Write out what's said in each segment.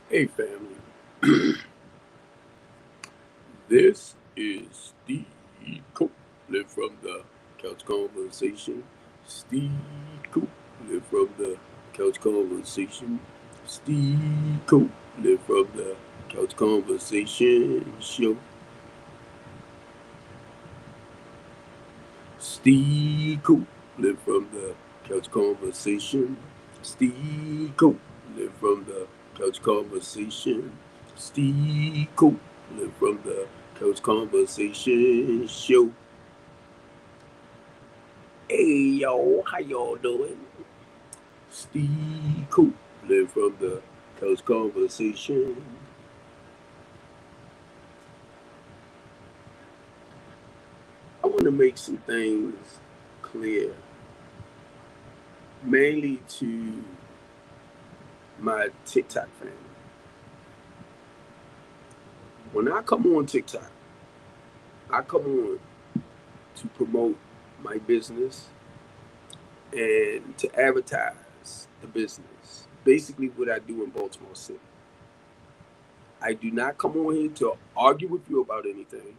Hey family, this is Steve Copeland from the Couch Conversation. Steve Copeland from the Couch Conversation. Steve Copeland from the Couch Conversation Show. Steve Copeland from the Couch Conversation. Steve Copeland from the Couch Conversation. Steve Copeland from the Couch Conversation Show. Hey yo, how y'all doing? Steve Copeland from the Couch Conversation. I want to make some things clear, mainly to my TikTok family. When I come on TikTok, I come on to promote my business and to advertise the business. Basically, what I do in Baltimore City. I do not come on here to argue with you about anything.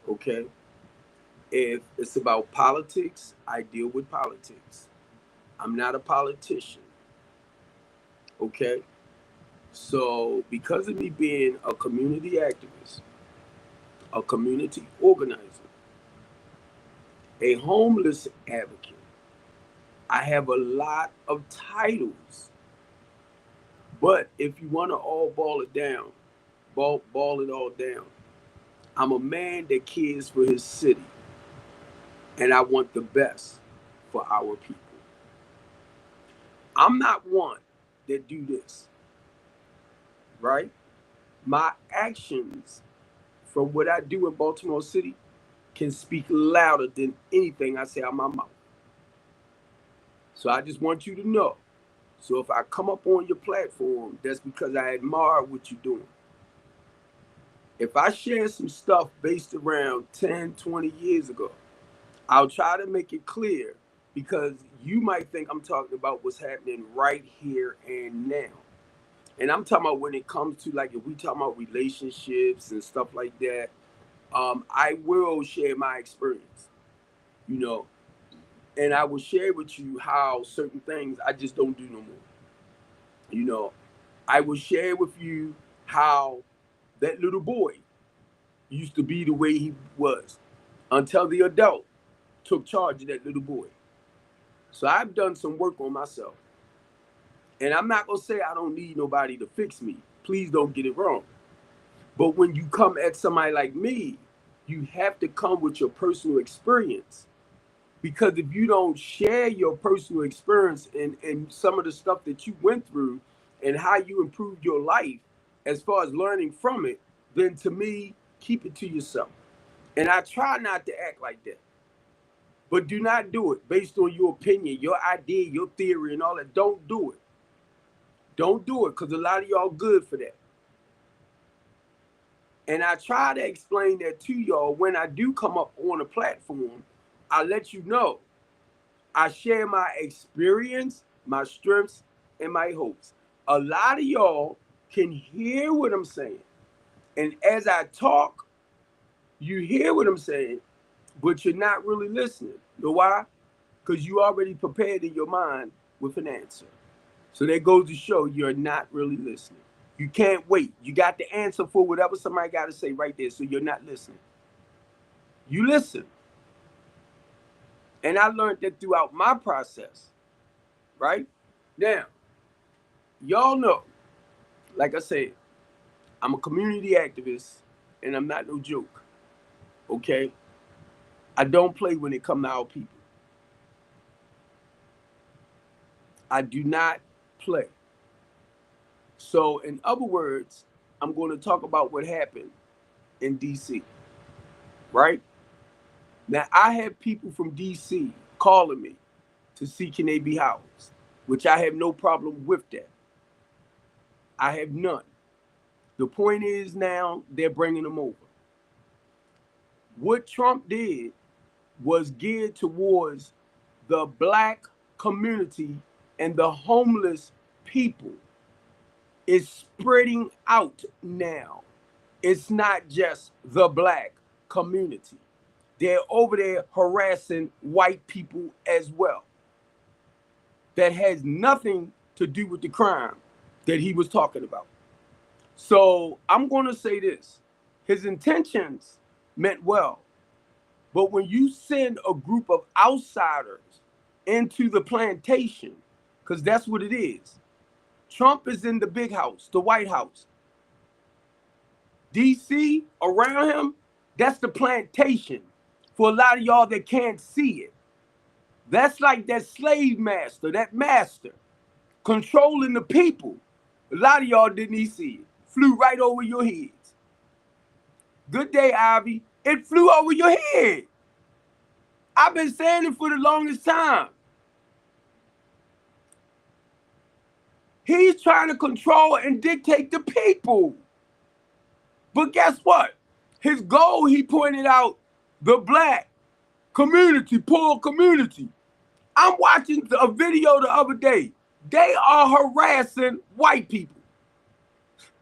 Okay? If it's about politics, I deal with politics. I'm not a politician. Okay? So, because of me being a community activist, a community organizer, a homeless advocate, I have a lot of titles. But if you want to all ball it down, ball it all down, I'm a man that cares for his city, and I want the best for our people. I'm not one that do this, right? My actions from what I do in Baltimore City can speak louder than anything I say out my mouth. So I just want you to know. So if I come up on your platform, that's because I admire what you're doing. If I share some stuff based around 10, 20 years ago, I'll try to make it clear because you might think I'm talking about what's happening right here and now. And I'm talking about when it comes to like if we talk about relationships and stuff like that, I will share my experience, you know, and I will share with you how certain things I just don't do no more. You know, I will share with you how that little boy used to be the way he was until the adult took charge of that little boy. So I've done some work on myself. And I'm not going to say I don't need nobody to fix me. Please don't get it wrong. But when you come at somebody like me, you have to come with your personal experience. Because if you don't share your personal experience and some of the stuff that you went through and how you improved your life as far as learning from it, then to me, keep it to yourself. And I try not to act like that. But do not do it based on your opinion, your idea, your theory, and all that. Don't do it. Don't do it because a lot of y'all good for that. And I try to explain that to y'all when I do come up on a platform. I let you know. I share my experience, my strengths, and my hopes. A lot of y'all can hear what I'm saying. And as I talk, you hear what I'm saying, but you're not really listening. You know why? Because you already prepared in your mind with an answer. So that goes to show you're not really listening. You can't wait. You got the answer for whatever somebody got to say right there, so you're not listening. You listen. And I learned that throughout my process, right? Now, y'all know, like I said, I'm a community activist and I'm not no joke. Okay? I don't play when it comes to our people. I do not play. So, in other words, I'm going to talk about what happened in DC, right? Now, I have people from DC calling me to see can they be housed, which I have no problem with that. I have none. The point is now they're bringing them over. What Trump did was geared towards the black community and the homeless people. is spreading out now. It's not just the black community. They're over there harassing white people as well. That has nothing to do with the crime that he was talking about. So I'm going to say this. His intentions meant well. But when you send a group of outsiders into the plantation, because that's what it is, Trump is in the big house, the White House. DC, around him, that's the plantation. For a lot of y'all that can't see it, that's like that slave master, that master controlling the people. A lot of y'all didn't even see it. Flew right over your heads. Good day, Ivy. It flew over your head. I've been saying it for the longest time. He's trying to control and dictate the people. But guess what? His goal, he pointed out, the black community, poor community. I'm watching a video the other day. They are harassing white people.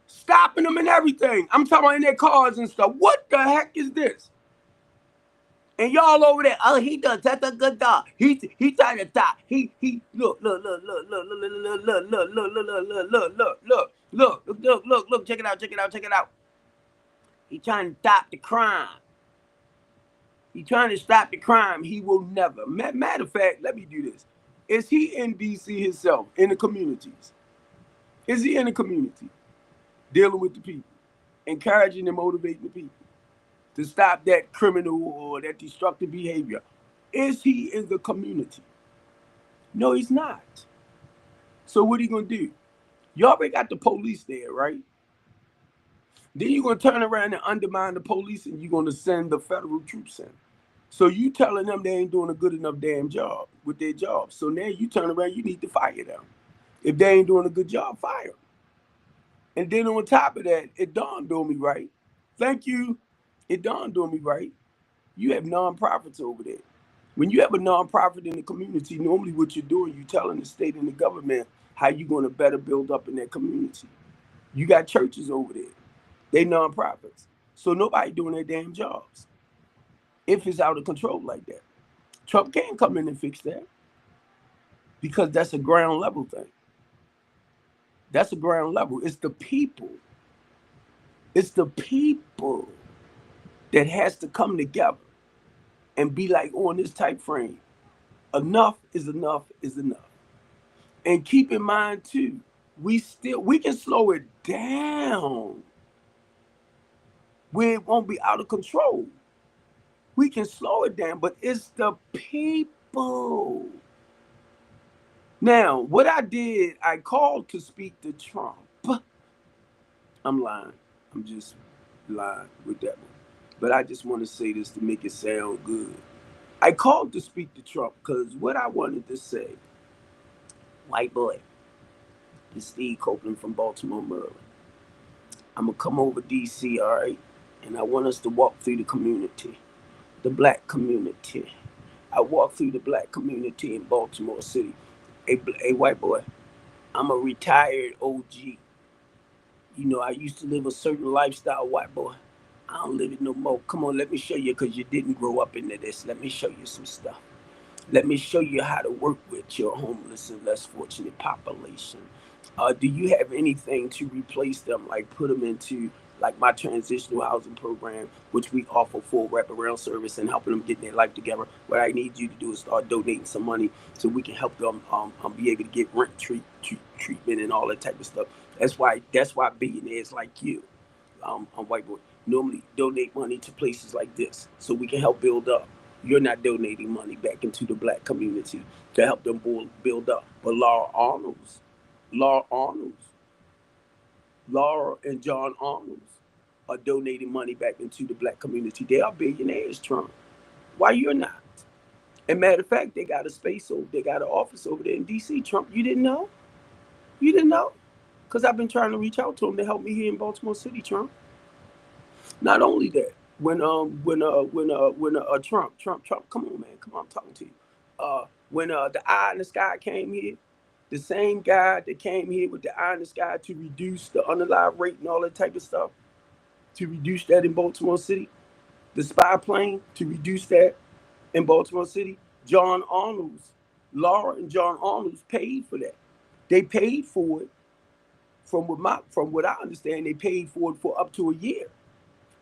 Stopping them and everything. I'm talking about in their cars and stuff. What the heck is this? And y'all over there, oh, he does such a good job. He trying to stop. He look, check it out. He trying to stop the crime. He trying to stop the crime. He will never. Matter of fact, let me do this. Is he in DC himself, in the communities? Is he in the community, dealing with the people, encouraging and motivating the people to stop that criminal or that destructive behavior? Is he in the community? No, he's not. So what are you going to do? You already got the police there, right? Then you're going to turn around and undermine the police and you're going to send the federal troops in. So you telling them they ain't doing a good enough damn job with their job. So now you turn around, you need to fire them. If they ain't doing a good job, fire them. And then on top of that, it dawned on me, right? Thank you. It dawned on me, right? You have nonprofits over there. When you have a nonprofit in the community, normally what you're doing, you're telling the state and the government how you're going to better build up in that community. You got churches over there. They nonprofits. So nobody doing their damn jobs. If it's out of control like that. Trump can't come in and fix that. Because that's a ground level thing. That's a ground level. It's the people. It's the people that has to come together and be like on this type frame. Enough is enough is enough. And keep in mind too, we can slow it down where it won't be out of control. We can slow it down, but it's the people. Now, what I did, I called to speak to Trump. I'm lying. I'm just lying with that one. But I just want to say this to make it sound good. I called to speak to Trump because what I wanted to say, white boy, this is Steve Copeland from Baltimore, Maryland. I'm going to come over DC, all right? And I want us to walk through the community, the black community. I walk through the black community in Baltimore City. Hey, white boy, I'm a retired OG. You know, I used to live a certain lifestyle, white boy. I don't live it no more. Come on, let me show you, because you didn't grow up into this. Let me show you some stuff. Let me show you how to work with your homeless and less fortunate population. Do you have anything to replace them, like put them into like my transitional housing program, which we offer full wraparound service and helping them get their life together? What I need you to do is start donating some money so we can help them be able to get rent treatment and all that type of stuff. That's why billionaires like you, white boy, normally donate money to places like this so we can help build up. You're not donating money back into the black community to help them build up. But Laura and John Arnold's are donating money back into the black community. They are billionaires, Trump. Why you're not? And matter of fact, they got they got an office over there in DC, Trump. You didn't know? You didn't know? Because I've been trying to reach out to them to help me here in Baltimore City, Trump. Not only that, when Trump, come on, man, come on, I'm talking to you. When the Eye in the Sky came here, The same guy that came here with the eye in the sky to reduce the unalive rate and all that type of stuff, to reduce that in Baltimore City, the spy plane to reduce that in Baltimore City, John Arnold's, Laura and John Arnold's paid for that. They paid for it from what I understand, they paid for it for up to a year.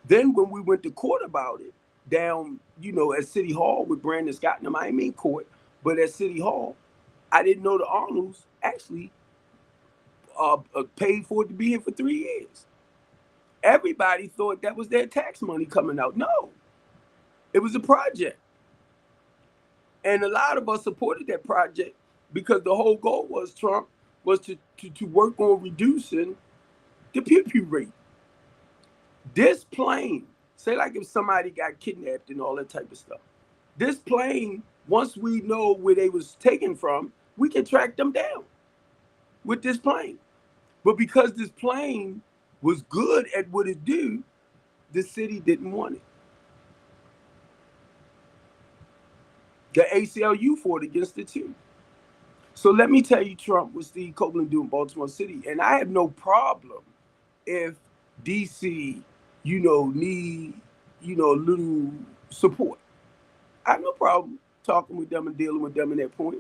Then when we went to court about it, down, at City Hall with Brandon Scott and them, I ain't mean court, but at City Hall, I didn't know the Arnolds actually paid for it to be here for 3 years. Everybody thought that was their tax money coming out. No, it was a project. And a lot of us supported that project because the whole goal was Trump was to work on reducing the pew rate. This plane, say like if somebody got kidnapped and all that type of stuff, this plane, once we know where they was taken from, we can track them down with this plane. But because this plane was good at what it do, the city didn't want it. The ACLU fought against it too. So let me tell you, Trump, what Steve Copeland do in Baltimore City, and I have no problem if DC, need, a little support. I have no problem talking with them and dealing with them in that point,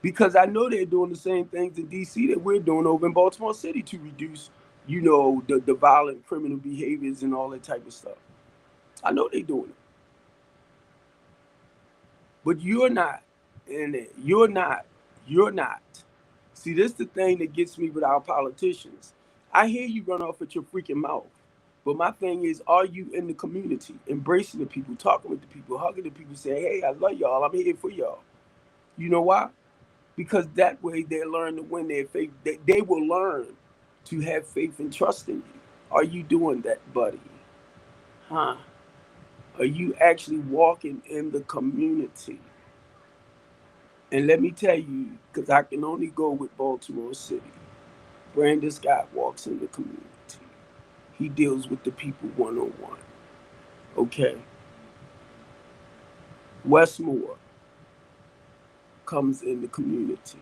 because I know they're doing the same things in DC that we're doing over in Baltimore City to reduce, the violent criminal behaviors and all that type of stuff. I know they're doing it. But you're not in it. You're not. See, this is the thing that gets me with our politicians. I hear you run off at your freaking mouth. But my thing is, are you in the community, embracing the people, talking with the people, hugging the people, saying, hey, I love y'all, I'm here for y'all. You know why? Because that way they learn to win their faith. They will learn to have faith and trust in you. Are you doing that, buddy? Huh? Are you actually walking in the community? And let me tell you, because I can only go with Baltimore City, Brandon Scott walks in the community. He deals with the people one-on-one. Okay? Westmore comes in the community.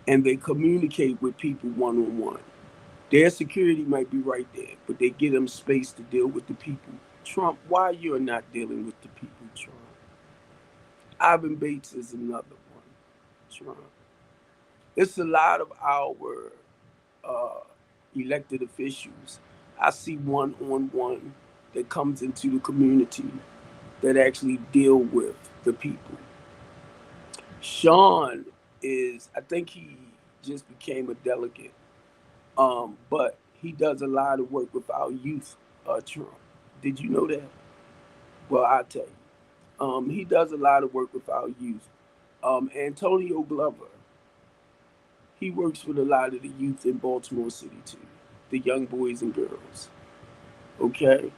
And they communicate with people one-on-one. Their security might be right there, but they give them space to deal with the people. Trump, why you're not dealing with the people, Trump? Ivan Bates is another one, Trump. It's a lot of our elected officials. I see one-on-one that comes into the community that actually deal with the people. Sean I think he just became a delegate, but he does a lot of work with our youth, Trump. Did you know that? Well, I'll tell you. He does a lot of work with our youth. Antonio Glover, he works with a lot of the youth in Baltimore City too, the young boys and girls. Okay?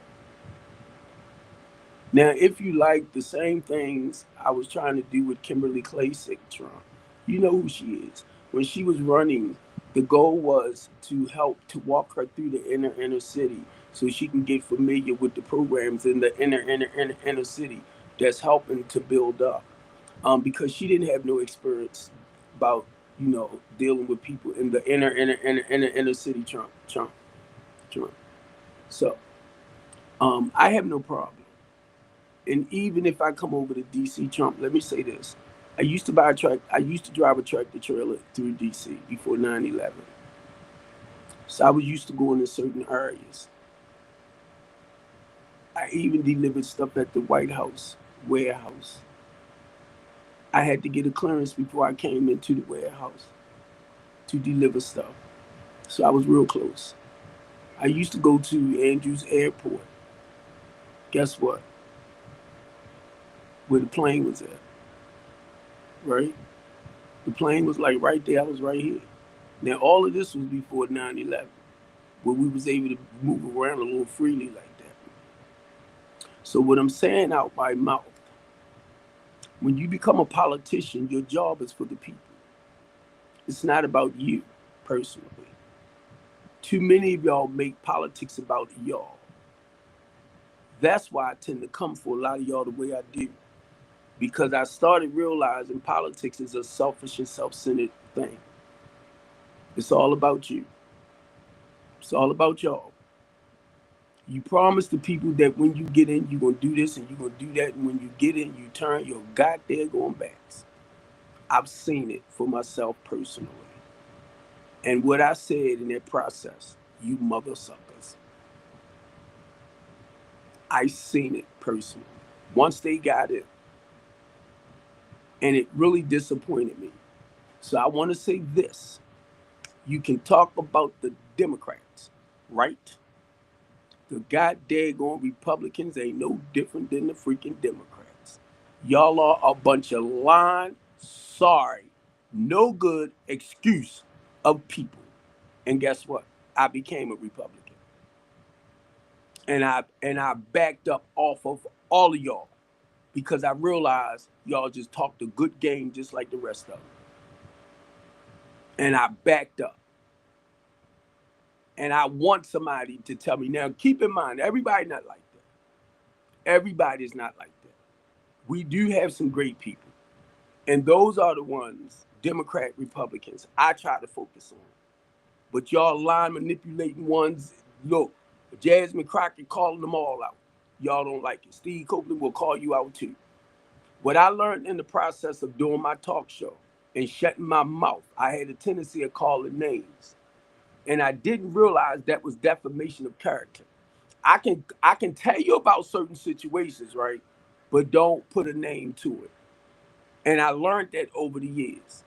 Now, if you like the same things I was trying to do with Kimberly Klacik, Trump, you know who she is. When she was running, the goal was to help to walk her through the inner city so she can get familiar with the programs in the inner city that's helping to build up. Because she didn't have no experience about, dealing with people in the inner city, Trump. So, I have no problem. And even if I come over to DC, Trump, let me say this. I used to drive a tractor trailer through DC before 9/11. So I was used to going in certain areas. I even delivered stuff at the White House warehouse. I had to get a clearance before I came into the warehouse to deliver stuff. So I was real close. I used to go to Andrews Airport. Guess what? Where the plane was at, right? The plane was like right there. I was right here. Now, all of this was before 9/11, where we was able to move around a little freely like that. So what I'm saying out my mouth, when you become a politician, your job is for the people. It's not about you personally. Too many of y'all make politics about y'all. That's why I tend to come for a lot of y'all the way I do. because I started realizing politics is a selfish and self-centered thing. It's all about you. It's all about y'all. You promise the people that when you get in, you're going to do this and you're going to do that. And when you get in, you turn your goddamn going backs. I've seen it for myself personally. And what I said in that process, you mother suckers, I seen it personally. Once they got it, and it really disappointed me. So I want to say this. You can talk about the Democrats, right? The goddamn Republicans ain't no different than the freaking Democrats. Y'all are a bunch of lying, sorry, no good excuse of people. And guess what? I became a Republican. And I backed up off of all of y'all because I realized y'all just talked a good game just like the rest of them. And I backed up. And I want somebody to tell me. Now, keep in mind, everybody not like that. Everybody's not like that. We do have some great people. And those are the ones, Democrat, Republicans, I try to focus on. But y'all line manipulating ones, look, Jasmine Crockett calling them all out. Y'all don't like it. Steve Copeland will call you out too. What I learned in the process of doing my talk show and shutting my mouth, I had a tendency of calling names. And I didn't realize that was defamation of character. I can tell you about certain situations, right? But don't put a name to it. And I learned that over the years.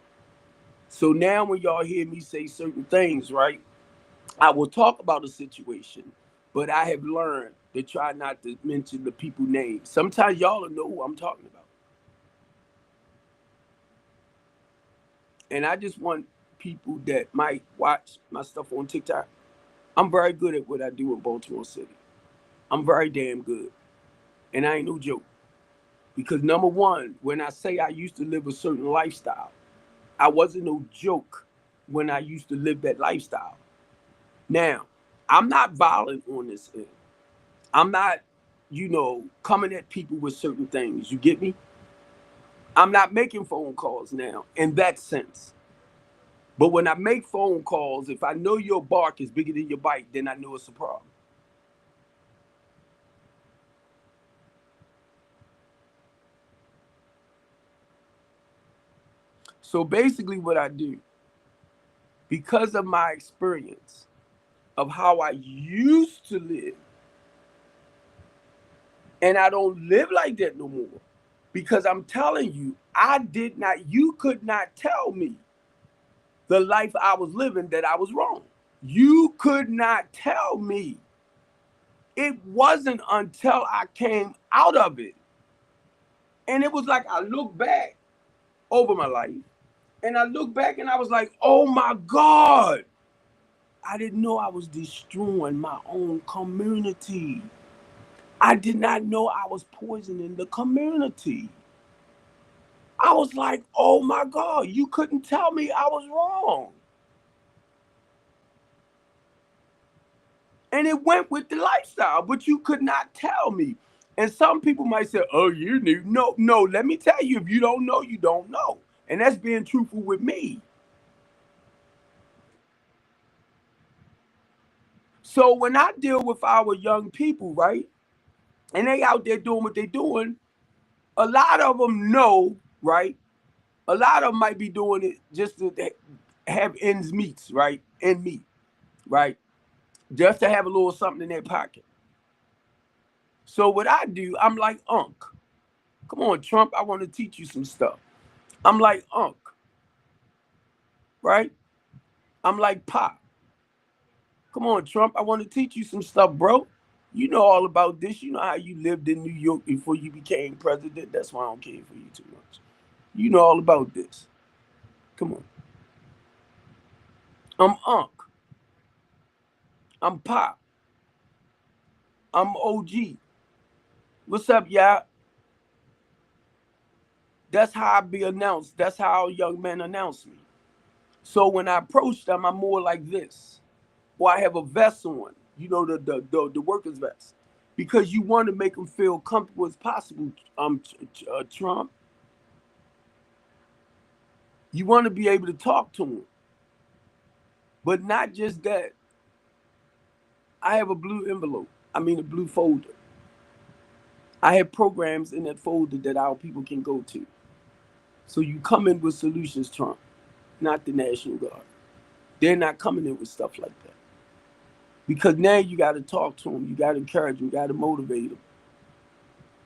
So now when y'all hear me say certain things, right? I will talk about a situation, but I have learned to try not to mention the people names. Sometimes y'all will know who I'm talking about. And I just want people that might watch my stuff on TikTok. I'm very good at what I do in Baltimore City. I'm very damn good. And I ain't no joke. Because number one, when I say I used to live a certain lifestyle, I wasn't no joke when I used to live that lifestyle. Now, I'm not violent on this end. I'm not, coming at people with certain things. You get me? I'm not making phone calls now in that sense. But when I make phone calls, if I know your bark is bigger than your bite, then I know it's a problem. So basically what I do, because of my experience of how I used to live, and I don't live like that no more, because I'm telling you, you could not tell me the life I was living that I was wrong. You could not tell me. It wasn't until I came out of it. And it was like I look back over my life and I look back and I was like, oh my God, I didn't know I was destroying my own community. I did not know I was poisoning the community. I was like, oh my God, you couldn't tell me I was wrong. And it went with the lifestyle, but you could not tell me. And some people might say, oh, you knew. No, let me tell you, if you don't know, you don't know. And that's being truthful with me. So when I deal with our young people, right, and they out there doing what they're doing, a lot of them know, right? A lot of them might be doing it just to have ends meets, right? End meet, right? Just to have a little something in their pocket. So what I do, I'm like, Unc, come on, Trump, I want to teach you some stuff. I'm like, Unc, right? I'm like, Pop, come on, Trump, I want to teach you some stuff, bro. You know all about this. You know how you lived in New York before you became president. That's why I don't care for you too much. You know all about this. Come on. I'm Unc. I'm Pop. I'm OG. What's up, y'all? That's how I be announced. That's how young men announce me. So when I approach them, I'm more like this. Or I have a vest on, the worker's vest. Because you want to make them feel comfortable as possible, Trump. You want to be able to talk to them. But not just that. I have a blue envelope. I mean, a blue folder. I have programs in that folder that our people can go to. So you come in with solutions, Trump, not the National Guard. They're not coming in with stuff like that. Because now you got to talk to them. You got to encourage them. You got to motivate them.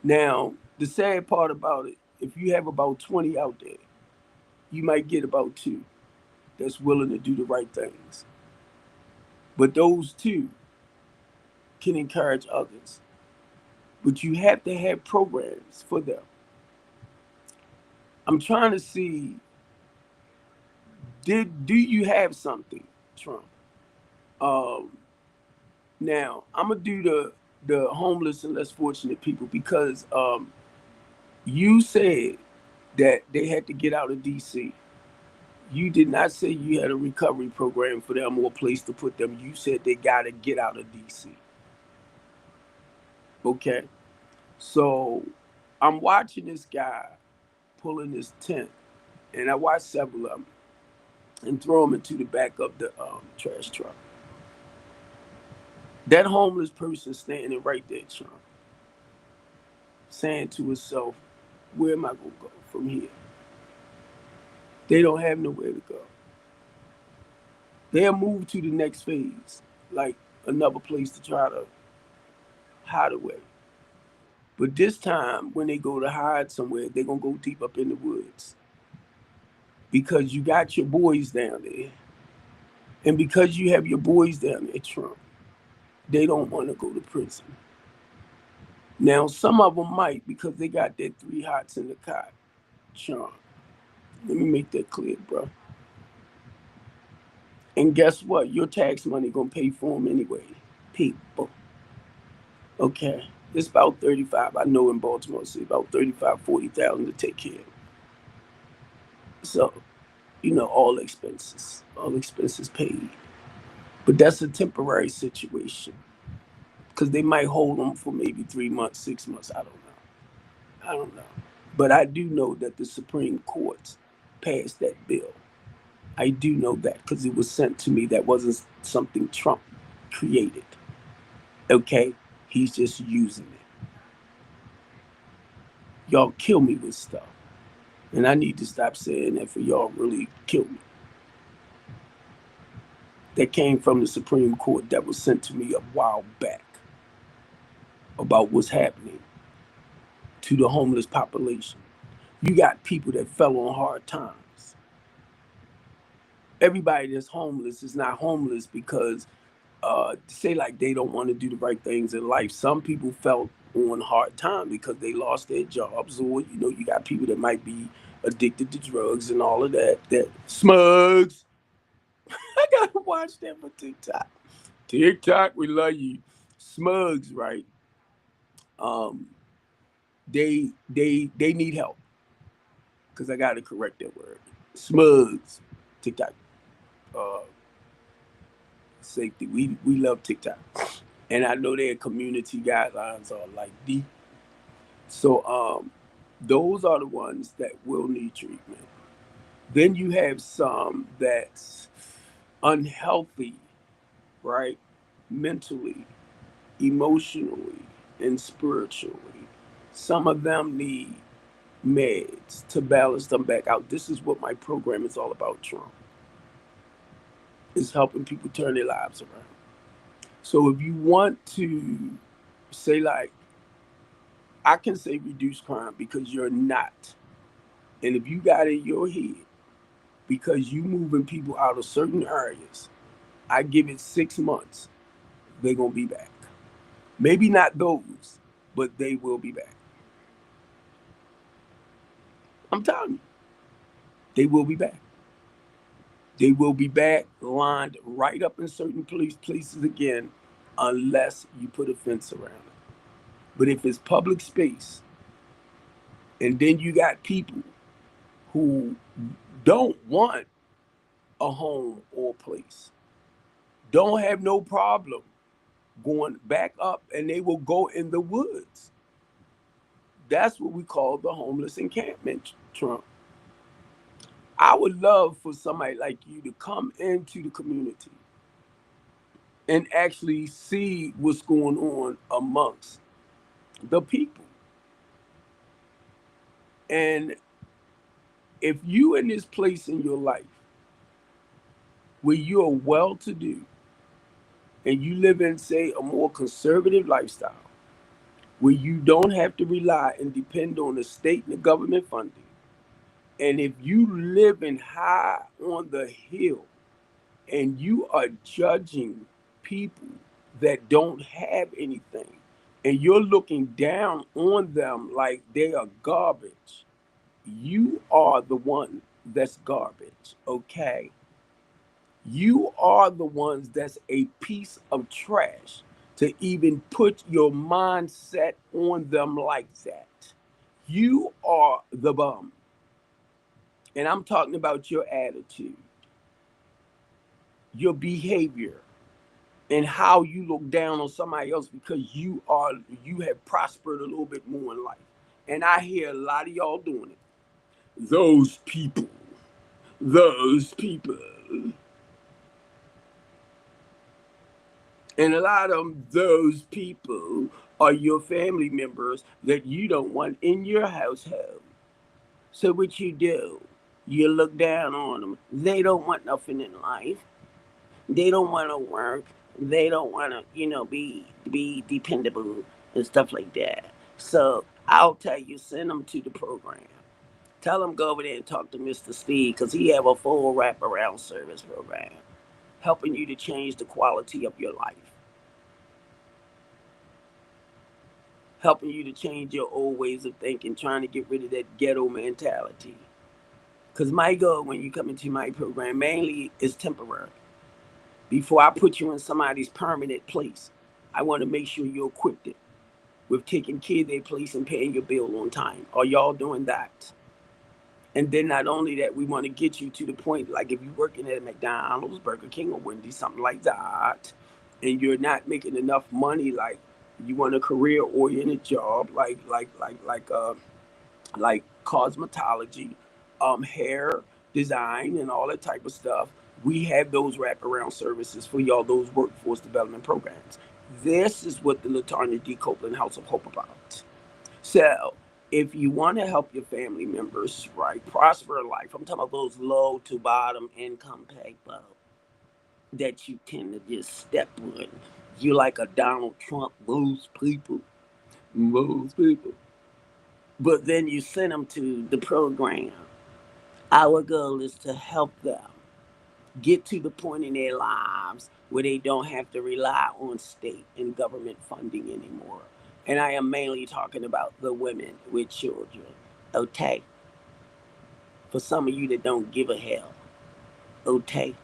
Now, the sad part about it, if you have about 20 out there, you might get about 2 that's willing to do the right things. But those 2 can encourage others. But you have to have programs for them. I'm trying to see, do you have something, Trump? Um, Now I'm gonna do the homeless and less fortunate people because you said that they had to get out of DC. You did not say you had a recovery program for them or a place to put them. You said they got to get out of DC. Okay, so I'm watching this guy pulling his tent, and I watched several of them and throw them into the back of the trash truck. That homeless person standing right there, Trump, saying to himself, where am I going to go from here? They don't have nowhere to go. They'll move to the next phase, like another place to try to hide away. But this time, when they go to hide somewhere, they're going to go deep up in the woods because you got your boys down there. And because you have your boys down there, Trump, they don't want to go to prison. Now, some of them might because they got their 3 hots in the cot, Sean. Let me make that clear, bro. And guess what? Your tax money gonna pay for them anyway, people. Okay, it's about 35. I know in Baltimore City, about 35, 40,000 to take care of. So, all expenses paid. But that's a temporary situation because they might hold them for maybe 3 months, 6 months. I don't know. But I do know that the Supreme Court passed that bill. I do know that because it was sent to me. That wasn't something Trump created. Okay? He's just using it. Y'all kill me with stuff. And I need to stop saying that for y'all really kill me. That came from the Supreme Court that was sent to me a while back about what's happening to the homeless population. You got people that fell on hard times. Everybody that's homeless is not homeless because say like they don't want to do the right things in life. Some people felt on hard time because they lost their jobs, or you got people that might be addicted to drugs and all of that. That Smugs, I gotta watch that for TikTok. TikTok, we love you, Smugs, right? Um, they need help because I gotta correct that word. Smugs, TikTok, uh, safety. We love TikTok. And I know their community guidelines are like deep. So those are the ones that will need treatment. Then you have some that's unhealthy, right? Mentally, emotionally, and spiritually. Some of them need meds to balance them back out. This is what my program is all about, Trump. Is helping people turn their lives around. So if you want to say like, I can say reduce crime because you're not. And if you got in your head because you moving people out of certain areas, I give it 6 months, they're gonna be back. Maybe not those, but they will be back. I'm telling you, they will be back. They will be back lined right up in certain places again, unless you put a fence around it. But if it's public space, and then you got people who don't want a home or place, don't have no problem going back up, and they will go in the woods. That's what we call the homeless encampment, Trump. I would love for somebody like you to come into the community and actually see what's going on amongst the people. And if you in this place in your life where you're well to do and you live in, say, a more conservative lifestyle, where you don't have to rely and depend on the state and the government funding, and if you live in high on the hill and you are judging people that don't have anything and you're looking down on them like they are garbage, you are the one that's garbage, okay? You are the ones that's a piece of trash to even put your mindset on them like that. You are the bum. And I'm talking about your attitude, your behavior, and how you look down on somebody else because you have prospered a little bit more in life. And I hear a lot of y'all doing it. Those people, those people. And a lot of those people are your family members that you don't want in your household. So what you do, you look down on them. They don't want nothing in life. They don't want to work. They don't want to, be dependable and stuff like that. So I'll tell you, send them to the program. Tell them go over there and talk to Mr. Steve because he have a full wraparound service program helping you to change the quality of your life, helping you to change your old ways of thinking, trying to get rid of that ghetto mentality. Because my goal when you come into my program mainly is temporary. Before I put you in somebody's permanent place, I want to make sure you're equipped with taking care of their place and paying your bill on time. Are y'all doing that? And then not only that, we want to get you to the point, like if you're working at McDonald's, Burger King, or Wendy's, something like that, and you're not making enough money, like you want a career-oriented job, like cosmetology, hair design, and all that type of stuff. We have those wraparound services for y'all, those workforce development programs. This is what the Latanya D. Copeland House of Hope about. So, if you want to help your family members, right, prosper in life, I'm talking about those low to bottom income people that you tend to just step on. You like a Donald Trump, those people, those people. But then you send them to the program. Our goal is to help them get to the point in their lives where they don't have to rely on state and government funding anymore. And I am mainly talking about the women with children. Okay. For some of you that don't give a hell. Okay.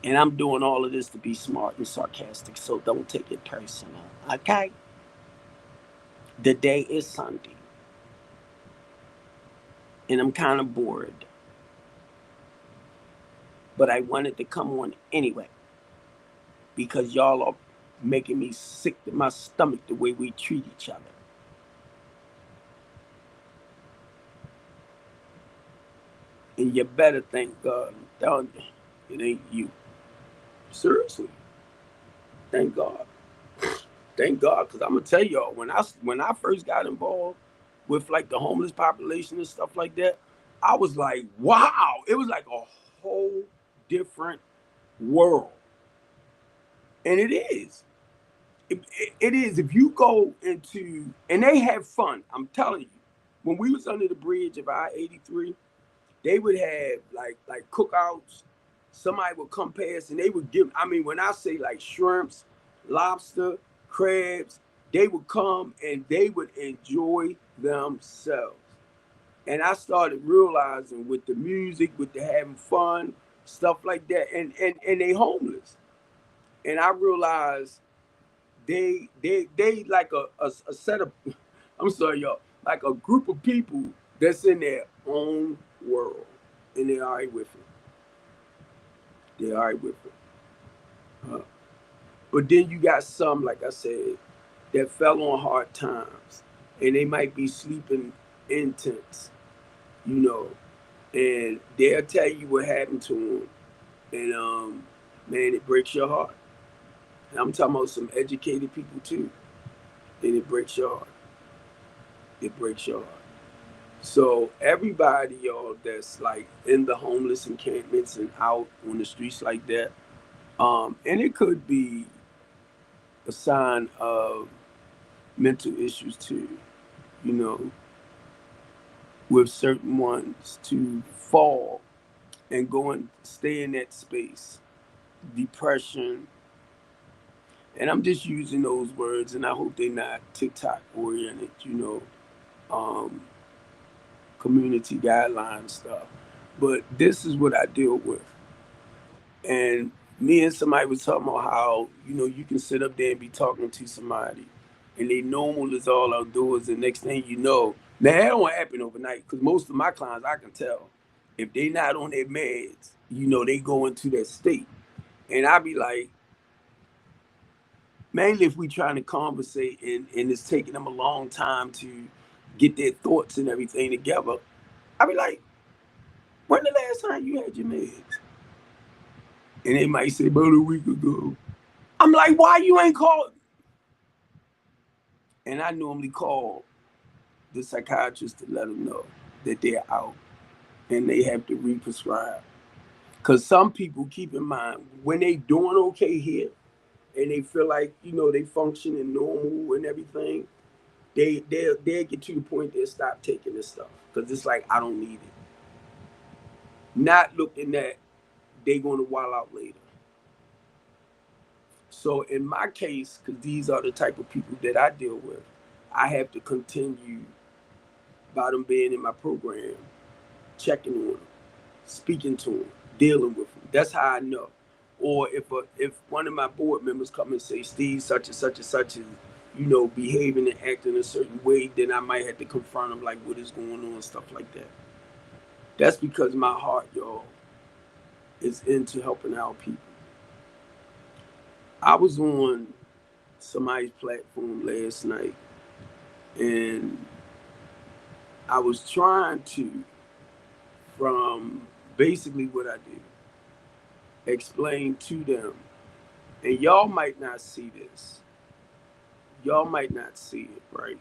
And I'm doing all of this to be smart and sarcastic, so don't take it personal. Okay. The day is Sunday. And I'm kind of bored. But I wanted to come on anyway. Because y'all are making me sick to my stomach the way we treat each other. And you better thank God. It ain't you. Seriously. Thank God. Thank God. Because I'm going to tell y'all, when I first got involved with like the homeless population and stuff like that, I was like, wow. It was like a whole different world. And it is. It is. If you go into, and they have fun, I'm telling you. When we was under the bridge of I-83, they would have like cookouts. Somebody would come past and they would give, I mean, when I say like shrimps, lobster, crabs, they would come and they would enjoy themselves. And I started realizing with the music, with the having fun, stuff like that, and they homeless. And I realized they like a set of, I'm sorry y'all, like a group of people that's in their own world, and they're all right with it. They're all right with it. But then you got some, like I said, that fell on hard times, and they might be sleeping in tents, you know, and they'll tell you what happened to them, and man, it breaks your heart. And I'm talking about some educated people too, and it breaks your heart. It breaks your heart. So everybody, y'all, that's like in the homeless encampments and out on the streets like that, and it could be a sign of mental issues too, you know, with certain ones to fall and go and stay in that space, depression. And I'm just using those words, and I hope they're not TikTok oriented, um, community guideline stuff. But this is what I deal with. And me and somebody was talking about how, you can sit up there and be talking to somebody and they normal is all outdoors, and next thing you know, now that don't happen overnight because most of my clients I can tell if they not on their meds, they go into that state. And I be like, mainly if we trying to conversate and it's taking them a long time to get their thoughts and everything together, I be like, when the last time you had your meds? And they might say about a week ago. I'm like, why you ain't called? And I normally call the psychiatrist to let them know that they're out and they have to re-prescribe. Because some people, keep in mind, when they doing okay here and they feel like, they functioning normal and everything, they'll get to the point they'll stop taking this stuff. Because it's like, I don't need it. Not looking at they going to wild out later. So in my case, because these are the type of people that I deal with, I have to continue by them being in my program, checking on them, speaking to them, dealing with them. That's how I know. Or if one of my board members come and say, Steve, such and such and such is, behaving and acting a certain way, then I might have to confront them like what is going on and stuff like that. That's because my heart, y'all, is into helping out people. I was on somebody's platform last night and I was trying to, from basically what I do, explain to them, and y'all might not see this. Y'all might not see it, right?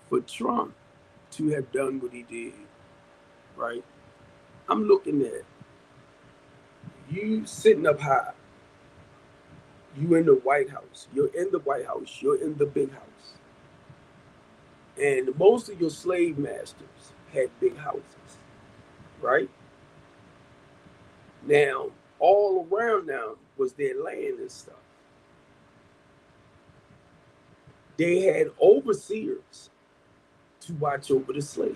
For Trump to have done what he did, right? I'm looking at you sitting up high. You in the White House. You're in the White House. You're in the big house. And most of your slave masters had big houses, right? Now, all around them was their land and stuff. They had overseers to watch over the slaves.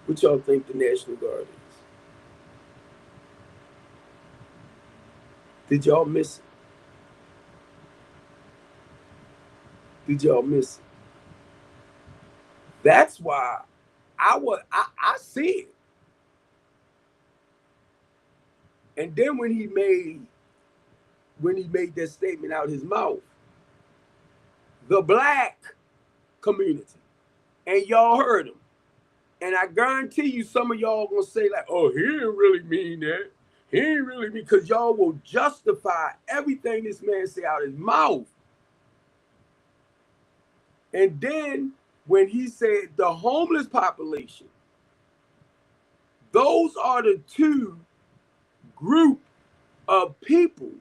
What y'all think the National Guard is? Did y'all miss it? Did y'all miss it? That's why I see it. And then when he made that statement out his mouth, the black community, and y'all heard him. And I guarantee you some of y'all gonna say, like, oh, he didn't really mean that. He didn't really mean, because y'all will justify everything this man say out his mouth. And then when he said the homeless population, those are the two group of people,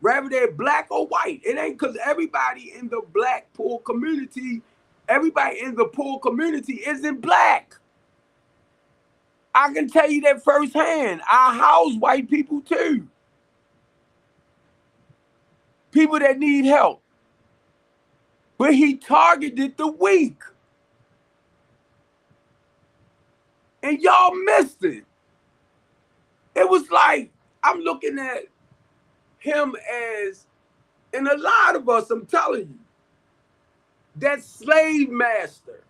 whether they're black or white. It ain't because everybody in the black poor community, everybody in the poor community isn't black. I can tell you that firsthand. I house white people too. People that need help. But he targeted the weak. And y'all missed it. It was like, I'm looking at him as, and a lot of us, I'm telling you, that slave master.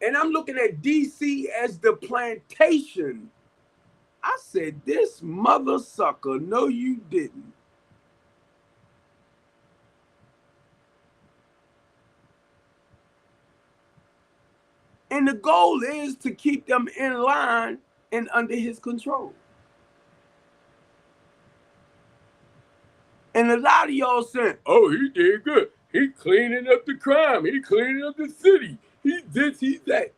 And I'm looking at DC as the plantation. I said, this mother sucker, no, you didn't. And the goal is to keep them in line and under his control. And a lot of y'all saying, oh, he did good. He cleaning up the crime. He cleaning up the city. He this, he that.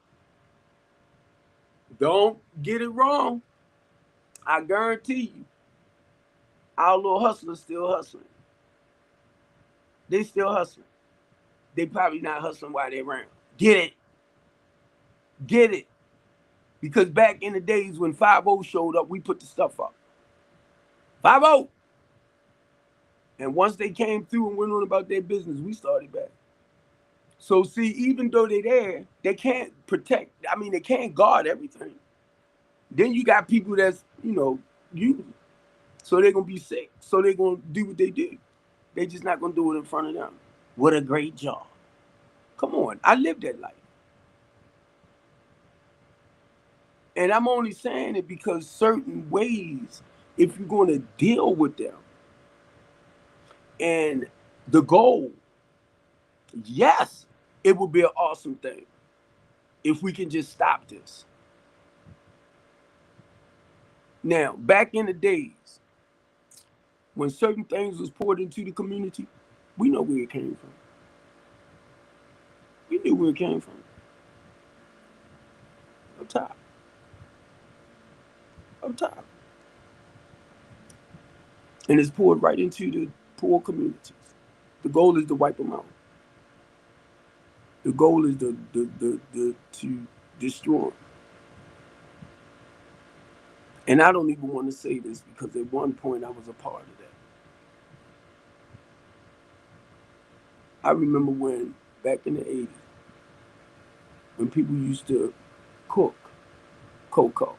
Don't get it wrong. I guarantee you, our little hustlers still hustling. They still hustling. They probably not hustling while they're around. Get it. Get it. Because back in the days when 5-0 showed up, we put the stuff up. 5-0. And once they came through and went on about their business, we started back. So see, even though they're there, they can't protect. I mean, they can't guard everything. Then you got people that's, you. So they're going to be sick. So they're going to do what they do. They just not going to do it in front of them. What a great job. Come on. I lived that life. And I'm only saying it because certain ways, if you're going to deal with them, and the goal, yes, it would be an awesome thing if we can just stop this. Now, back in the days, when certain things was poured into the community, we know where it came from. We knew where it came from. Up top. Up top. And it's poured right into the poor communities. The goal is to wipe them out. The goal is to destroy them. And I don't even want to say this because at one point I was a part of that. I remember when, back in the 80s, when people used to cook cocoa,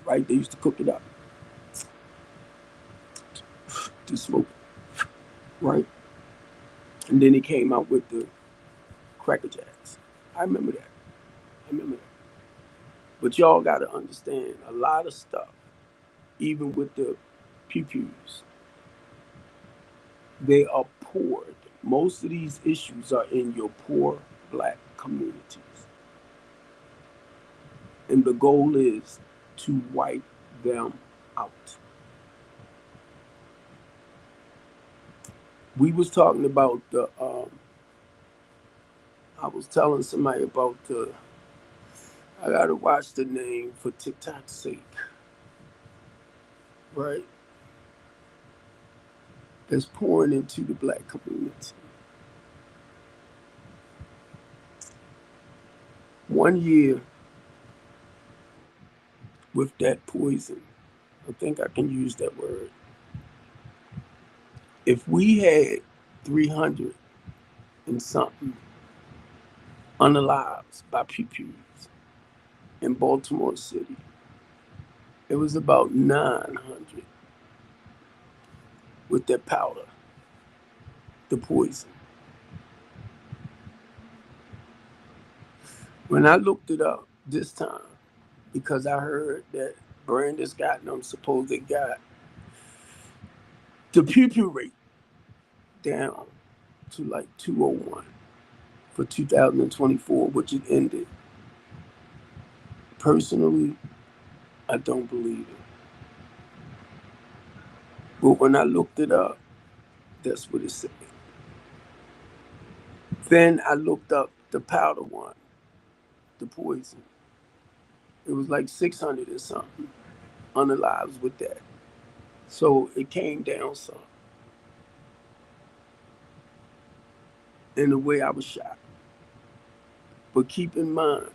right? They used to cook it up to smoke it, right? And then they came out with the Cracker Jacks. I remember that. But y'all got to understand a lot of stuff, even with the pew-pews, they are poured. Most of these issues are in your poor Black communities. And the goal is to wipe them out. We was talking about I was telling somebody about I gotta watch the name for TikTok's sake, right? That's pouring into the Black community. 1 year with that poison, I think I can use that word. If we had 300 and something unalived by pew-pews in Baltimore City, it was about 900 with that powder, the poison. When I looked it up this time, because I heard that Brandon Scott and them supposedly got the pew-pew rate down to like 201 for 2024, which it ended. Personally, I don't believe it. But when I looked it up, that's what it said. Then I looked up the powder one, the poison. It was like 600 or something unalives with that. So it came down some. In the way I was shot. But keep in mind,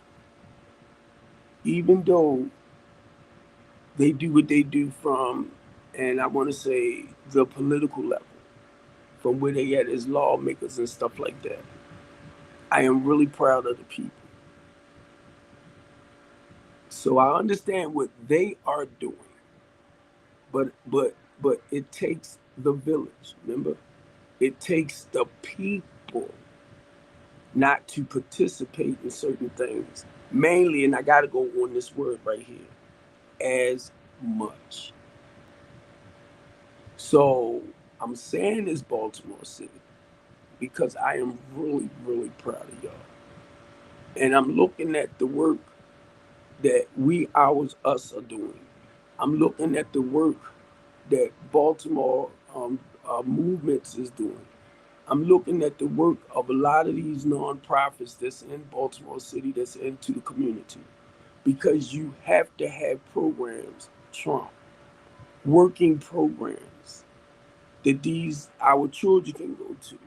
even though they do what they do from, and I want to say the political level, from where they at as lawmakers and stuff like that, I am really proud of the people. So I understand what they are doing, but it takes the village. Remember, it takes the people not to participate in certain things. Mainly, and I got to go on this word right here, as much. So I'm saying this Baltimore City because I am really, really proud of y'all. And I'm looking at the work that us are doing. I'm looking at the work that Baltimore movements is doing. I'm looking at the work of a lot of these nonprofits that's in Baltimore City, that's into the community, because you have to have programs, Trump, working programs that these our children can go to.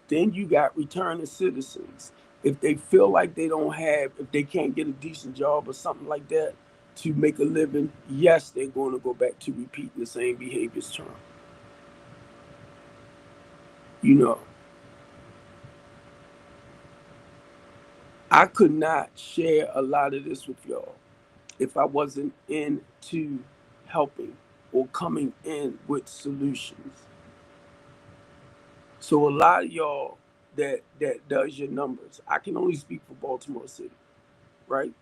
Then you got returning citizens. If they feel like they don't have, if they can't get a decent job or something like that to make a living, yes, they're going to go back to repeating the same behaviors, Trump. You know, I could not share a lot of this with y'all if I wasn't into helping or coming in with solutions. So a lot of y'all that does your numbers, I can only speak for Baltimore City, right?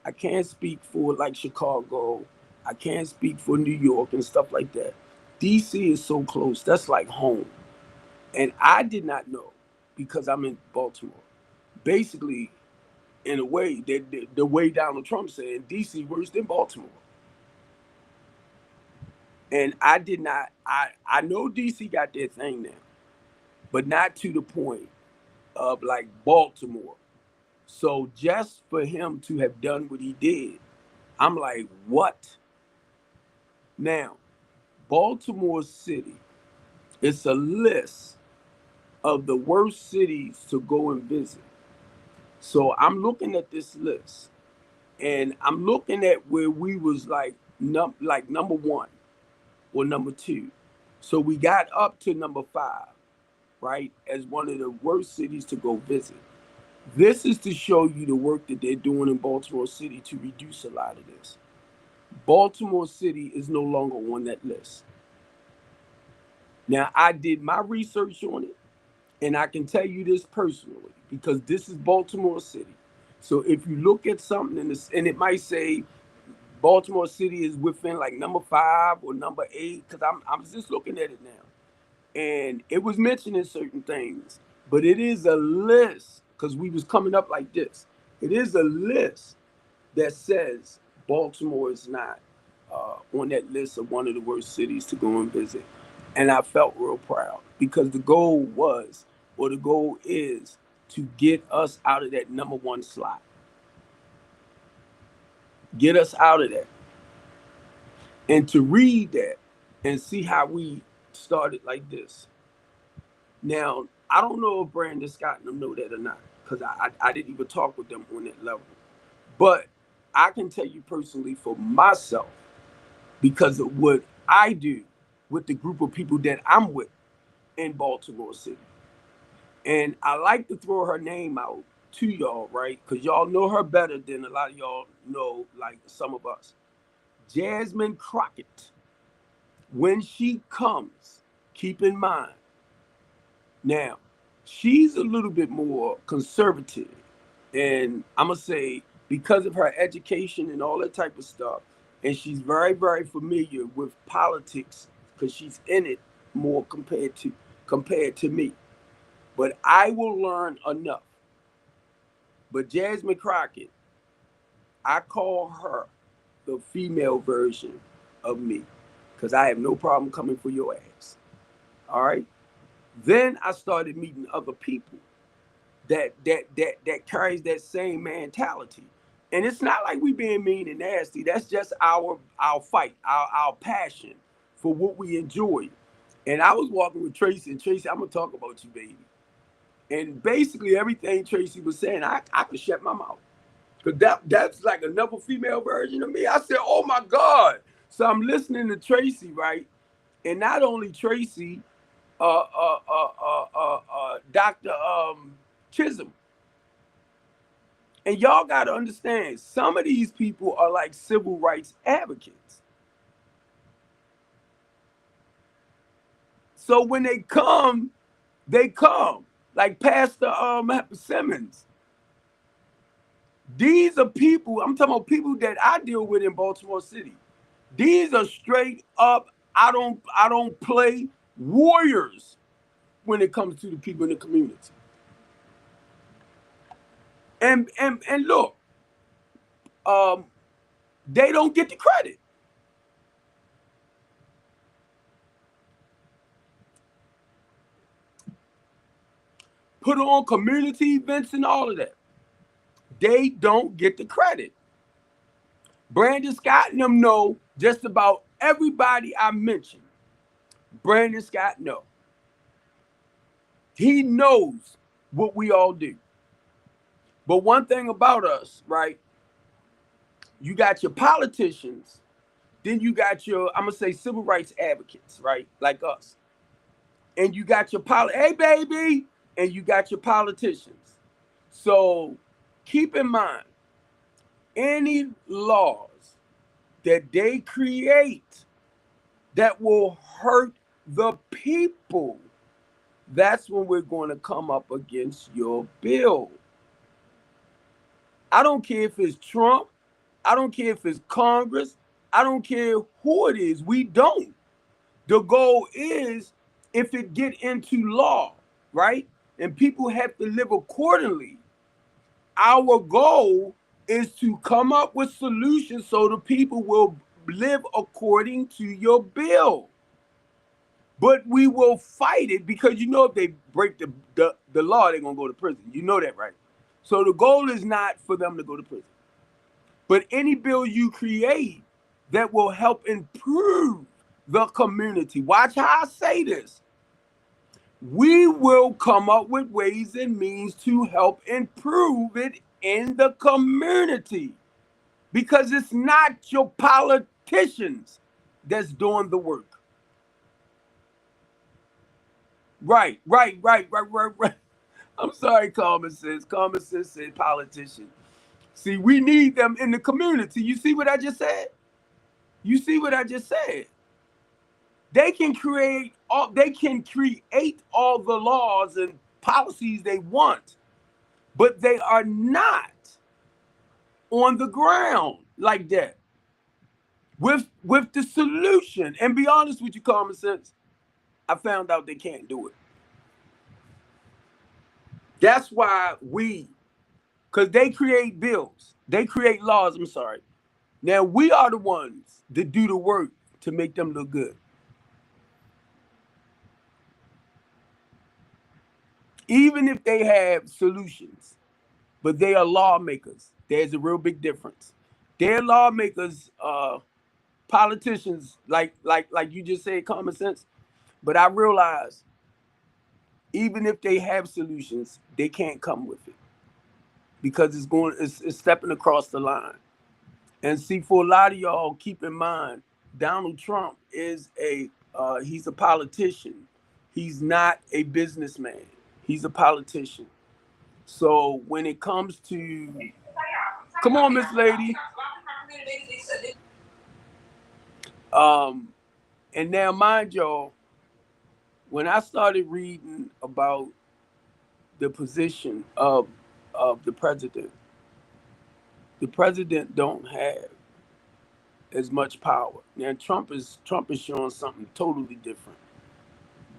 I can't speak for like Chicago. I can't speak for New York and stuff like that. DC is so close. That's like home. And I did not know because I'm in Baltimore. Basically, in a way, the way Donald Trump said, DC worse than Baltimore. And I did not, I know DC got their thing now, but not to the point of like Baltimore. So just for him to have done what he did, I'm like, what? Now, Baltimore City, it's a list of the worst cities to go and visit. So I'm looking at this list and I'm looking at where we was like like number one or number two. So we got up to number five, right, as one of the worst cities to go visit. This is to show you the work that they're doing in Baltimore City to reduce a lot of this. Baltimore City is no longer on that list. Now, I did my research on it, and I can tell you this personally because this is Baltimore City. So if you look at something and it might say Baltimore City is within like number five or number eight, because I'm just looking at it now, and it was mentioning certain things, but it is a list because we was coming up like this. It is a list that says Baltimore is not on that list of one of the worst cities to go and visit. And I felt real proud because the goal is to get us out of that number one slot. Get us out of that. And to read that and see how we started like this. Now, I don't know if Brandon Scott and them know that or not because I didn't even talk with them on that level. But I can tell you personally for myself, because of what I do with the group of people that I'm with in Baltimore City. And I like to throw her name out to y'all, right? Because y'all know her better than a lot of y'all know, like some of us. Jasmine Crockett, when she comes, keep in mind, now, she's a little bit more conservative. And I'm going to say, because of her education and all that type of stuff, and she's very, very familiar with politics because she's in it more compared to me. But I will learn enough. But Jasmine Crockett, I call her the female version of me because I have no problem coming for your ass. All right. Then I started meeting other people that carries that same mentality. And it's not like we being mean and nasty. That's just our fight, our passion for what we enjoy. And I was walking with Tracy, and Tracy, I'm gonna talk about you, baby. And basically everything Tracy was saying, I could shut my mouth. Cause that's like another female version of me. I said, oh my God. So I'm listening to Tracy, right? And not only Tracy, Dr. Chisholm. And y'all got to understand, some of these people are like civil rights advocates. So when they come, like Pastor Simmons. These are people, I'm talking about people that I deal with in Baltimore City. These are straight up, I don't play warriors when it comes to the people in the community. And look, they don't get the credit. Put on community events and all of that. They don't get the credit. Brandon Scott and them know just about everybody I mentioned. Brandon Scott know. He knows what we all do. But one thing about us, right? You got your politicians, then you got your, I'm gonna say, civil rights advocates, right? Like us. And you got your hey baby, and you got your politicians. So keep in mind, any laws that they create that will hurt the people, that's when we're going to come up against your bill. I don't care if it's Trump. I don't care if it's Congress. I don't care who it is. We don't. The goal is, if it get into law, right, and people have to live accordingly, our goal is to come up with solutions so the people will live according to your bill. But we will fight it, because you know if they break the law, they're going to go to prison. You know that, right? So the goal is not for them to go to prison. But any bill you create that will help improve the community, watch how I say this, we will come up with ways and means to help improve it in the community. Because it's not your politicians that's doing the work. Right. I'm sorry, Common Sense. Common Sense said politician. See, we need them in the community. You see what I just said? You see what I just said? They can create all the laws and policies they want, but they are not on the ground like that with the solution. And be honest with you, Common Sense, I found out they can't do it. That's why because they create bills, they create laws, I'm sorry. Now we are the ones that do the work to make them look good. Even if they have solutions, but they are lawmakers, there's a real big difference. They're lawmakers, politicians, like you just said, Common Sense. But I realize, even if they have solutions, they can't come with it, because it's stepping across the line. And see, for a lot of y'all, keep in mind, Donald Trump is he's a politician. He's not a businessman. He's a politician. So when it comes to, come on, Miss Lady. And now, mind y'all, when I started reading about the position of the president don't have as much power. Now Trump is showing something totally different,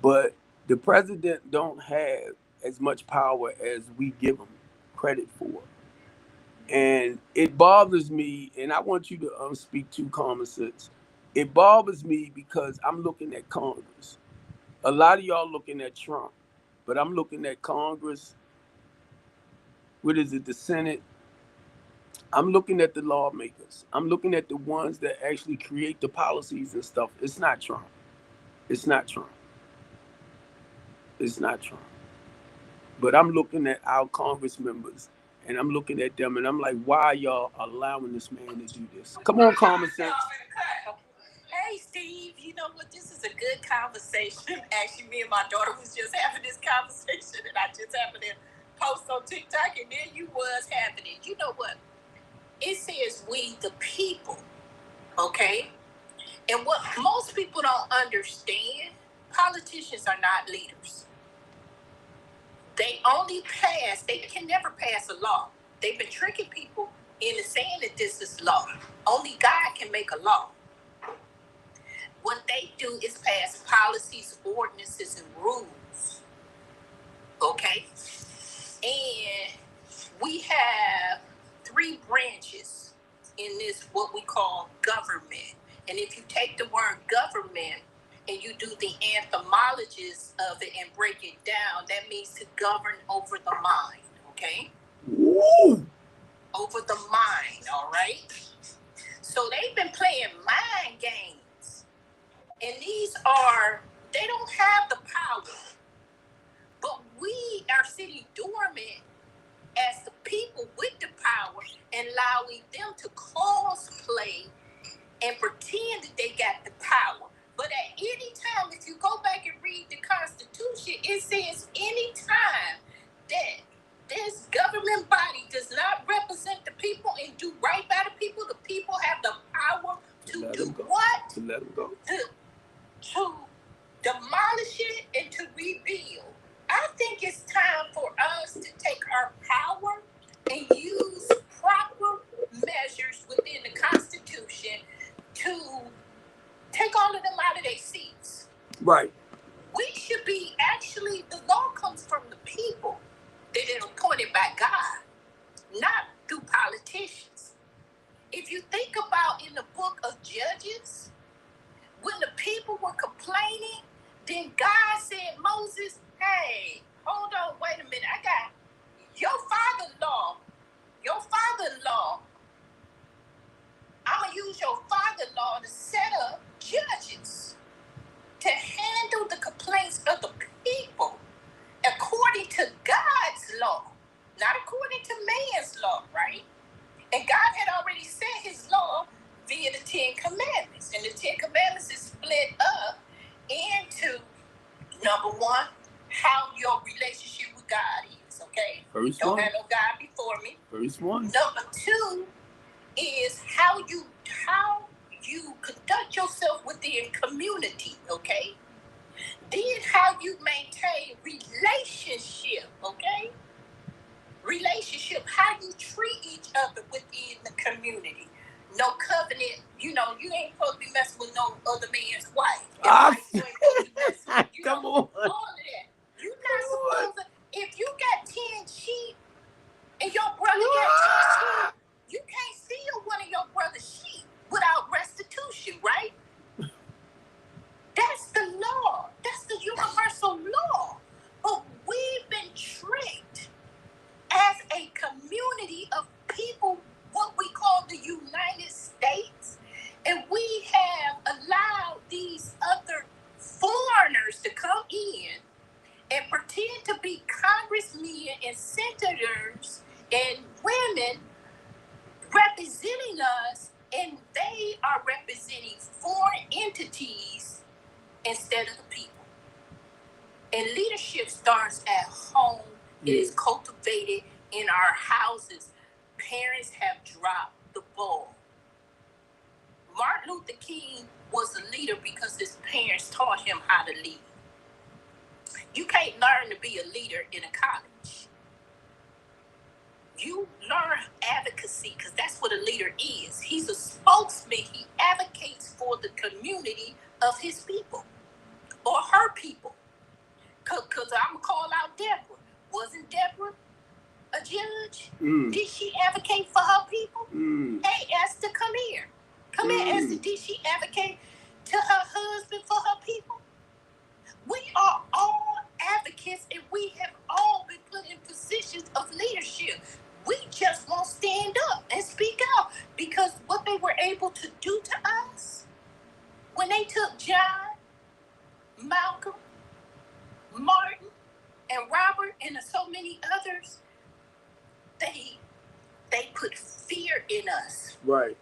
but the president don't have as much power as we give him credit for. And it bothers me, and I want you to speak to Common Sense. It bothers me because I'm looking at Congress. A lot of y'all looking at Trump, but I'm looking at Congress. What is it, the Senate? I'm looking at the lawmakers. I'm looking at the ones that actually create the policies and stuff. It's not Trump. It's not Trump. It's not Trump. But I'm looking at our Congress members, and I'm looking at them, and I'm like, why are y'all allowing this man to do this? Come on, Common Sense. Hey, Steve, you know what? This is a good conversation. Actually, me and my daughter was just having this conversation, and I just happened to post on TikTok, and there you was having it. You know what? It says we the people, okay? And what most people don't understand, politicians are not leaders. They can never pass a law. They've been tricking people into saying that this is law. Only God can make a law. What they do is pass policies, ordinances, and rules. Okay? And we have three branches in this, what we call government. And if you take the word government and you do the etymologies of it and break it down, that means to govern over the mind, okay? Woo! Over the mind, all right? So they've been playing mind games. And they don't have the power. But we are sitting dormant as the people with the power and allowing them to cosplay and pretend that they got the power. But at any time, if you go back and read the Constitution, it says any time that this government body does not represent the people and do right by the people have the power to do what? To let them go. To demolish it and to rebuild. I think it's time for us to take our power and use proper measures within the Constitution to take all of them out of their seats. Right. We should be the law comes from the people that is appointed by God, not through politicians. If you think about in the book of Judges, when the people were complaining, then God said, Moses, hey, hold on, wait a minute. I got your father-in-law. I'm going to use your father-in-law to set up judges to handle the complaints of the people according to God's law, not according to man's law, right? And God had already set his law via the Ten Commandments. And the Ten Commandments is split up into, number one, how your relationship with God is, okay? First Don't one. have no God before me. First one. Number two is how you conduct yourself within community, okay? Then how you maintain relationship, okay? Relationship, how you treat each other within the community. No covenant, you ain't supposed to be messing with no other man's wife. You ain't supposed to be messing with, Come on. all of that. You're not supposed to, if you got 10 sheep and your brother got 10 sheep, you can't steal one of your brother's sheep without restitution, right? That's the law. That's the universal law. But we've been tricked as a community of people, what we call the United States, and we have allowed these other foreigners to come in and pretend to be congressmen and senators and women representing us, and they are representing foreign entities instead of the people. And leadership starts at home. It is cultivated in our houses. Parents have dropped the ball. Martin Luther King was a leader because his parents taught him how to lead. You can't learn to be a leader in a college. You learn advocacy because that's what a leader is. He's a spokesman. He advocates for the community of his people or her people. Because I'm going to call out Deborah. Wasn't Deborah a judge? Did she advocate for her people? Hey, Esther, come here. Come here, Esther. Did she advocate to her husband for her people? We are all advocates, and we have all been put in positions of leadership. We just won't stand up and speak out because what they were able to do to us when they took John, Malcolm, Martin, and Robert, and so many others, they put fear in us. Right.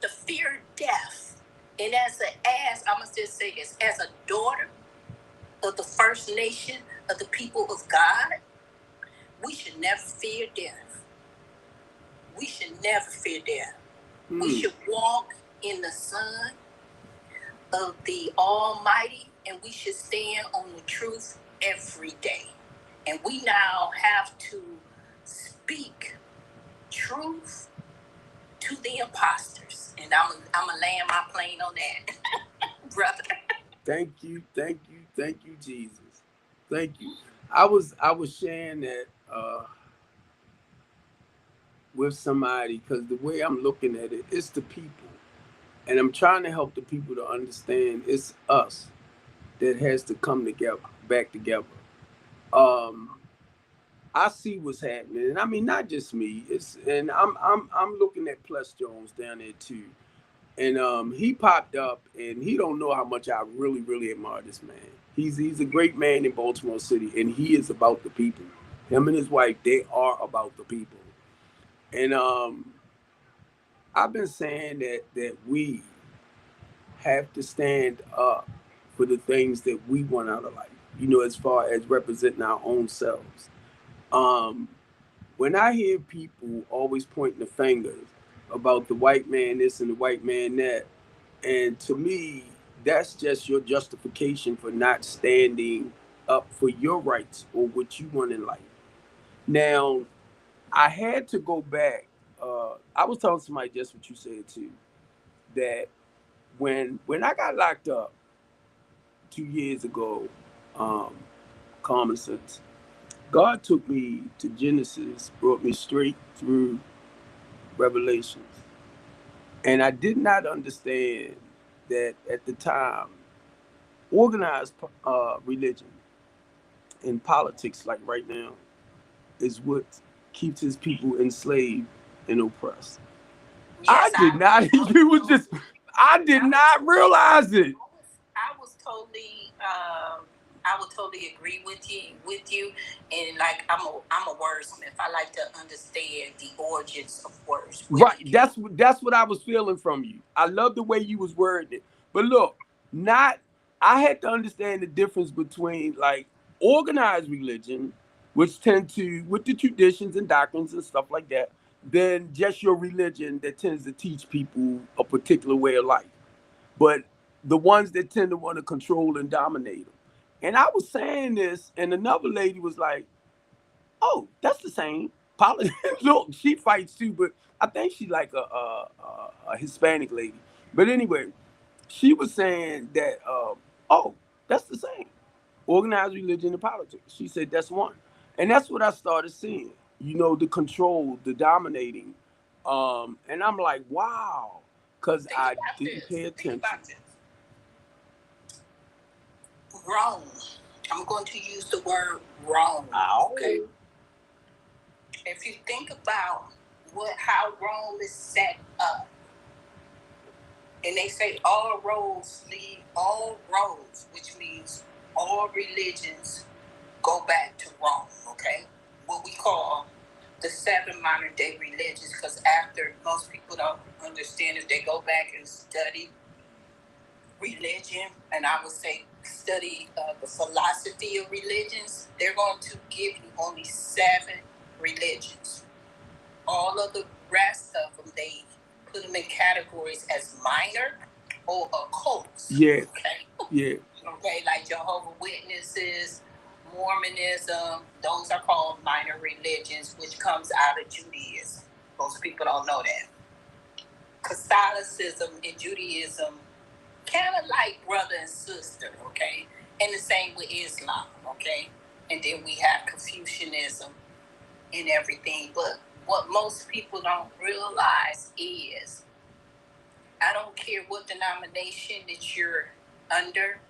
The fear of death. And I'm going to just say this, as a daughter of the First Nation, of the people of God, we should never fear death. We should never fear death. We should walk in the sun of the Almighty, and we should stand on the truth every day. And we now have to speak truth to the imposters. And I'm going to land my plane on that, brother. Thank you, Jesus. Thank you. I was sharing that with somebody, because the way I'm looking at it, it's the people. And I'm trying to help the people to understand it's us that has to come together, back together. Um, I see what's happening, and I mean not just me. It's and I'm looking at Plus Jones down there too, and he popped up, and he don't know how much I really admire this man. He's a great man in Baltimore City, and he is about the people. Him and his wife, they are about the people, and I've been saying that we have to stand up for the things that we want out of life. You know, as far as representing our own selves. Um, when I hear people always pointing the fingers about the white man this and the white man that, and to me, that's just your justification for not standing up for your rights or what you want in life. Now, I had to go back. I was telling somebody just what you said too. That when I got locked up 2 years ago, um, common sense. God took me to Genesis, brought me straight through Revelations. And I did not understand that at the time, organized religion and politics, like right now, is what keeps his people enslaved and oppressed. I Yes, did not, you was just, I did not realize it. I was totally I would totally agree with you, and like I'm a wordsmith. I like to understand the origins of words. Right. That's what I was feeling from you. I love the way you was wording it. But look, not I had to understand the difference between like organized religion, which tend to with the traditions and doctrines and stuff like that, than just your religion that tends to teach people a particular way of life. But the ones that tend to want to control and dominate them. And I was saying this, and another lady was like, oh, that's the same. Politics. Look, she fights too, but I think she's like a Hispanic lady. But anyway, she was saying that, oh, that's the same. Organized religion and politics. She said that's one. And that's what I started seeing. You know, the control, the dominating. And I'm like, wow. Because I didn't pay Think attention. about this. Rome. I'm going to use the word Rome. Okay. If you think about how Rome is set up, and they say all roads lead all roads, which means all religions go back to Rome. Okay, what we call the 7 modern day religions, because after most people don't understand, if they go back and study religion, and I would say study the philosophy of religions, they're going to give you only 7 religions. All of the rest of them, they put them in categories as minor or occults. Yeah. Okay. Yeah. Okay, like Jehovah's Witnesses, Mormonism, those are called minor religions, which comes out of Judaism. Most people don't know that. Catholicism and Judaism, kind of like brother and sister, okay? And the same with Islam, okay? And then we have Confucianism and everything. But what most people don't realize is, I don't care what denomination that you're under,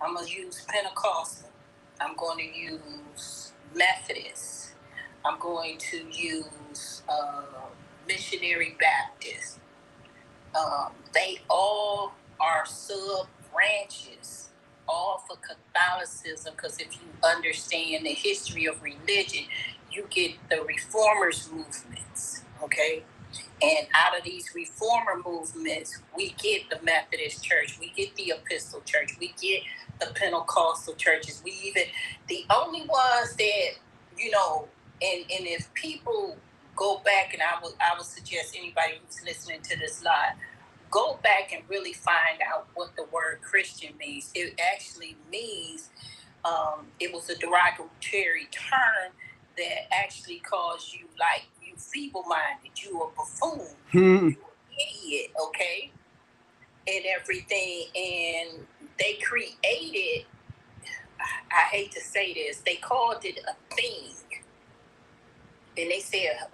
I'm going to use Pentecostal. I'm going to use Methodist. I'm going to use Missionary Baptist. They all are sub branches, all for Catholicism, because if you understand the history of religion, you get the reformers movements, okay? And out of these reformer movements, we get the Methodist Church, we get the Episcopal Church, we get the Pentecostal churches. We even, the only ones that, you know, and if people go back, and I would suggest anybody who's listening to this live, go back and really find out what the word Christian means. It actually means, it was a derogatory term that actually calls you like you feeble-minded, you a buffoon, you an idiot, okay, and everything. And they created, I hate to say this, they called it a thing, and they said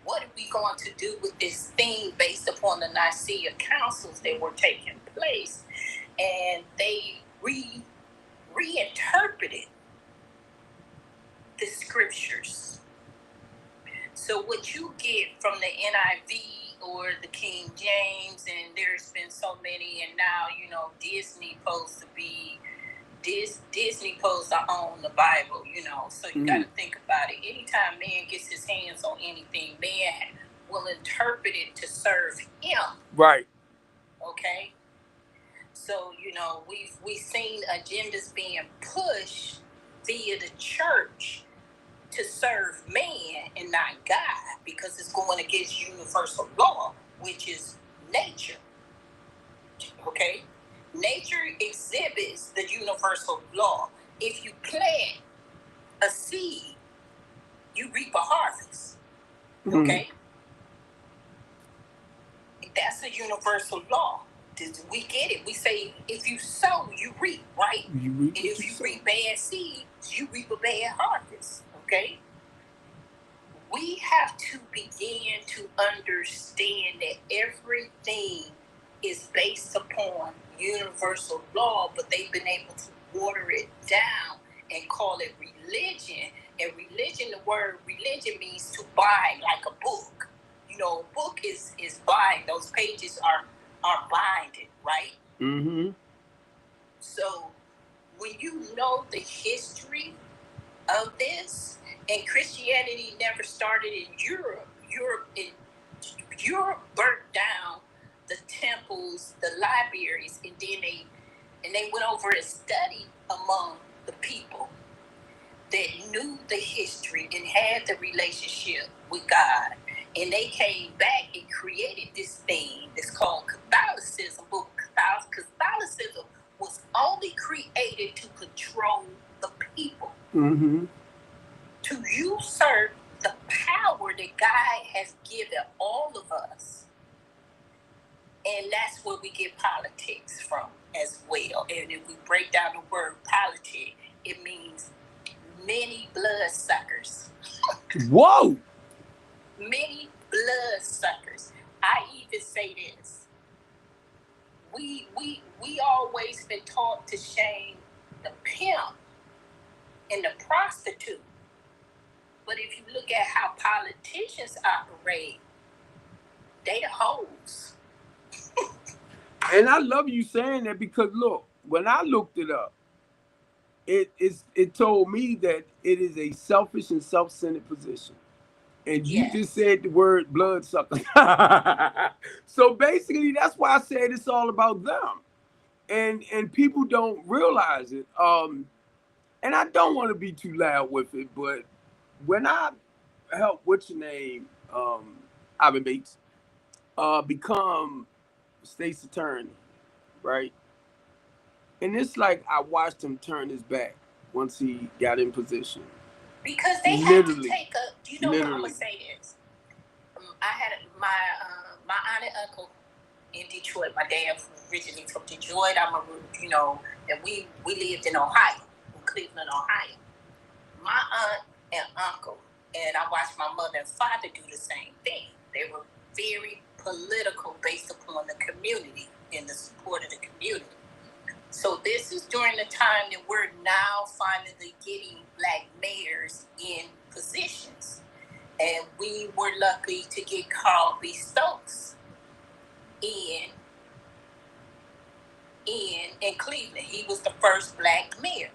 what are we going to do with this thing based upon the Nicaea councils that were taking place? And they reinterpreted the scriptures. So what you get from the NIV or the King James, and there's been so many, and now, you know, Disney supposed to own the Bible, you know. So you got to think about it. Anytime man gets his hands on anything, man will interpret it to serve him. Right. Okay. So, you know, we've seen agendas being pushed via the church to serve man and not God, because it's going against universal law, which is nature. Okay? Nature exhibits the universal law. If you plant a seed, you reap a harvest. Okay? That's a universal law. We get it. We say, if you sow, you reap, right? You reap. And if you reap bad seeds, you reap a bad harvest. Okay? We have to begin to understand that everything is based upon universal law, but they've been able to water it down and call it religion. And religion, the word religion means to bind, like a book. You know, a book is bind. Those pages are binded, right? Mm-hmm. So when you know the history of this, and Christianity never started in Europe. Europe burnt down the temples, the libraries, and then they went over and studied among the people that knew the history and had the relationship with God. And they came back and created this thing that's called Catholicism. But Catholicism was only created to control the people. Mm-hmm. To usurp the power that God has given all of us. And that's where we get politics from as well. And if we break down the word politic, it means many bloodsuckers. Whoa! Many bloodsuckers. I even say this. We always been taught to shame the pimp and the prostitute. But if you look at how politicians operate, they the hoes. And I love you saying that, because look, when I looked it up, it told me that it is a selfish and self-centered position. And you just said the word bloodsucker. So basically, that's why I said it's all about them. And people don't realize it. And I don't want to be too loud with it, but when I helped what's your name, Ivan Bates, become state's attorney, right? And it's like I watched him turn his back once he got in position. Because they have to take a, you know what, I'm going to say this. I had my aunt and uncle in Detroit. My dad originally from Detroit. And we lived in Ohio, in Cleveland, Ohio. My aunt and uncle, and I watched my mother and father do the same thing. They were very political based upon the community and the support of the community. So this is during the time that we're now finally getting black mayors in positions. And we were lucky to get Carl B. Stokes in Cleveland. He was the first black mayor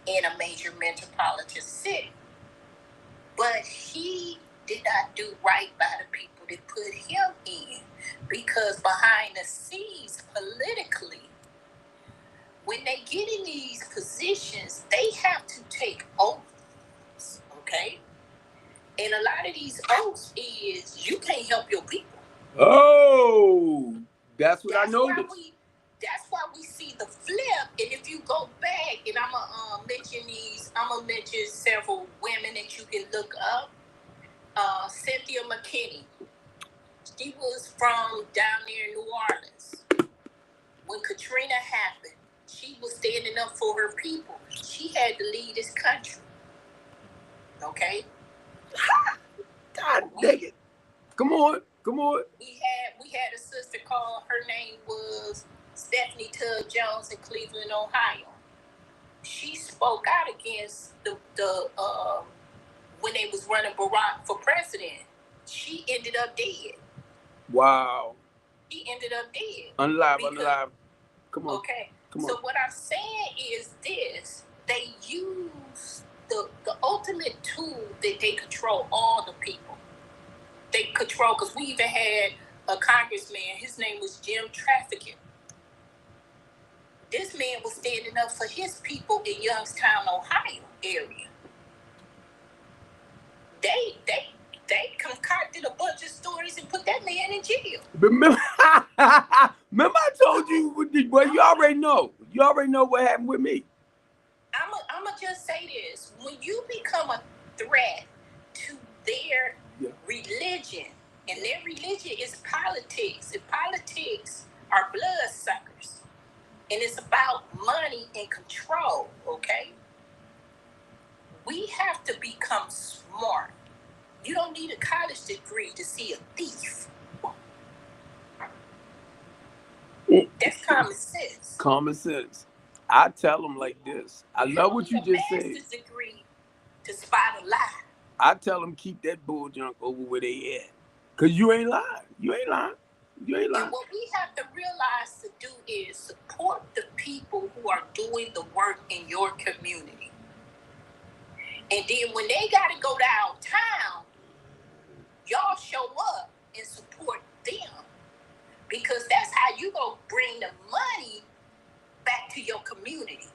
in a major metropolitan city. But he did not do right by the people that put him in, because behind the scenes, politically, when they get in these positions, they have to take oaths, okay? And a lot of these oaths is, you can't help your people. Oh, that's what I noticed. That's why we see the flip. And if you go back, and I'm gonna mention several women that you can look up. Cynthia McKinney. She was from down there in New Orleans. When Katrina happened, she was standing up for her people. She had to lead this country. Okay? God dang it. Come on. We had a sister called, her name was Stephanie Tubb Jones in Cleveland, Ohio. She spoke out against the when they was running Barack for president. She ended up dead. Wow. She ended up dead. Unalive. Come on. Okay. Come on. So what I'm saying is this: they use the ultimate tool that they control all the people. They control, because we even had a congressman. His name was Jim Trafficking. This man was standing up for his people in Youngstown, Ohio area. They concocted a bunch of stories and put that man in jail. Remember I told you, well, you already know. You already know what happened with me. I'm going to just say this. When you become a threat to their religion, and their religion is politics, and politics are bloodsuckers, and it's about money and control, okay? We have to become smart. You don't need a college degree to see a thief. That's common sense. Common sense. I tell them like this. I love what you just said. Master's degree to spot a lie. I tell them keep that bull junk over where they at. Because you ain't lying. And what we have to realize to do is support the people who are doing the work in your community. And then when they got to go downtown, y'all show up and support them. Because that's how you going to bring the money back to your community.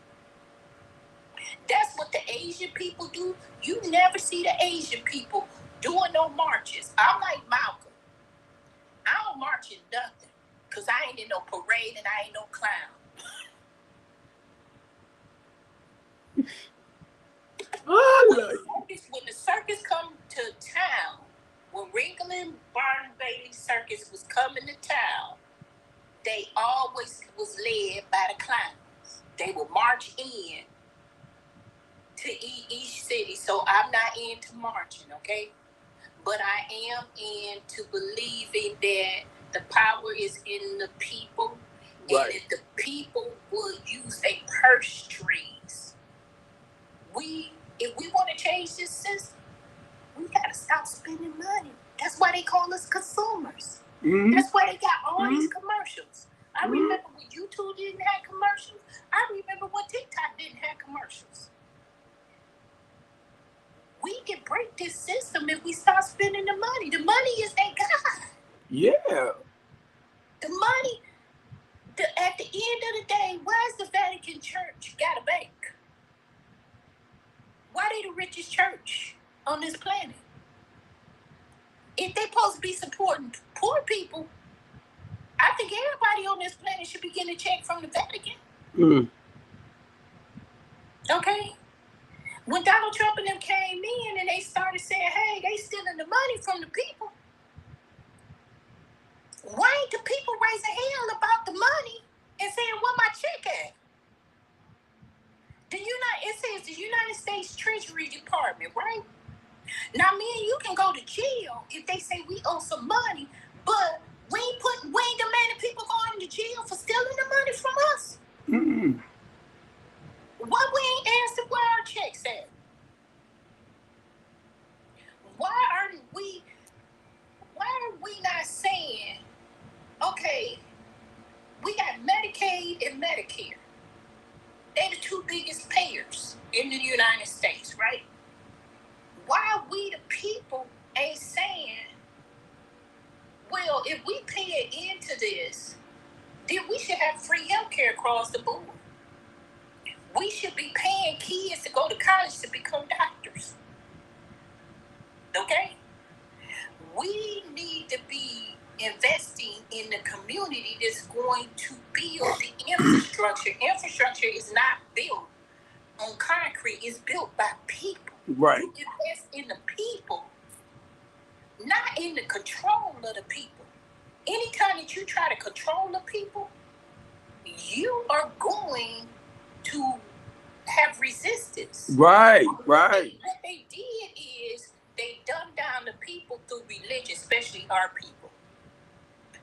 That's what the Asian people do. You never see the Asian people doing no marches. I'm like Malcolm. I don't march in nothing, because I ain't in no parade and I ain't no clown. When the circus come to town, when Ringling Barnum Bailey Circus was coming to town, they always was led by the clowns. They would march in to each city. So I'm not into marching, okay? But I am into believing that the power is in the people. Right. And if the people would use their purse strings, if we want to change this system, we got to stop spending money. That's why they call us consumers. Mm-hmm. That's why they got all these commercials. I remember when YouTube didn't have commercials. I remember when TikTok didn't have commercials. We can break this system if we start spending the money. The money is their God. Yeah. The money, at the end of the day, why is the Vatican Church got a bank? Why they the richest church on this planet? If they supposed to be supporting poor people, I think everybody on this planet should be getting a check from the Vatican. Mm. Okay? When Donald Trump and them came in and they started saying, hey, they stealing the money from the people, why ain't the people raising hell about the money and saying, where my check at? It says the United States Treasury Department, right? Now, me and you can go to jail if they say we owe some money, but we ain't demanding people going to jail for stealing the money from us. Mm-hmm. Why we ain't asking where our checks at? Why are we not saying, okay, we got Medicaid and Medicare. They're the two biggest payers in the United States, right? Why we the people ain't saying, well, if we pay into this, then we should have free healthcare across the board. We should be paying kids to go to college to become doctors. Okay? We need to be investing in the community that's going to build the infrastructure. Infrastructure is not built on concrete. It's built by people. Right. You invest in the people, not in the control of the people. Anytime that you try to control the people, you are going to have resistance. Right. What they did is they dumbed down the people our people,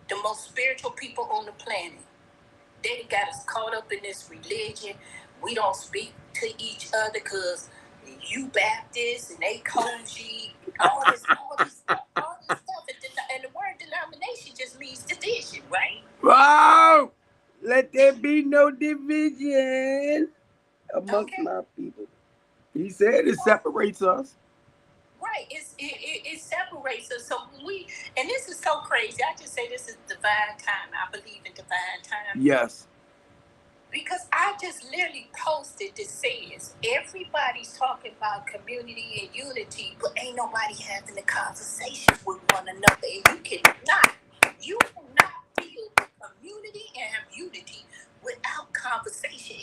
the most spiritual people on the planet. They got us caught up in this religion. We don't speak to each other because you Baptist and they Koji, all this stuff. And the word denomination just means division, right? Wow! Let there be no division amongst my people. He said it separates us. Right, it separates us. So and this is so crazy. I just say this is divine time. I believe in divine time. Yes. Because I just literally posted that says everybody's talking about community and unity, but ain't nobody having a conversation with one another. And you cannot deal with community and have unity without conversation.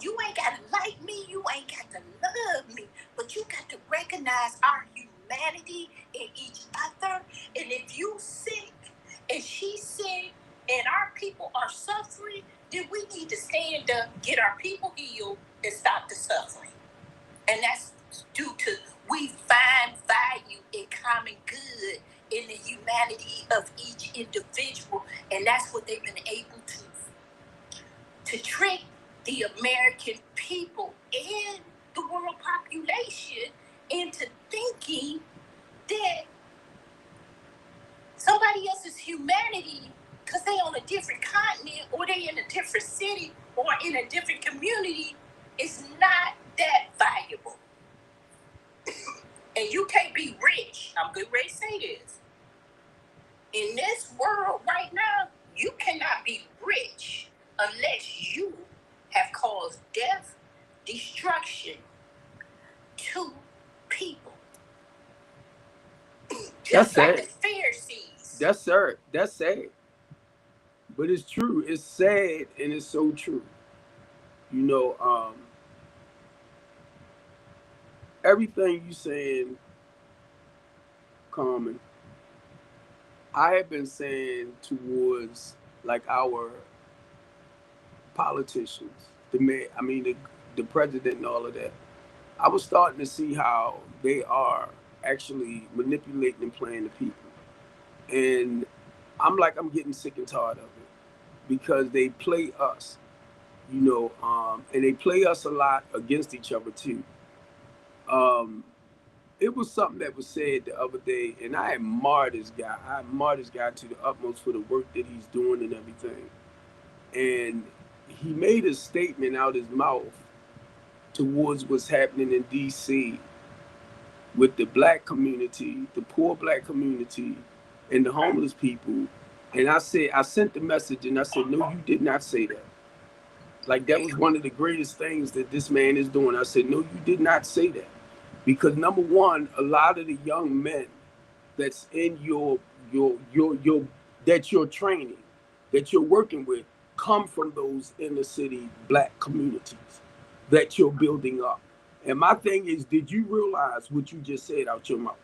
You ain't gotta like me, you ain't got to love me, but you got to recognize our humanity in each other. And if you sick and she's sick and our people are suffering, then we need to stand up, get our people healed, and stop the suffering. And that's due to we find value in common good in the humanity of each individual, and that's what they've been able to trick the American people and the world population into thinking that somebody else's humanity, because they on a different continent or they in a different city or in a different community, is not that valuable. And you can't be rich. I'm getting ready to say this. In this world right now, you cannot be rich unless you have caused death, destruction to people. Just like the Pharisees. That's sad. But it's true. It's sad and it's so true. You know, everything you saying, Carmen, I have been saying towards like our politicians, the president and all of that. I was starting to see how they are actually manipulating and playing the people. And I'm getting sick and tired of it because they play us, and they play us a lot against each other too. It was something that was said the other day, and I admire this guy. I admire this guy to the utmost for the work that he's doing and everything. And he made a statement out his mouth towards what's happening in DC with the black community, the poor black community, and the homeless people. And I sent the message and I said, no, you did not say that. Like, that was one of the greatest things that this man is doing. I said, no, you did not say that. Because number one, a lot of the young men that's in your that you're training, that you're working with, come from those inner city black communities that you're building up. And my thing is, did you realize what you just said out your mouth?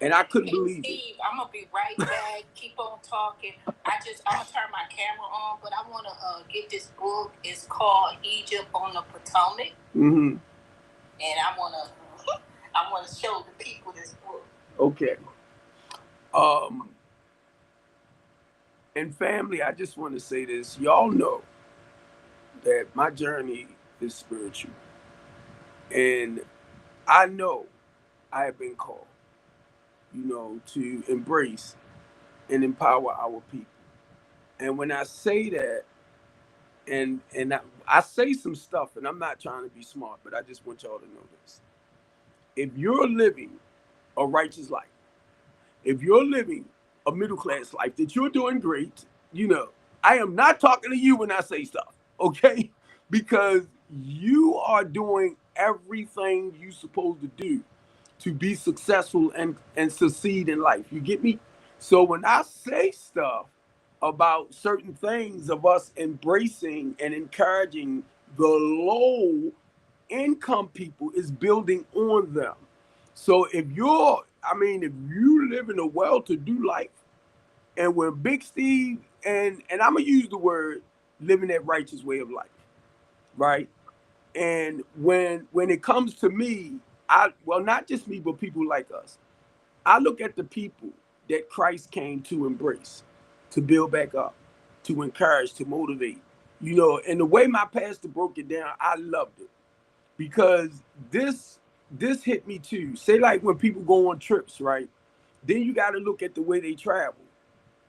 And I couldn't believe Steve, it. I'm gonna be right back. Keep on talking. I'm gonna turn my camera on, but I want to get this book. It's called Egypt on the Potomac, and I want to show the people this book. Okay. And family, I just want to say this. Y'all know that my journey is spiritual. And I know I have been called, to embrace and empower our people. And when I say that, and I say some stuff, and I'm not trying to be smart, but I just want y'all to know this. If you're living a righteous life, if you're living a middle class life, that you're doing great, I am not talking to you when I say stuff, okay? Because you are doing everything you're supposed to do to be successful and succeed in life. You get me? So when I say stuff about certain things of us embracing and encouraging the low income people, is building on them. So if you live in a well-to-do life, and when Big Steve, and I'm gonna use the word living that righteous way of life, right? And when it comes to me, not just me, but people like us, I look at the people that Christ came to embrace, to build back up, to encourage, to motivate. You know, and the way my pastor broke it down, I loved it because this hit me too. Say like when people go on trips, right? Then you got to look at the way they travel.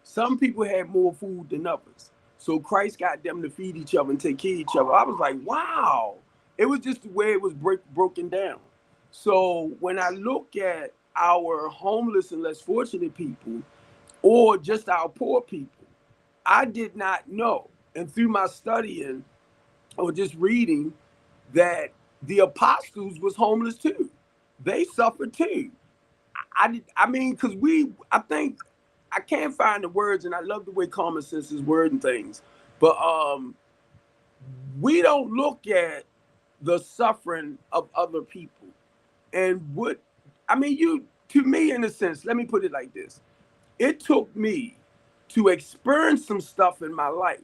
Some people had more food than others. So Christ got them to feed each other and take care of each other. I was like, wow. It was just the way it was broken down. So when I look at our homeless and less fortunate people, or just our poor people, I did not know. And through my studying or just reading that the apostles was homeless too. They suffered too. I mean, because I think I can't find the words, and I love the way common sense is wording things, but we don't look at the suffering of other people. And what I mean, to me, in a sense, let me put it like this: it took me to experience some stuff in my life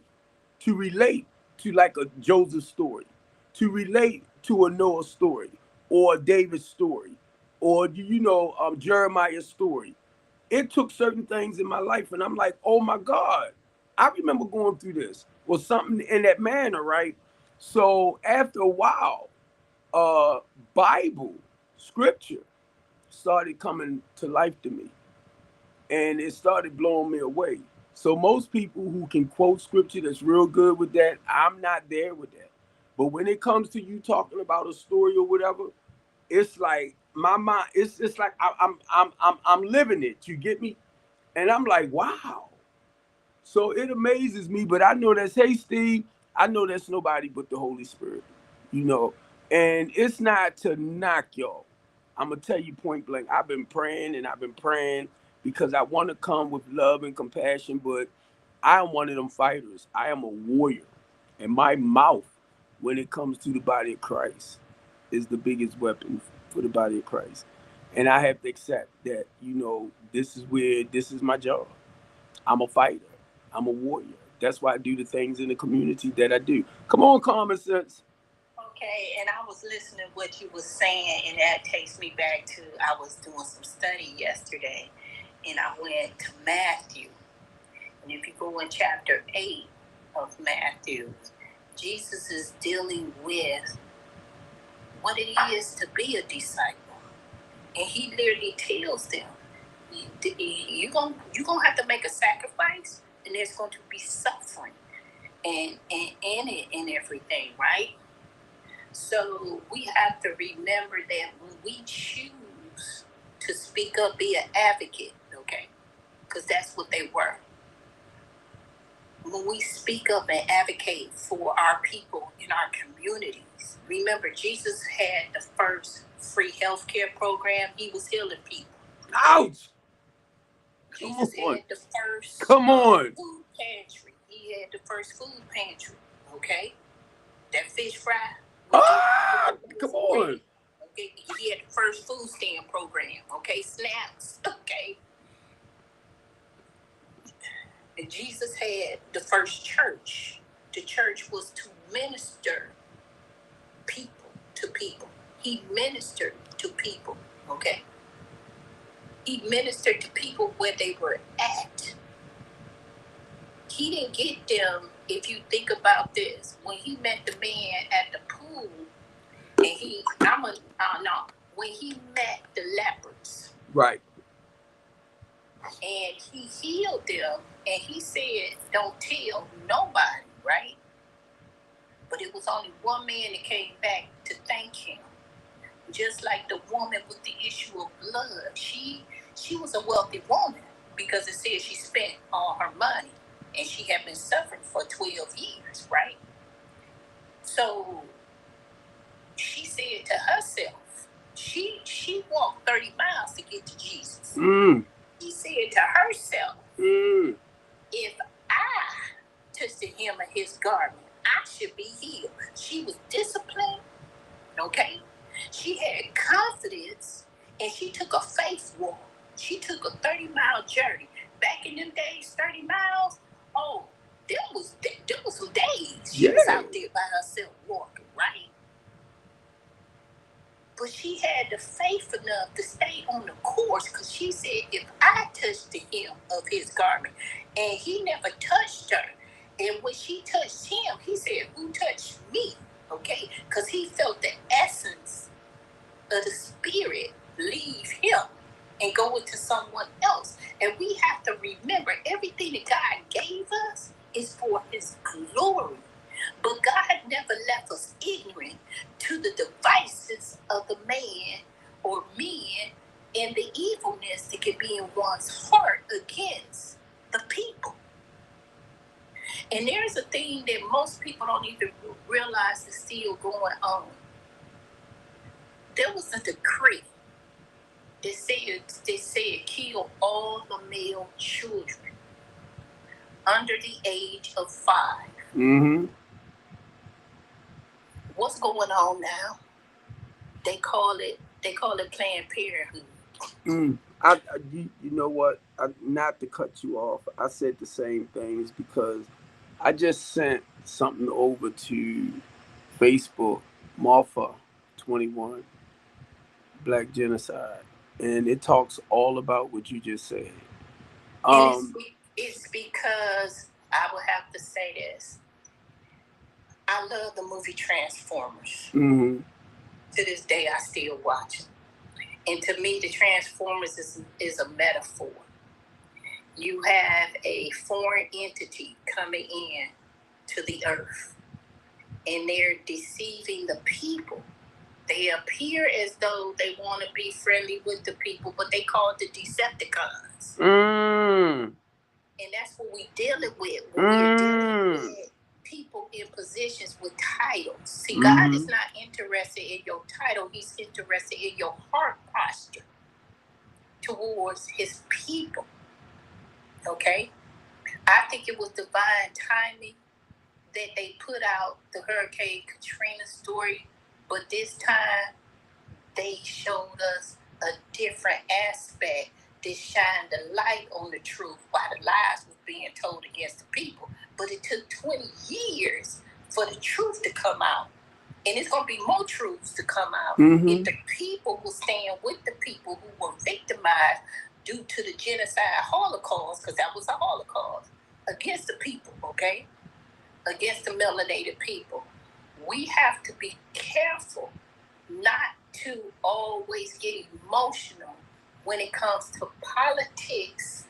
to relate to like a Joseph story, to relate to a Noah story, or a David story, or Jeremiah's story. It took certain things in my life, and I'm like, oh my God, I remember going through this or something in that manner, right? So after a while, uh, Bible scripture started coming to life to me, and it started blowing me away. So most people who can quote scripture that's real good with that, I'm not there with that. But when it comes to you talking about a story or whatever, it's like my mind. It's like I'm living it. You get me? And I'm like, wow. So it amazes me, but I know that's, hey Steve, I know that's nobody but the Holy Spirit, you know. And it's not to knock y'all. I'm gonna tell you point blank. I've been praying and I've been praying because I want to come with love and compassion, but I am one of them fighters. I am a warrior. And my mouth, when it comes to the body of Christ, is the biggest weapon for the body of Christ. And I have to accept that, this is my job. I'm a fighter. I'm a warrior. That's why I do the things in the community that I do. Come on, common sense. Okay, and I was listening to what you was saying, and that takes me back to I was doing some study yesterday, and I went to Matthew. And if you go in chapter 8 of Matthew, Jesus is dealing with what it is to be a disciple. And he literally tells them, you're gonna have to make a sacrifice, and there's going to be suffering and it and everything, right? So we have to remember that when we choose to speak up, be an advocate, okay? Because that's what they were. When we speak up and advocate for our people in our communities, remember Jesus had the first free healthcare program. He was healing people. Ouch! Jesus had the first food pantry. He had the first food pantry. Okay, that fish fry. Come on. Okay, he had the first food stamp program. Okay, snaps. Okay. And Jesus had the first church. The church was to minister people to people. He ministered to people, okay? He ministered to people where they were at. He didn't get them, if you think about this, when he met the man at the pool, and when he met the lepers. Right. And he healed them, and he said, don't tell nobody, right? But it was only one man that came back to thank him. Just like the woman with the issue of blood, she was a wealthy woman because it said she spent all her money, and she had been suffering for 12 years, right? So she said to herself, she walked 30 miles to get to Jesus. She said to herself, if I touch the hem of his garment, I should be healed. She was disciplined, okay? She had confidence, and she took a faith walk. She took a 30-mile journey. Back in them days, 30 miles, there was some days she was out there by herself walking, right? But she had the faith enough to stay on the course, because she said, if I touched the hem of his garment, and he never touched her, and when she touched him, he said, who touched me? Okay? Because he felt the essence of the spirit leave him and go into someone else. And we have to remember, everything that God gave us is for his glory. But God never left us ignorant to the devices of the man or men and the evilness that can be in one's heart against the people. And there's a thing that most people don't even realize is still going on. There was a decree that said kill all the male children under the age of 5. Mm-hmm. What's going on now? They call it Planned Parenthood. You know what? Not to cut you off, I said the same things because I just sent something over to Facebook, Marfa 21, Black Genocide, and it talks all about what you just said. It's because I would have to say this. I love the movie Transformers. Mm-hmm. To this day, I still watch it. And to me, the Transformers is a metaphor. You have a foreign entity coming in to the earth, and they're deceiving the people. They appear as though they want to be friendly with the people, but they call it the Decepticons. And that's what we're dealing with. We're dealing with people in positions with titles. See, God is not interested in your title. He's interested in your heart posture towards his people. Okay? I think it was divine timing that they put out the Hurricane Katrina story, but this time they showed us a different aspect that shined the light on the truth while the lies was being told against the people. But it took 20 years for the truth to come out. And it's going to be more truths to come out if the people will stand with the people who were victimized due to the genocide Holocaust, because that was a Holocaust, against the people, okay? Against the melanated people. We have to be careful not to always get emotional when it comes to politics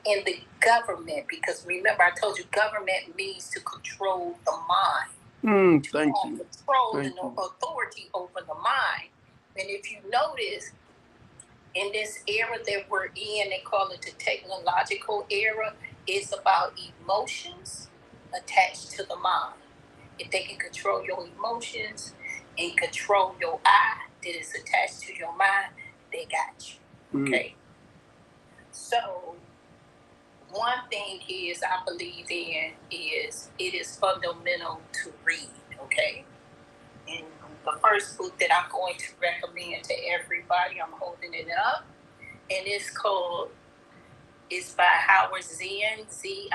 and the government, because remember, I told you government means to control the mind. Thank you. Control and authority over the mind. And if you notice, in this era that we're in, they call it the technological era, it's about emotions attached to the mind. If they can control your emotions and control your eye that is attached to your mind, they got you. Okay? So, one thing is I believe in is it is fundamental to read, okay? And the first book that I'm going to recommend to everybody, I'm holding it up, and it's by Howard Zinn, Zinn.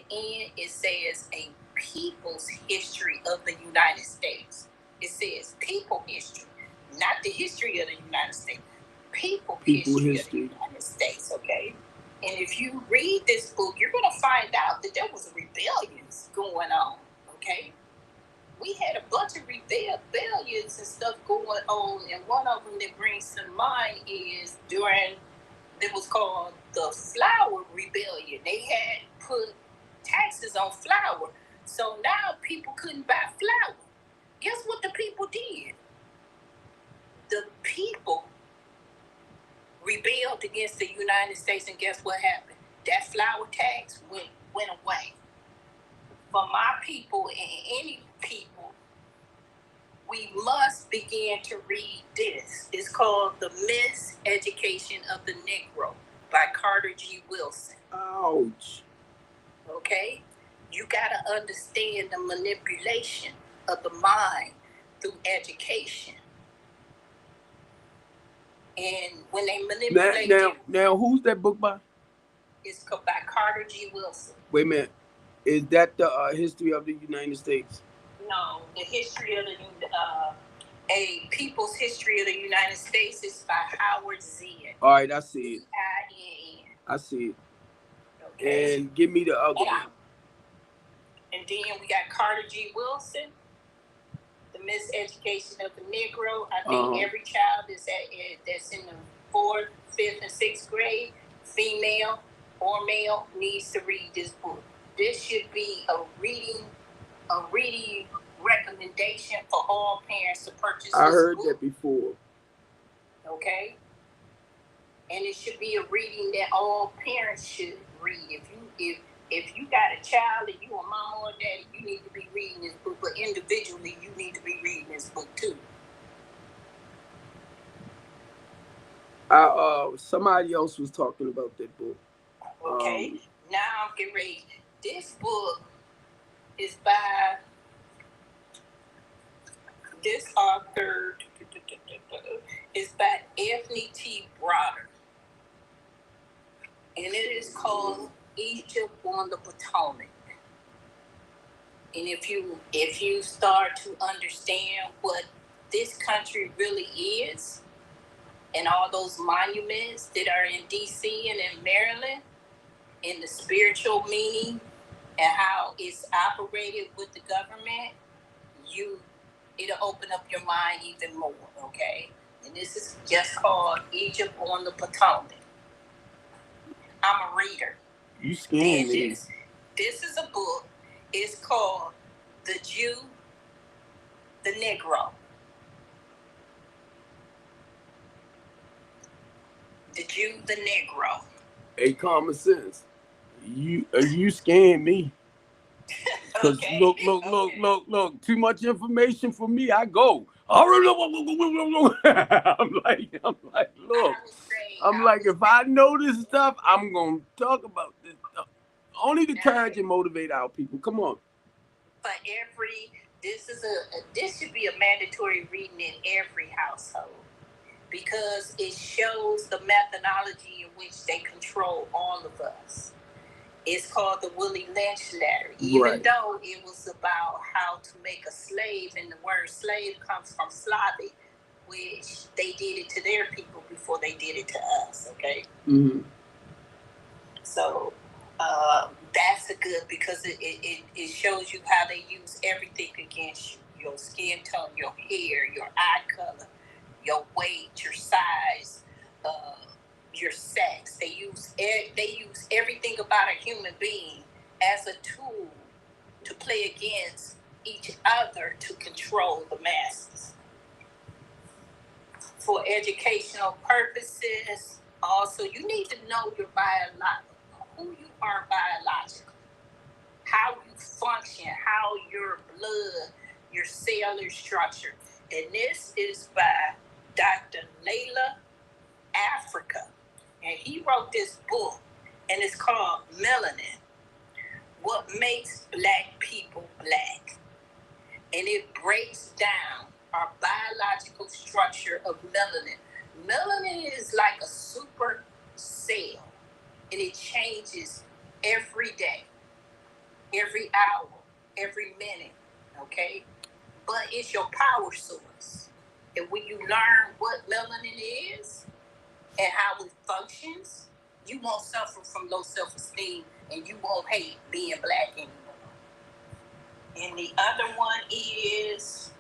It says A People's History of the United States. It says people history, not the history of the United States. People history of the United States, okay? And if you read this book, you're going to find out that there was rebellions going on, okay? We had a bunch of rebellions and stuff going on, and one of them that brings to mind is it was called the Flour Rebellion. They had put taxes on flour, so now people couldn't buy flour. Guess what the people did? The people rebelled against the United States, and guess what happened? That flour tax went away. For my people and any people, we must begin to read this. It's called The Miseducation of the Negro by Carter G. Wilson. Ouch. Okay? You got to understand the manipulation of the mind through education. And when they manipulate now, who's that book by? It's by Carter G. Wilson. Wait a minute. Is that the history of the United States? No, the history of A People's History of the United States is by Howard Zinn. All right, I see it. Z-I-N-N. I see it. Okay. And give me the other one. And then we got Carter G. Wilson, The Miseducation of the Negro. I think every child that's in the 4th, 5th, and 6th grade, female or male, needs to read this book. This should be a reading recommendation for all parents to purchase. I heard that before. Okay. And it should be a reading that all parents should read. If you got a child and you a mama or daddy, you need to be reading this book. But individually, you need to be reading this book too. Somebody else was talking about that book. Okay. Now I'm getting ready. This book is by this author. Is by Anthony T. Broder. And it is called Egypt on the Potomac. And if you start to understand what this country really is, and all those monuments that are in D.C. and in Maryland, and the spiritual meaning and how it's operated with the government, it'll open up your mind even more, okay? And this is just called Egypt on the Potomac. I'm a reader. You scared me. This is a book. It's called The Jew, the Negro. The Jew, the Negro. Hey, common sense. You scaring me. Because Okay. Look. Too much information for me. I go. I'm like, look. I'm like, if I know this stuff, I'm gonna talk about this stuff. Only to encourage and motivate our people. Come on. For this should be a mandatory reading in every household, because it shows the methodology in which they control all of us. It's called the Willie Lynch Letter, even though it was about how to make a slave, and the word slave comes from Slavic, which they did it to their people before they did it to us, okay? Mm-hmm. So that's a good, because it shows you how they use everything against you. Your skin tone, your hair, your eye color, your weight, your size, your sex. They use everything about a human being as a tool to play against each other to control the masses. For educational purposes, also, you need to know your who you are biologically, how you function, how your blood, your cellular structure. And this is by Dr. Layla Africa. And he wrote this book, and it's called Melanin, What Makes Black People Black. And it breaks down our biological structure of melanin. Melanin is like a super cell, and it changes every day, every hour, every minute, okay? But it's your power source. And when you learn what melanin is and how it functions, you won't suffer from low self-esteem, and you won't hate being black anymore. And the other one is,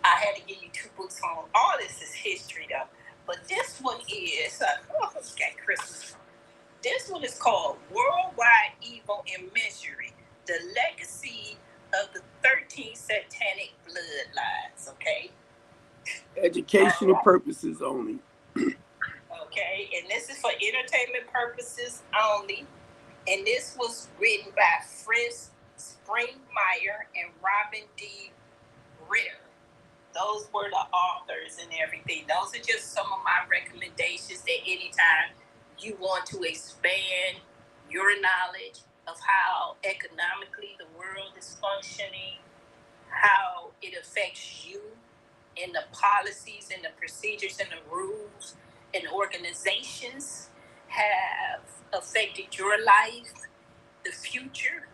I had to give you 2 books on, all this is history though, but this one is, it's got Christmas. This one is called Worldwide Evil and Misery, The Legacy of the 13 Satanic Bloodlines, okay? Educational purposes only. Okay, and this is for entertainment purposes only. And this was written by Fritz Springmeier and Robin D. Ritter. Those were the authors and everything. Those are just some of my recommendations that anytime you want to expand your knowledge of how economically the world is functioning, how it affects you, and the policies and the procedures and the rules and organizations have affected your life, the future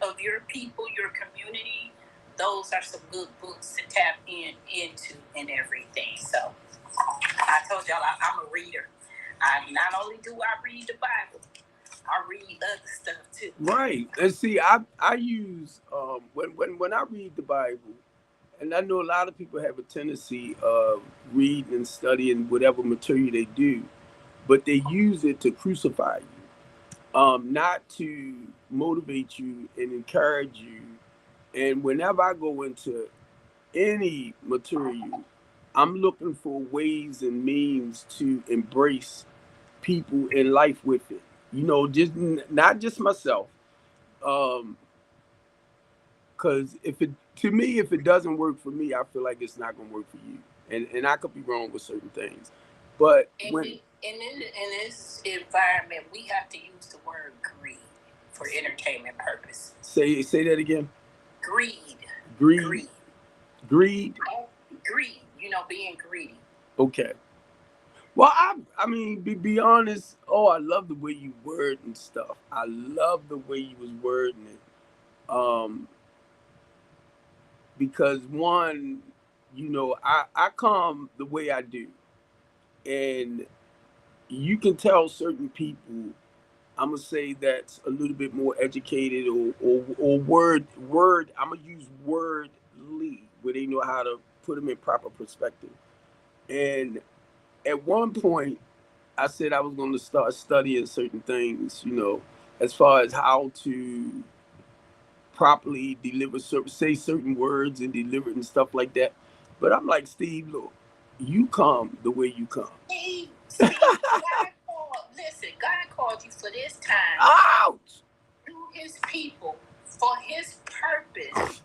of your people, your community, those are some good books to tap into and everything. So I told y'all I'm a reader. I not only do I read the Bible, I read other stuff too. Right. And see, I use when I read the Bible, and I know a lot of people have a tendency of reading and studying whatever material they do, but they use it to crucify you, not to motivate you and encourage you. And whenever I go into any material, I'm looking for ways and means to embrace people in life with it. You know, just not just myself. Um, because if it to me, if it doesn't work for me, I feel like it's not gonna work for you. And I could be wrong with certain things. But when In this environment, we have to use the word greed for entertainment purposes. say that again. Greed. Greed. Greed. Greed. Greed. You know, being greedy. Okay. Well, I mean, be honest. Oh, I love the way you word and stuff. I love the way you was wording it. Because one, you know, I come the way I do, and you can tell certain people. I'm gonna say that's a little bit more educated or word. I'm gonna use wordly, where they know how to put them in proper perspective. And at one point, I said I was going to start studying certain things, you know, as far as how to properly deliver, say certain words and deliver it and stuff like that. But I'm like, Steve, look, you come the way you come. God called you for this time. Ouch! To his people, for his purpose,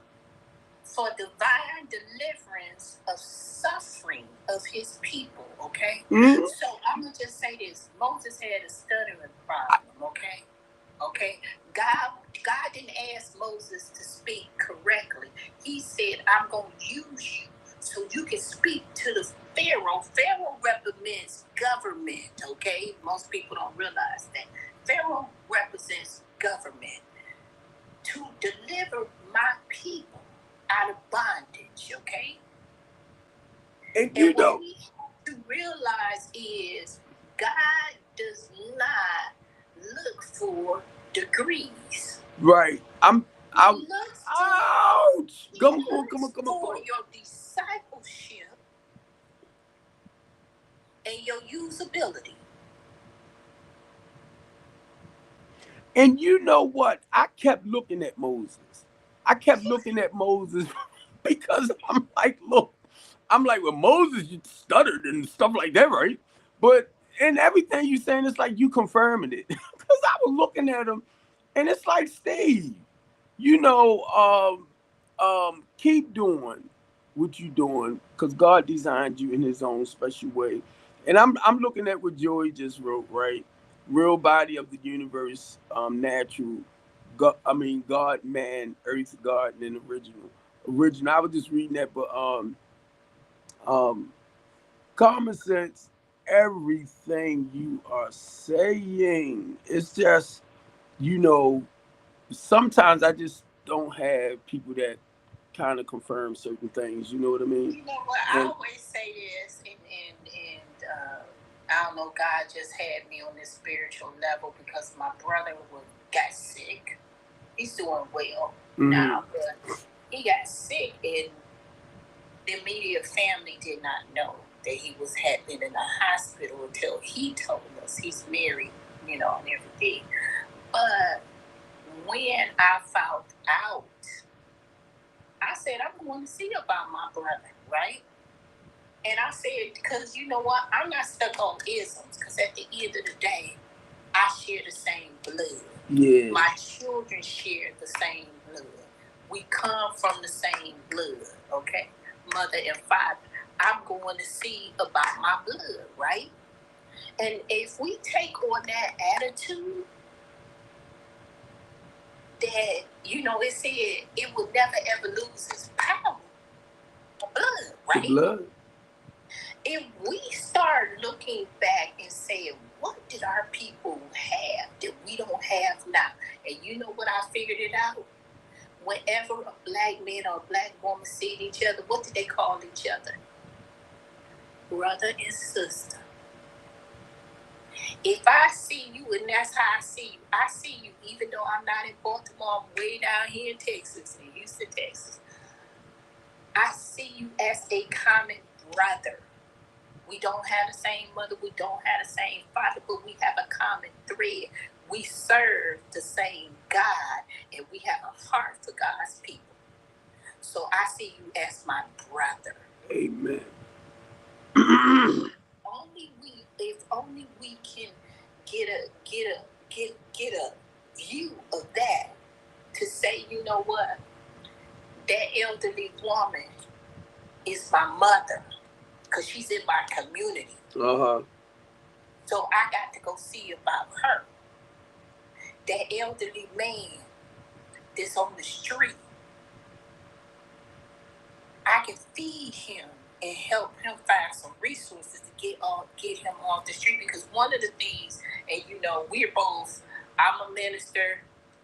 for divine deliverance of suffering of his people, okay? Mm-hmm. So I'm going to just say this. Moses had a stuttering problem, okay? Okay? God didn't ask Moses to speak correctly. He said, I'm going to use you so you can speak to the Pharaoh. Pharaoh represents government, okay? Most people don't realize that. Pharaoh represents government to deliver my people out of bondage, okay? And you know, what we have to realize is God does not look for degrees. right? Ouch! Come on. For your discipleship and your usability. And you know what? I kept looking at Moses. Because I'm like, look, well, Moses, you stuttered and stuff like that, right? But in everything you saying, it's like you confirming it. Because I was looking at him, and it's like, Steve, you know, keep doing what you doing, because God designed you in His own special way. And I'm looking at what Joey just wrote, right? Real body of the universe, natural. God, man, earth, God, and original. I was just reading that, but um, common sense. Everything you are saying, it's just, you know, sometimes I just don't have people that kind of confirm certain things. You know what I mean? You know what? I always say this, and I don't know. God just had me on this spiritual level because my brother got sick. He's doing well now, but he got sick, and the immediate family did not know that he had been in a hospital until he told us. He's married, you know, and everything. But when I found out, I said, I'm going to see about my brother, right? And I said, because you know what? I'm not stuck on isms, because at the end of the day, I share the same blood. Yeah. My children share the same blood. We come from the same blood, okay? Mother and father. I'm going to see about my blood, right? And if we take on that attitude, that, you know, it said it will never ever lose its power. Blood, right? The blood. If we start looking back and saying, what did our people have that we don't have now? And you know what I figured it out? whenever a black man or a black woman see each other, what do they call each other? Brother and sister. If I see you, and that's how I see you, even though I'm not in Baltimore, I'm way down here in Texas, in Houston, Texas. I see you as a common brother. We don't have the same mother, we don't have the same father, but we have a common thread. We serve the same God, and we have a heart for God's people. So I see you as my brother. Amen. If only we can get a view of that, to say, you know what, that elderly woman is my mother, because she's in my community. Uh-huh. So I got to go see about her. That elderly man that's on the street, I can feed him and help him find some resources to get him off the street. Because one of the things, and you know, we're both, I'm a minister,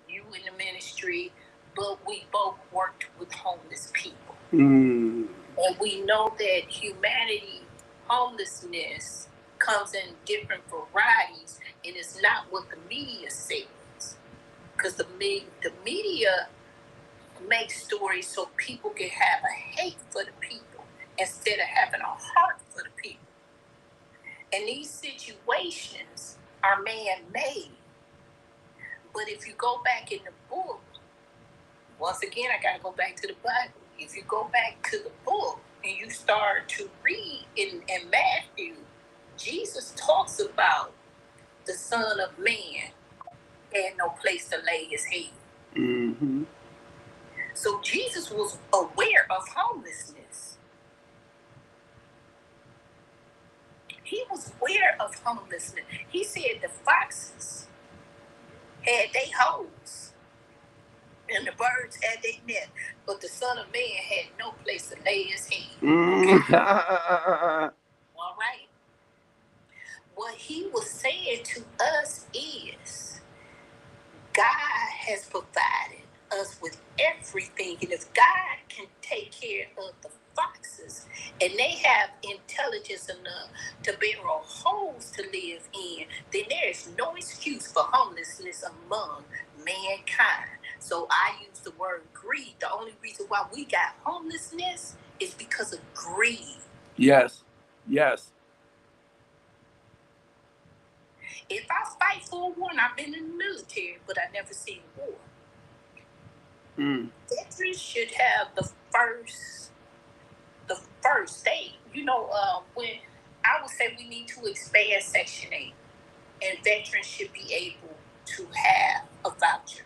you in the ministry, but we both worked with homeless people. Mm. And we know that humanity, homelessness, comes in different varieties, and it's not what the media says. Because the media makes stories so people can have a hate for the people instead of having a heart for the people. And these situations are man-made. But if you go back in the book, once again, I got to go back to the Bible. If you go back to the book and you start to read in Matthew, Jesus talks about the Son of Man had no place to lay his head. Mm-hmm. So Jesus was aware of homelessness. He was aware of homelessness. He said the foxes had their holes and the birds had their net, but the Son of Man had no place to lay his head. Mm-hmm. All right. What he was saying to us is, God has provided us with everything. And if God can take care of the foxes, and they have intelligence enough to build holes to live in, then there is no excuse for homelessness among mankind. So I use the word greed. The only reason why we got homelessness is because of greed. Yes. Yes. If I fight for a war, and I've been in the military, but I never seen war. Veterans should have the first state. You know, when I would say we need to expand Section 8, and veterans should be able to have a voucher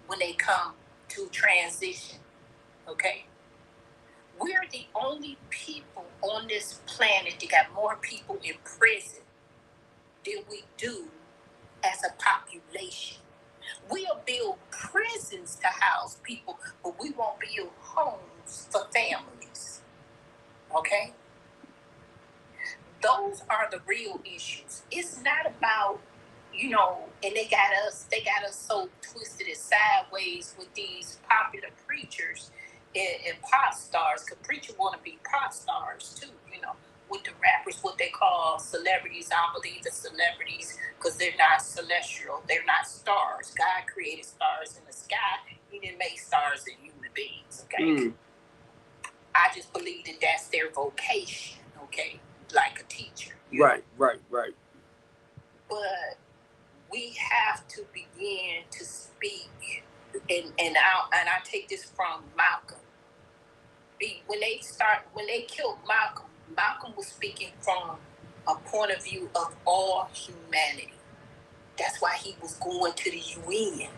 when they come to transition. Okay, we're the only people on this planet that got more people in prison than we do as a population. We'll build prisons to house people, but we won't build homes for families. Okay? Those are the real issues. It's not about, you know, and they got us so twisted and sideways with these popular preachers and pop stars, because preachers want to be pop stars too, you know, with the rappers, what they call celebrities. I don't believe in celebrities because they're not celestial. They're not stars. God created stars in the sky. He didn't make stars in human beings, okay? I just believe that that's their vocation, okay? Like a teacher. Right. But we have to begin to speak, and I take this from Malcolm. When they killed Malcolm, Malcolm was speaking from a point of view of all humanity. That's why he was going to the UN.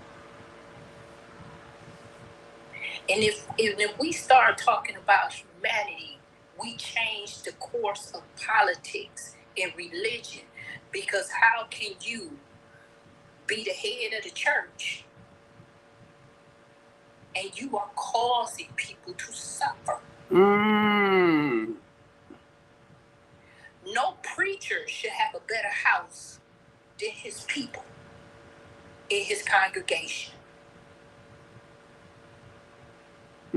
And if we start talking about humanity, we change the course of politics and religion. Because how can you be the head of the church and you are causing people to suffer? No preacher should have a better house than his people in his congregation.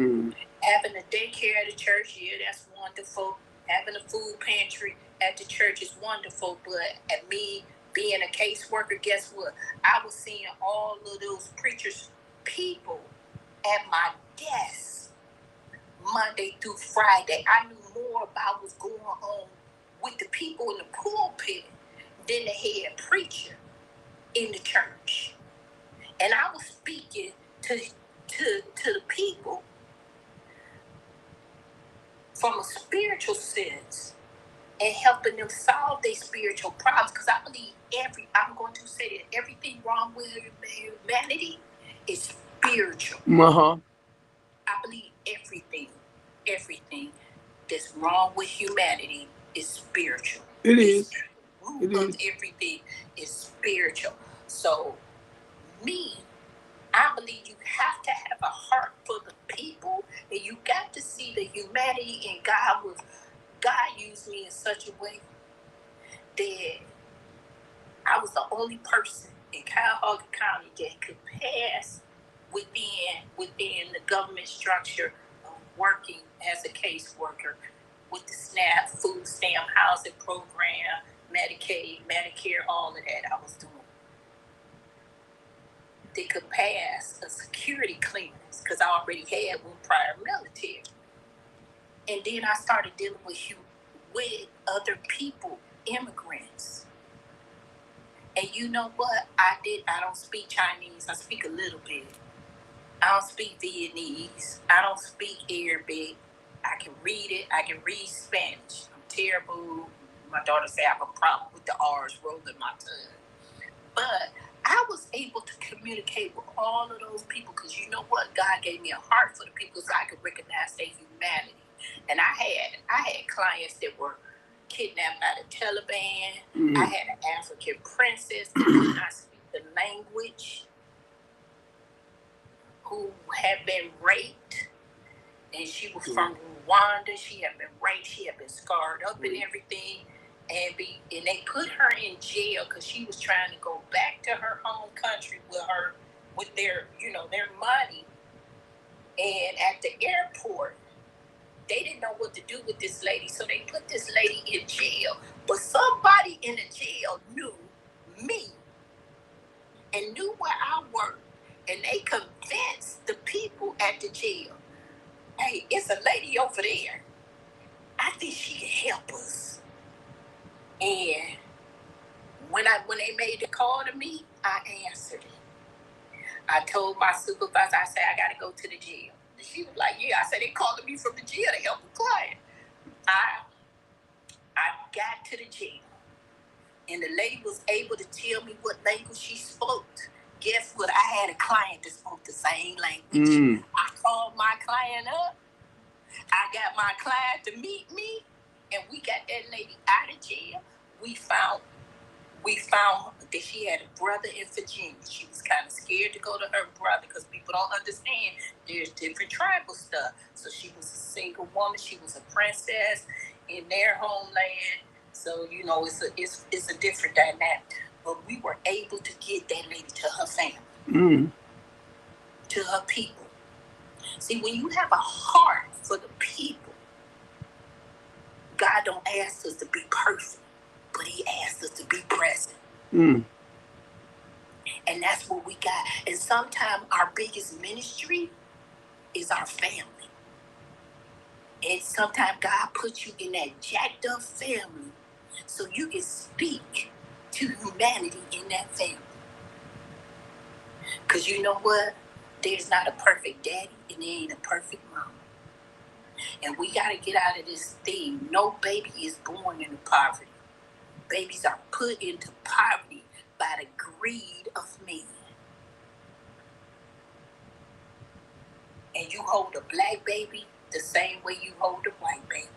Having a daycare at the church, yeah, that's wonderful. Having a food pantry at the church is wonderful. But at me being a caseworker, guess what? I was seeing all of those preachers, people at my desk Monday through Friday. I knew more about what's going on with the people in the pulpit than the head preacher in the church. And I was speaking to the people from a spiritual sense and helping them solve their spiritual problems. Because I believe I'm going to say that everything wrong with humanity is spiritual. Uh-huh. I believe everything that's wrong with humanity is spiritual. It is. The root of everything is spiritual. So, I believe you have to have a heart for the people, and you got to see the humanity in God. God used me in such a way that I was the only person in Cuyahoga County that could pass within the government structure of working as a caseworker with the SNAP, food stamp housing program, Medicaid, Medicare, all of that I was doing. They could pass a security clearance because I already had one prior military. And then I started dealing with other people, immigrants. And you know what? I don't speak Chinese. I speak a little bit. I don't speak Vietnamese. I don't speak Arabic. I can read it. I can read Spanish. I'm terrible. My daughter said I have a problem with the R's rolling my tongue. But I was able to communicate with all of those people because you know what? God gave me a heart for the people so I could recognize their humanity. And I had clients that were kidnapped by the Taliban. Mm-hmm. I had an African princess that did not speak the language, who had been raped, and she was from Rwanda. She had been raped. She had been scarred up and everything, and they put her in jail because she was trying to go back to her home country with their money. And at the airport, they didn't know what to do with this lady, so they put this lady in jail. But somebody in the jail knew me and knew where I worked, and they convinced the people at the jail, hey, it's a lady over there. I think she can help us. And when they made the call to me, I answered it. I told my supervisor, I said, I got to go to the jail. She was like, yeah. I said, they calling me from the jail to help a client. I got to the jail, and the lady was able to tell me what language she spoke. Guess what? I had a client that spoke the same language. I called my client up. I got my client to meet me, and we got that lady out of jail. We found that she had a brother in Virginia. She was kind of scared to go to her brother because people don't understand. There's different tribal stuff. So she was a single woman. She was a princess in their homeland. So it's a different dynamic. But we were able to get that lady to her family, to her people. See, when you have a heart for the people, God don't ask us to be perfect, but He asks us to be present. And that's what we got. And sometimes our biggest ministry is our family. And sometimes God puts you in that jacked up family so you can speak to humanity in that family. Because you know what? There's not a perfect daddy and there ain't a perfect mom. And we got to get out of this thing. No baby is born into poverty. Babies are put into poverty by the greed of men. And you hold a black baby the same way you hold a white baby.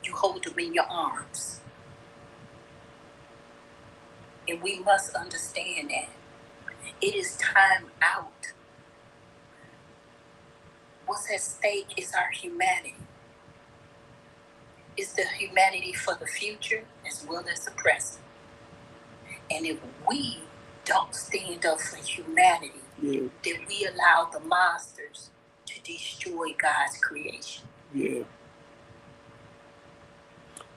You hold them in your arms. And we must understand that. It is time out. What's at stake is our humanity. It's the humanity for the future as well as the present. And if we don't stand up for humanity, then we allow the monsters to destroy God's creation. Yeah.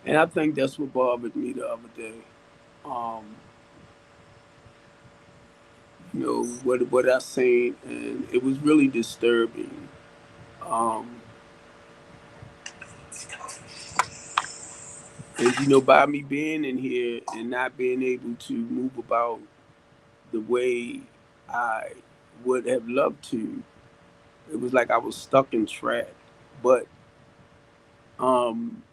And I think that's what bothered me the other day. You know, what I seen, and it was really disturbing. Um, and you know, by me being in here and not being able to move about the way I would have loved to, it was like I was stuck in track. But um,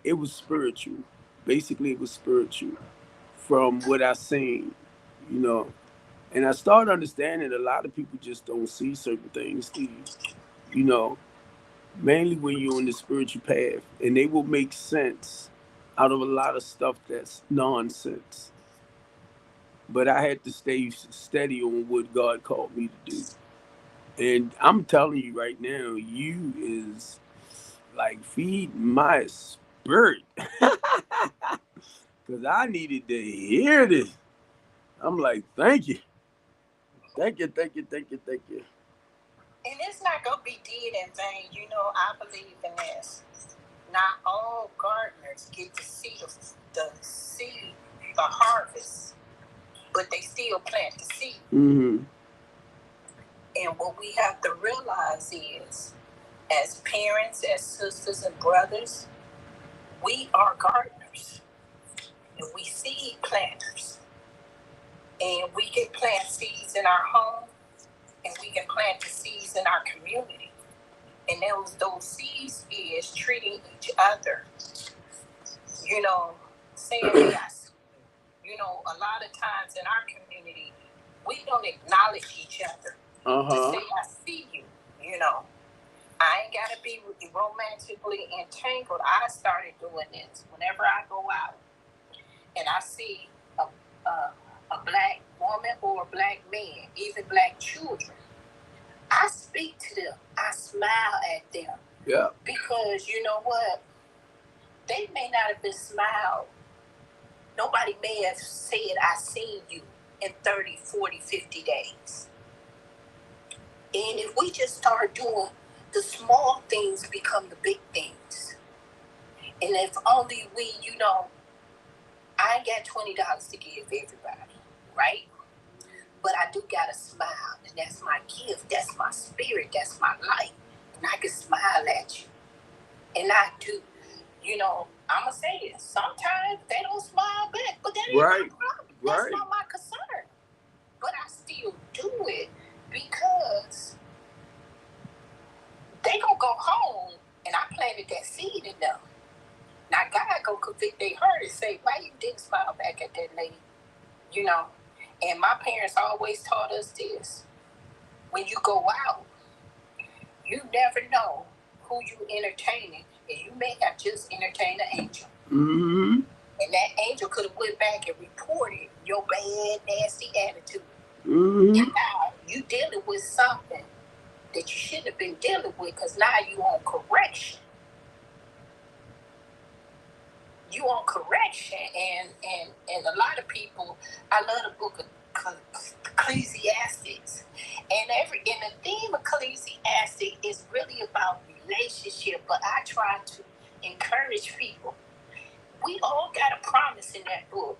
it was spiritual. Basically, it was spiritual from what I seen. You know, and I started understanding a lot of people just don't see certain things, Steve. You know, mainly when you're on the spiritual path, and they will make sense out of a lot of stuff that's nonsense. But I had to stay steady on what God called me to do. And I'm telling you right now, you is like feed my spirit. Because I needed to hear this. I'm like, thank you. Thank you, thank you, thank you, thank you. And it's not going to be did in vain. You know, I believe in this. Not all gardeners get to see the harvest, but they still plant the seed. Mm-hmm. And what we have to realize is, as parents, as sisters and brothers, we are gardeners. And we seed planters. And we can plant seeds in our home, and we can plant the seeds in our community. And those seeds is treating each other, you know, saying yes. You know, a lot of times in our community, we don't acknowledge each other to say, I see you, you know. I ain't got to be romantically entangled. I started doing this whenever I go out and I see a black woman or a black man, even black children. I speak to them. I smile at them. Yeah. Because you know what? They may not have been smiled. Nobody may have said, I seen you in 30, 40, 50 days. And if we just start doing the small things become the big things. And if only we, you know, I ain't got $20 to give everybody, right? But I do got a smile, and that's my gift, that's my spirit, that's my light. And I can smile at you. And I do, you know, I'm going to say this. Sometimes they don't smile back, but that ain't my problem. That's not my concern. But I still do it because they going to go home, and I planted that seed in them. Now, God going to convict their heart and say, why you didn't smile back at that lady? You know, and my parents always taught us this. When you go out, you never know who you entertaining, and you may have just entertained an angel. Mm-hmm. And that angel could have went back and reported your bad, nasty attitude. Mm-hmm. And now you dealing with something that you shouldn't have been dealing with, because now you on correction. You on correction, and a lot of people. I love the book of Ecclesiastes, and the theme of Ecclesiastes is really about relationship. But I try to encourage people. We all got a promise in that book.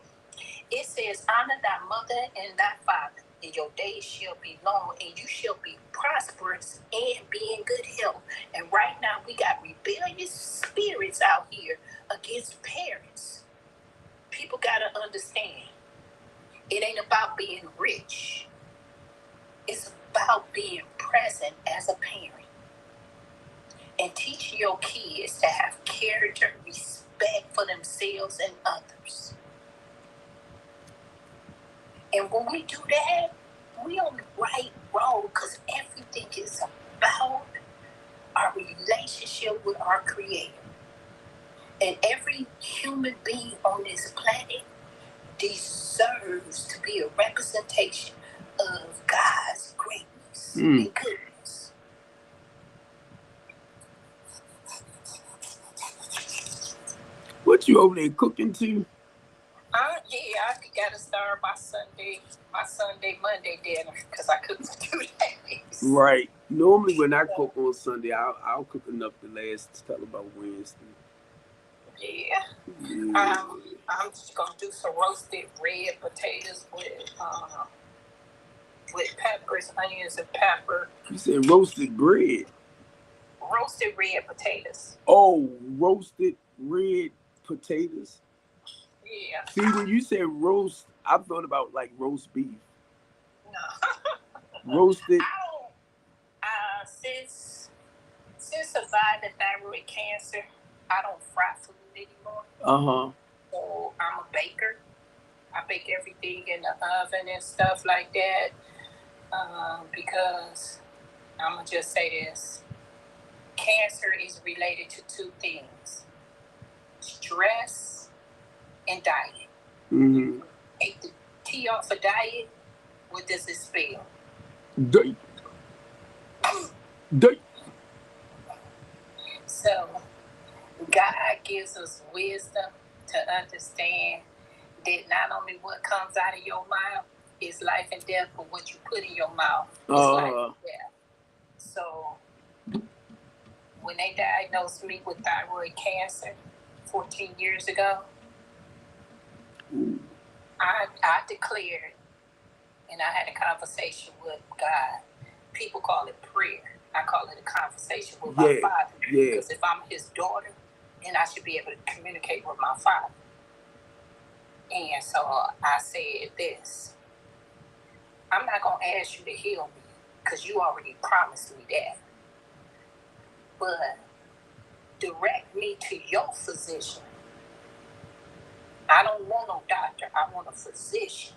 It says, honor thy mother and thy father, and your days shall be long, and you shall be prosperous and be in good health. And right now, we got rebellious spirits out here against parents. People got to understand, it ain't about being rich. It's about being present as a parent and teaching your kids to have character, respect for themselves and others. And when we do that, we on the right road, because everything is about our relationship with our Creator. And every human being on this planet deserves to be a representation of God's greatness and goodness. What you over there cooking to? Yeah, I got to start my Sunday Monday dinner, because I cooked for 2 days. Right. Normally, when I cook on Sunday, I'll cook enough to last till about Wednesday. Yeah. Yeah. I'm just gonna do some roasted red potatoes with peppers, onions, and pepper. You said roasted bread. Roasted red potatoes. Oh, roasted red potatoes. Yeah. See, when you said roast, I thought about like roast beef. No. Roasted. I don't. Since surviving thyroid cancer, I don't fry food anymore. So I'm a baker. I bake everything in the oven and stuff like that. Because I'm gonna just say this: cancer is related to two things: stress and diet. Mm-hmm. Take the T off of diet. What does it spell? Day. Day. So God gives us wisdom to understand that not only what comes out of your mouth is life and death, but what you put in your mouth is life and death. So when they diagnosed me with thyroid cancer 14 years ago, I declared, and I had a conversation with God. People call it prayer. I call it a conversation with my Father. Yeah. Because if I'm his daughter, then I should be able to communicate with my Father. And so I said this: I'm not going to ask you to heal me because you already promised me that. But direct me to your physician. I don't want no doctor. I want a physician,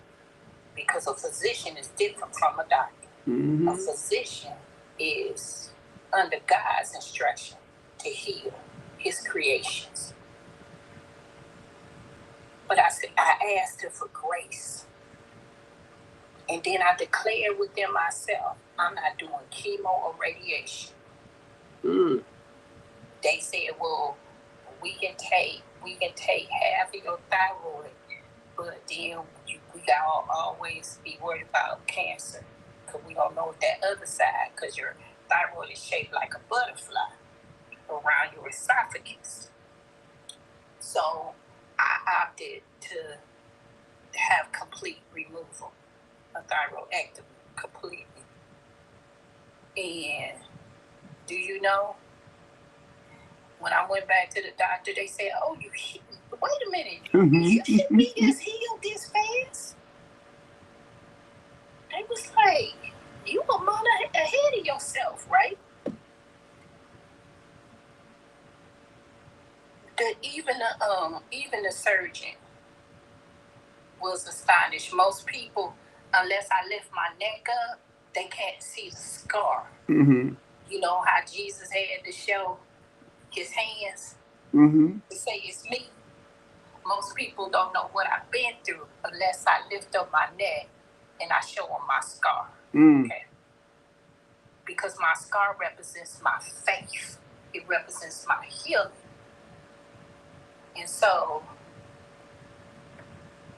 because a physician is different from a doctor. Mm-hmm. A physician is under God's instruction to heal his creations. But I asked her for grace. And then I declared within myself, I'm not doing chemo or radiation. They said, well, we can take half of your thyroid, but then we gotta always be worried about cancer, because we don't know that other side, because your thyroid is shaped like a butterfly around your esophagus. So I opted to have complete removal, a thyroidectomy, completely. And do you know, when I went back to the doctor, they said, oh, wait a minute, you should be just healed this fast. They was like, you a month ahead of yourself, right? Even the surgeon was astonished. Most people, unless I lift my neck up, they can't see the scar. Mm-hmm. You know how Jesus had to show his hands Mm-hmm. to say it's me? Most people don't know what I've been through unless I lift up my neck and I show them my scar. Okay? Because my scar represents my faith. It represents my healing. And so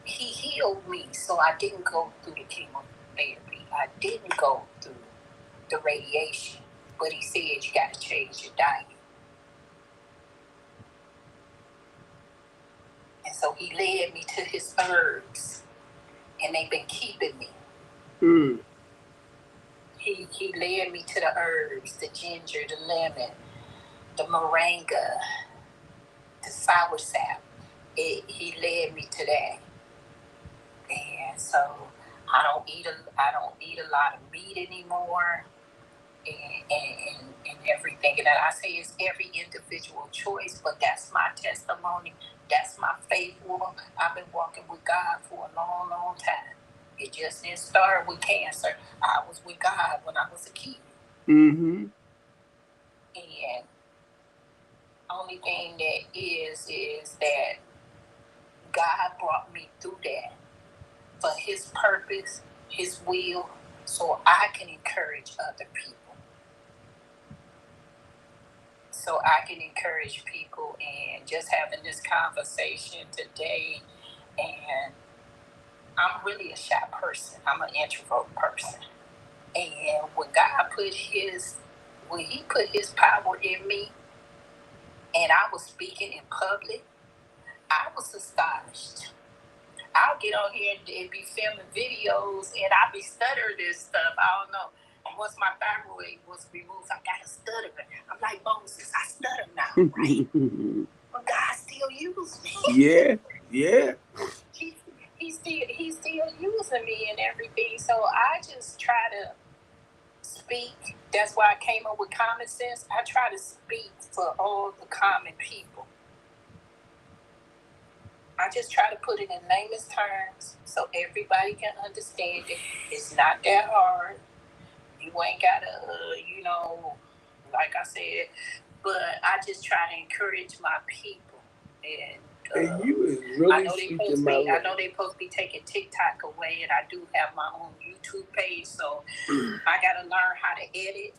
he healed me, so I didn't go through the chemotherapy. I didn't go through the radiation. But he said, you got to change your diet. And so he led me to his herbs, and they've been keeping me. He led me to the herbs, the ginger, the lemon, the moringa, the sour sap. He led me to that. And so I don't eat a lot of meat anymore, and everything. And I say it's every individual choice, but that's my testimony. That's my faith walk. I've been walking with God for a long, long time. It just didn't start with cancer. I was with God when I was a kid. Mm-hmm. And only thing that is that God brought me through that for his purpose, his will, so I can encourage other people. So I can encourage people, and just having this conversation today, and I'm really a shy person. I'm an introvert person. And when he put his power in me, and I was speaking in public, I was astonished. I'll get on here and be filming videos, and I'll be stuttering this stuff. I don't know. And once my thyroid was removed, I got a stutter. I'm like Moses, I stutter now, right? But God still used me. Yeah. He's still using me and everything. So I just try to speak. That's why I came up with common sense. I try to speak for all the common people. I just try to put it in layman's terms so everybody can understand it. It's not that hard. You ain't gotta, like I said, but I just try to encourage my people. And you is really I know they supposed to be taking TikTok away, and I do have my own YouTube page, so I gotta learn how to edit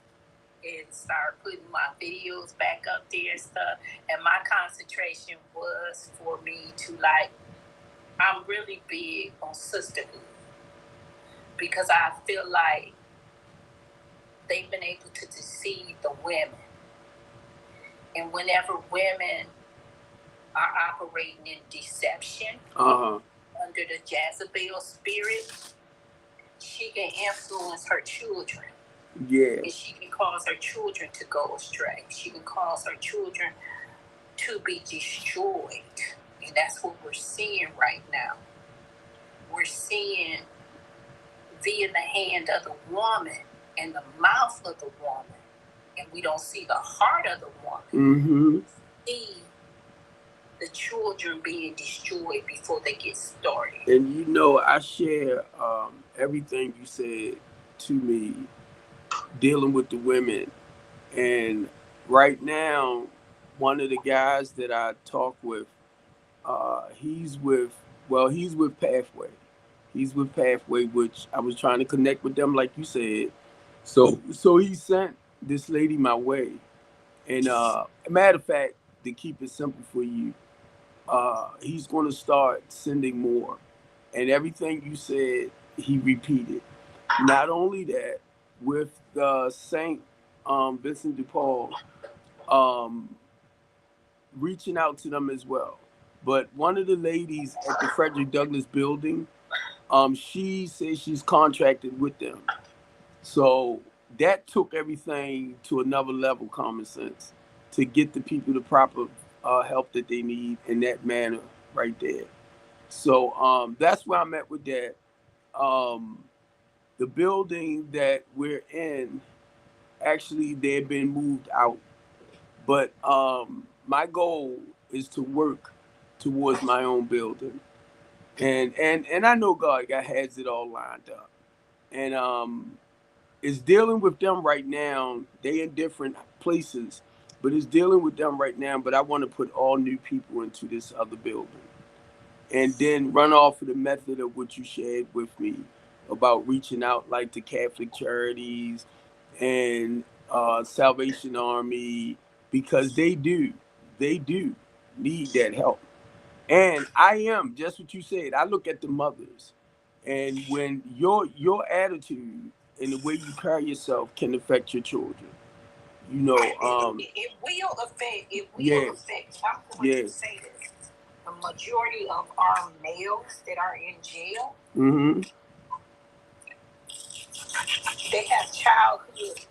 and start putting my videos back up there and stuff. And my concentration was for me to I'm really big on sisterhood because I feel like they've been able to deceive the women. And whenever women are operating in deception under the Jezebel spirit, she can influence her children. Yeah. And she can cause her children to go astray. She can cause her children to be destroyed. And that's what we're seeing right now. We're seeing via the hand of the woman and the mouth of the woman. And we don't see the heart of the woman. See the children being destroyed before they get started. And I share everything you said to me dealing with the women. And right now, one of the guys that I talk with, he's with Pathway. He's with Pathway, which I was trying to connect with them, like you said. So he sent this lady my way. And matter of fact, to keep it simple for you, he's going to start sending more. And everything you said, he repeated. Not only that, with Saint Vincent de Paul, reaching out to them as well. But one of the ladies at the Frederick Douglass building, she says she's contracted with them. So that took everything to another level, common sense, to get the people the proper help that they need in that manner right there. So that's where I'm at with that. The building that we're in, actually, they've been moved out. But my goal is to work towards my own building. And I know God has it all lined up. And it's dealing with them right now. They in different places, but it's dealing with them right now. But I want to put all new people into this other building. And then run off of the method of what you shared with me about reaching out like to Catholic charities and Salvation Army, because they do need that help. And I am just what you said. I look at the mothers, and when your attitude and the way you carry yourself can affect your children. It will affect. It will affect. I'm going to say this. The majority of our males that are in jail, they have childhood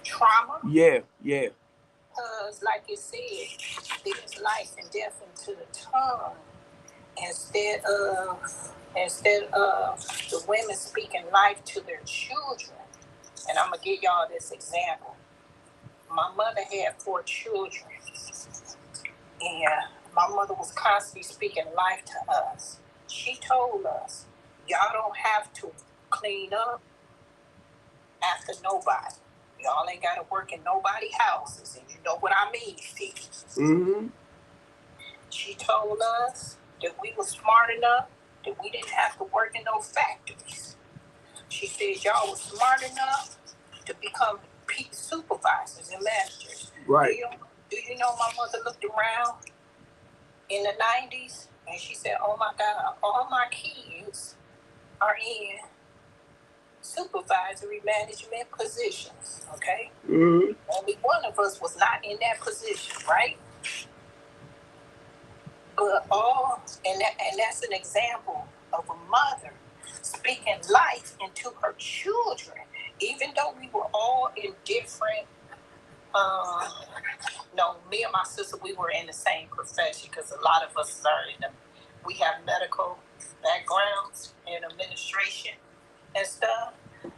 trauma. Yeah. Because, like you said, there's life and death into the tongue. Instead of the women speaking life to their children. And I'm going to give y'all this example. My mother had 4 children. And my mother was constantly speaking life to us. She told us, y'all don't have to clean up after nobody. Y'all ain't got to work in nobody's houses. And you know what I mean, Steve. She told us that we were smart enough that we didn't have to work in no factories. She said y'all was smart enough to become supervisors and managers. Right. Do you know my mother looked around in the 90s and she said, oh my God, all my kids are in supervisory management positions, okay? Mm-hmm. Only one of us was not in that position, right? But and that's an example of a mother speaking life into her children, even though we were all in different. No, me and my sister, we were in the same profession because a lot of us are we have medical backgrounds in administration and stuff.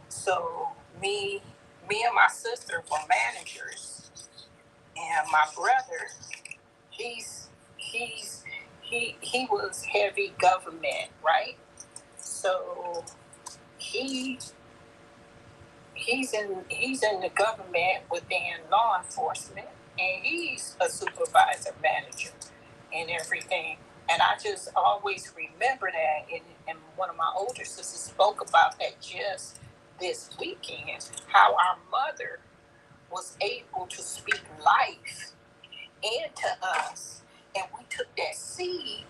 So me and my sister were managers, and my brother, he's he was heavy government, right? So he he's in the government within law enforcement, and he's a supervisor, manager, and everything. And I just always remember that, and one of my older sisters spoke about that just this weekend, how our mother was able to speak life into us, and we took that seed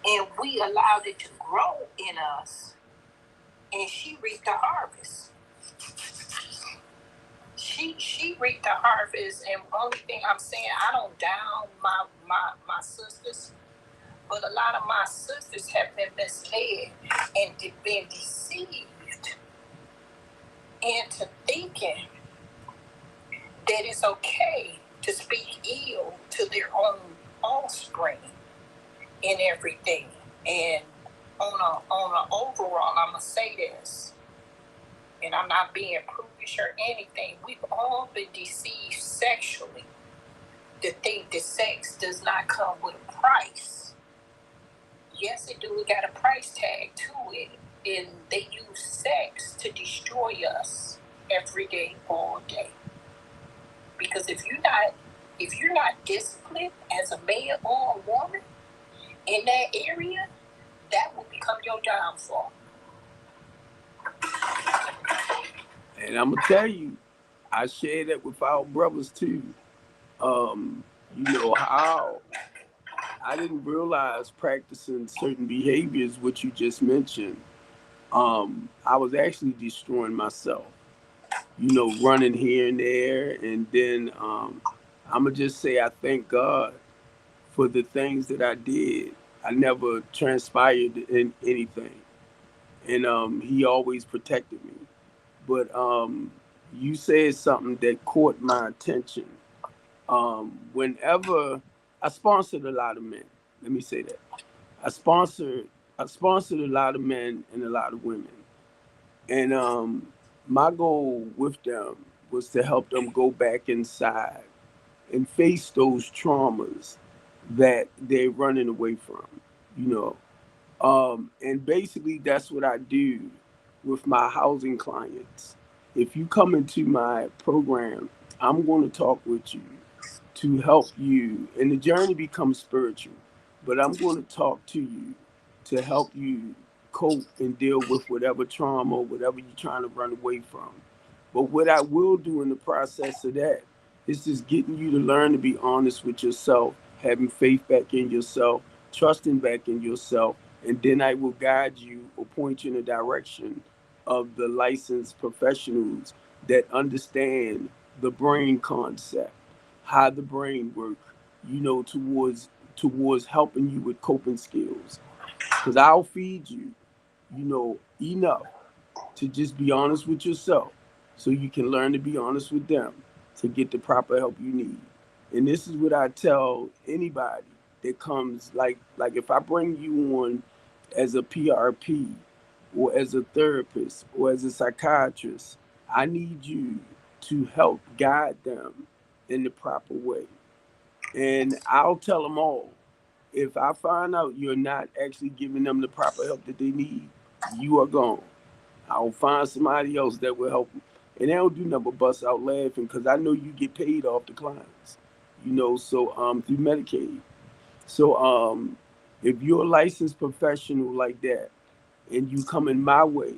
and we allowed it to grow in us, and she reaped the harvest. She reaped the harvest, and only thing I'm saying, I don't down my sisters, but a lot of my sisters have been misled and been deceived into thinking that it's okay to speak ill to their own offspring and everything. And on a overall, I'm gonna say this, and I'm not being prudish or anything. We've all been deceived sexually to think that sex does not come with a price. Yes, it do. We got a price tag to it, and they use sex to destroy us every day, all day. Because if you're not disciplined as a man or a woman in that area, that will become your downfall. And I'm gonna tell you, I share that with our brothers too. You know how I didn't realize practicing certain behaviors, which you just mentioned. I was actually destroying myself. You know, running here and there, and then I'm gonna just say I thank God for the things that I did. I never transpired in anything, and He always protected me. But you said something that caught my attention. Whenever I sponsored a lot of men, let me say that I sponsored I sponsored a lot of men and a lot of women, and my goal with them was to help them go back inside and face those traumas that they're running away from. You know, and basically, that's what I do with my housing clients. If you come into my program, I'm going to talk with you to help you, and the journey becomes spiritual, but I'm going to talk to you to help you cope and deal with whatever trauma, whatever you're trying to run away from. But what I will do in the process of that is just getting you to learn to be honest with yourself, having faith back in yourself, trusting back in yourself, and then I will guide you or point you in the direction of the licensed professionals that understand the brain concept, how the brain works, you know, towards helping you with coping skills. Because I'll feed you, you know, enough to just be honest with yourself so you can learn to be honest with them to get the proper help you need. And this is what I tell anybody that comes, like if I bring you on as a PRP or as a therapist or as a psychiatrist, I need you to help guide them in the proper way. And I'll tell them all, if I find out you're not actually giving them the proper help that they need, you are gone. I'll find somebody else that will help them. And they don't do nothing but bust out laughing because I know you get paid off the clients, you know, so through Medicaid. So if you're a licensed professional like that and you come in my way,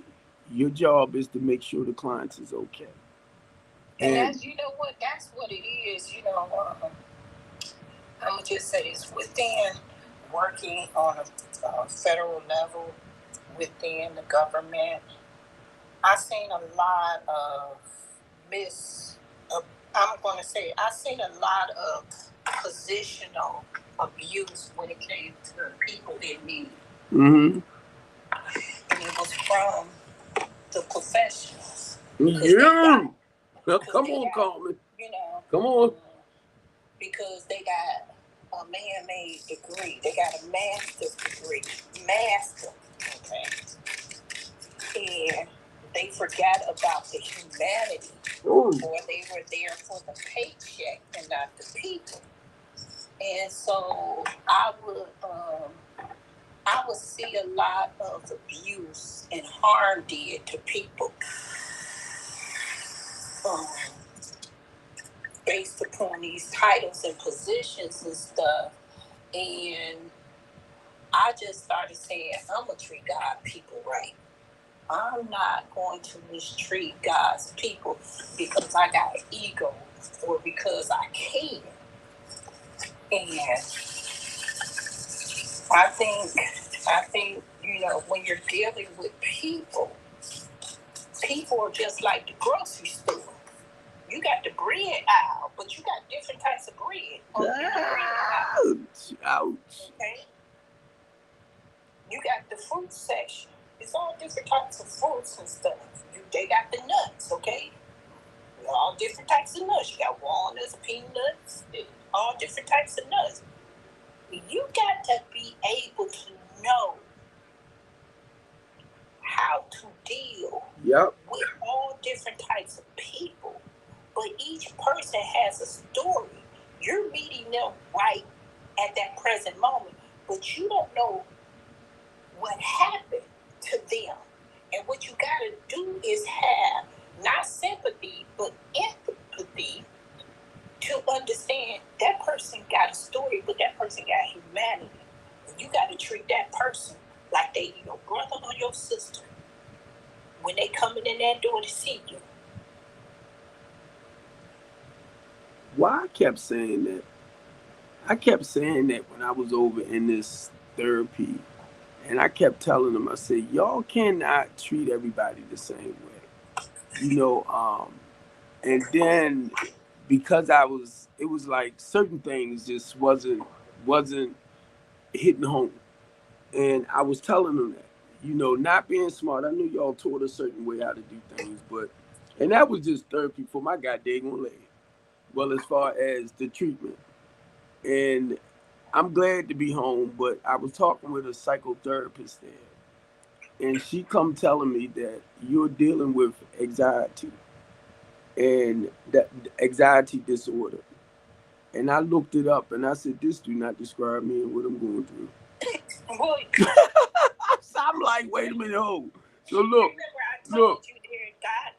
your job is to make sure the clients is okay. And that's, you know what, that's what it is, you know. I'm gonna just say this: within working on a federal level, within the government, I seen a lot of I'm going to say, I seen a lot of positional abuse when it came to people in need. Mm-hmm. And it was from the professionals. Yeah. Come on, Carmen. You know. Come on. Because they got a man-made degree. They got a master's degree. Master. Okay. And they forgot about the humanity. Or they were there for the paycheck and not the people. And so I would see a lot of abuse and harm did to people based upon these titles and positions and stuff. And I just started saying, I'm going to treat God people right. I'm not going to mistreat God's people because I got an ego or because I can. And I think, you know, when you're dealing with people are just like the grocery store. You got the bread aisle, but you got different types of bread. Ouch. Okay? You got the fruit section. It's all different types of fruits and stuff. They got the nuts, okay? All different types of nuts. You got walnuts, peanuts, all different types of nuts. You got to be able to know how to deal with all different types of people. But each person has a story. You're meeting them right at that present moment, but you don't know what happened to them. And what you got to do is have not sympathy, but empathy to understand that person got a story, but that person got humanity. And you got to treat that person like they your brother or your sister when they coming in that door to see you. Why I kept saying that? I kept saying that when I was over in this therapy, and I kept telling them, I said, y'all cannot treat everybody the same way. You know, and then because it was like certain things just wasn't hitting home. And I was telling them that, you know, not being smart, I knew y'all taught a certain way how to do things, and that was just therapy for my goddamn leg. Well, as far as the treatment. And I'm glad to be home, but I was talking with a psychotherapist there, and she come telling me that you're dealing with anxiety and that anxiety disorder. And I looked it up and I said, this do not describe me and what I'm going through. So I'm like, wait a minute, hold. So look. Remember I told you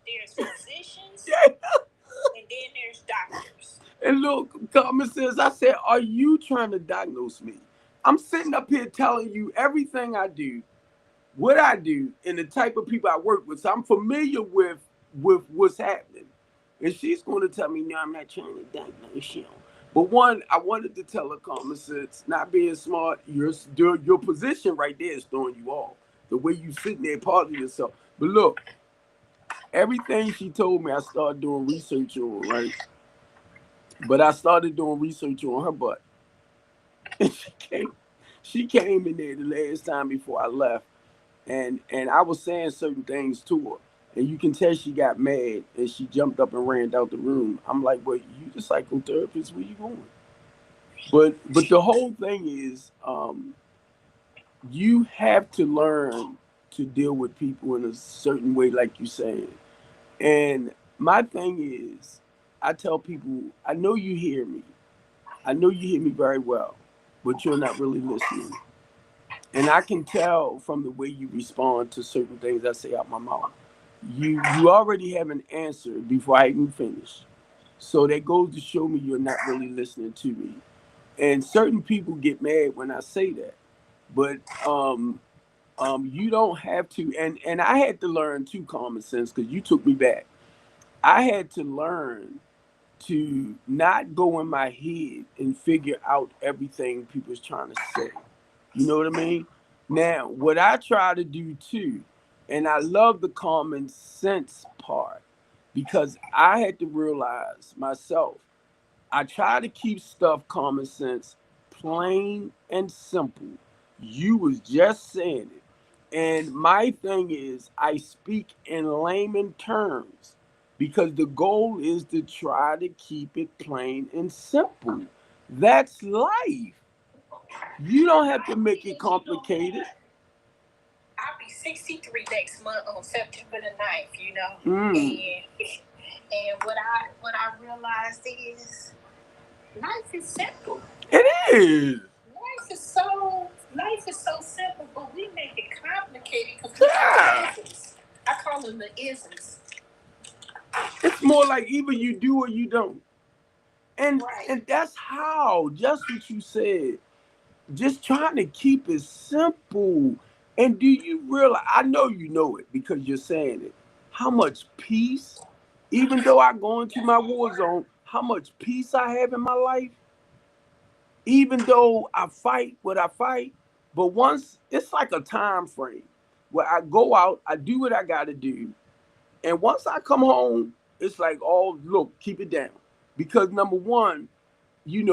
there's physicians and then there's doctors. And look, Carmen says, I said, are you trying to diagnose me? I'm sitting up here telling you everything I do, what I do, and the type of people I work with. So I'm familiar with what's happening. And she's going to tell me, no, I'm not trying to diagnose you. But one, I wanted to tell her, Carmen says, not being smart, your position right there is throwing you off. The way you sitting there, part of yourself. But look, everything she told me, I started doing research on, right? But I started doing research on her butt. And she came in there the last time before I left. And I was saying certain things to her. And you can tell she got mad and she jumped up and ran out the room. I'm like, well, you the psychotherapist, where you going? But the whole thing is, you have to learn to deal with people in a certain way, like you saying. And my thing is, I tell people, I know you hear me. I know you hear me very well, but you're not really listening. And I can tell from the way you respond to certain things I say out my mouth. You already have an answer before I even finish. So that goes to show me you're not really listening to me. And certain people get mad when I say that. But you don't have to, and I had to learn too common sense because you took me back. I had to learn to not go in my head and figure out everything people's trying to say. You know what I mean? Now, what I try to do too, And I love the common sense part because I had to realize myself, I try to keep stuff common sense, plain and simple. You was just saying it. And my thing is, I speak in layman terms because the goal is to try to keep it plain and simple. That's life. You don't have to make it complicated. I'll be 63 next month on September the 9th, you know. And what I realized is life is simple. It is. Life is so simple, but we make it complicated because we have isms. I call them the isms. It's more like either you do or you don't. And Right. and that's how, just what you said, just trying to keep it simple. And do you realize, I know you know it because you're saying it, how much peace, even though I go into my war zone, how much peace I have in my life, even though I fight what I fight. But once, it's like a time frame where I go out, I do what I got to do. And once I come home, it's like, oh, look, keep it down. Because number one, you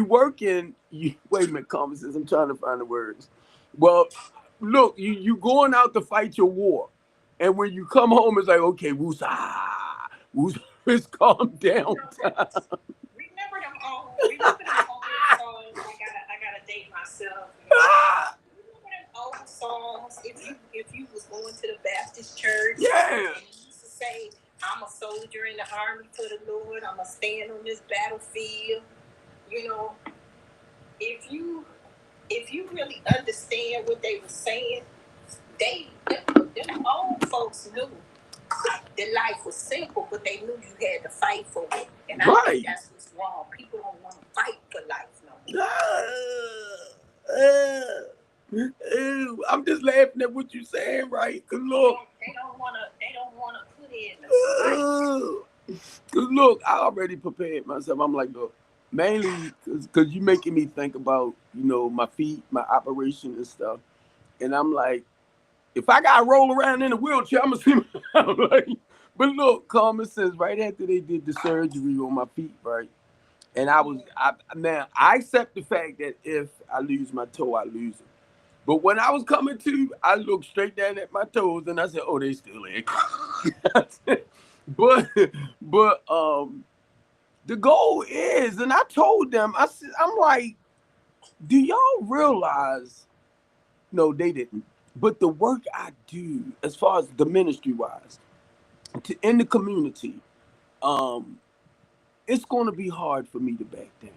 working, wait a minute, common sense, I'm trying to find the words. Well, look, you going out to fight your war. And when you come home, it's like, okay, woosah, woosah, it's calm down time. Remember them old songs. I gotta date myself. Remember them old songs? If you was going to the Baptist church, Yeah. and you used to say, I'm a soldier in the army for the Lord, I'm gonna stand on this battlefield. You know, if you really understand what they were saying, them old folks knew that life was simple, but they knew you had to fight for it. And I think that's what's wrong. People don't want to fight for life no more. I'm just laughing at what you're saying, right? Cause look, they don't want to put in the fight. Cause look, I already prepared myself. I'm like, look, mainly because you're making me think about, my feet, my operation and stuff. And I'm like, if I gotta roll around in a wheelchair, I'm gonna see like, but look, common sense, right after they did the surgery on my feet, right? And now I accept the fact that if I lose my toe, I lose it. But when I was coming to, I looked straight down at my toes and I said, oh, they still there. but the goal is, and I told them, I'm like, do y'all realize? No, they didn't. But the work I do, as far as the ministry wise, in the community, it's going to be hard for me to back down.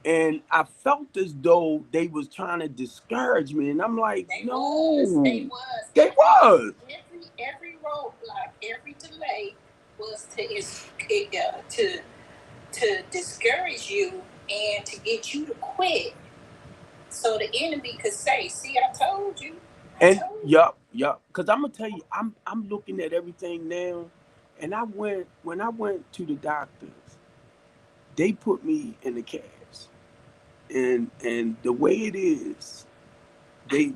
And I felt as though they was trying to discourage me, and I'm like, they no, was. They was. Every roadblock, every delay was to discourage you and to get you to quit, so the enemy could say, "See, I told you." Yup. Because I'm gonna tell you, I'm looking at everything now, and when I went to the doctors, they put me in the cast, and the way it is, they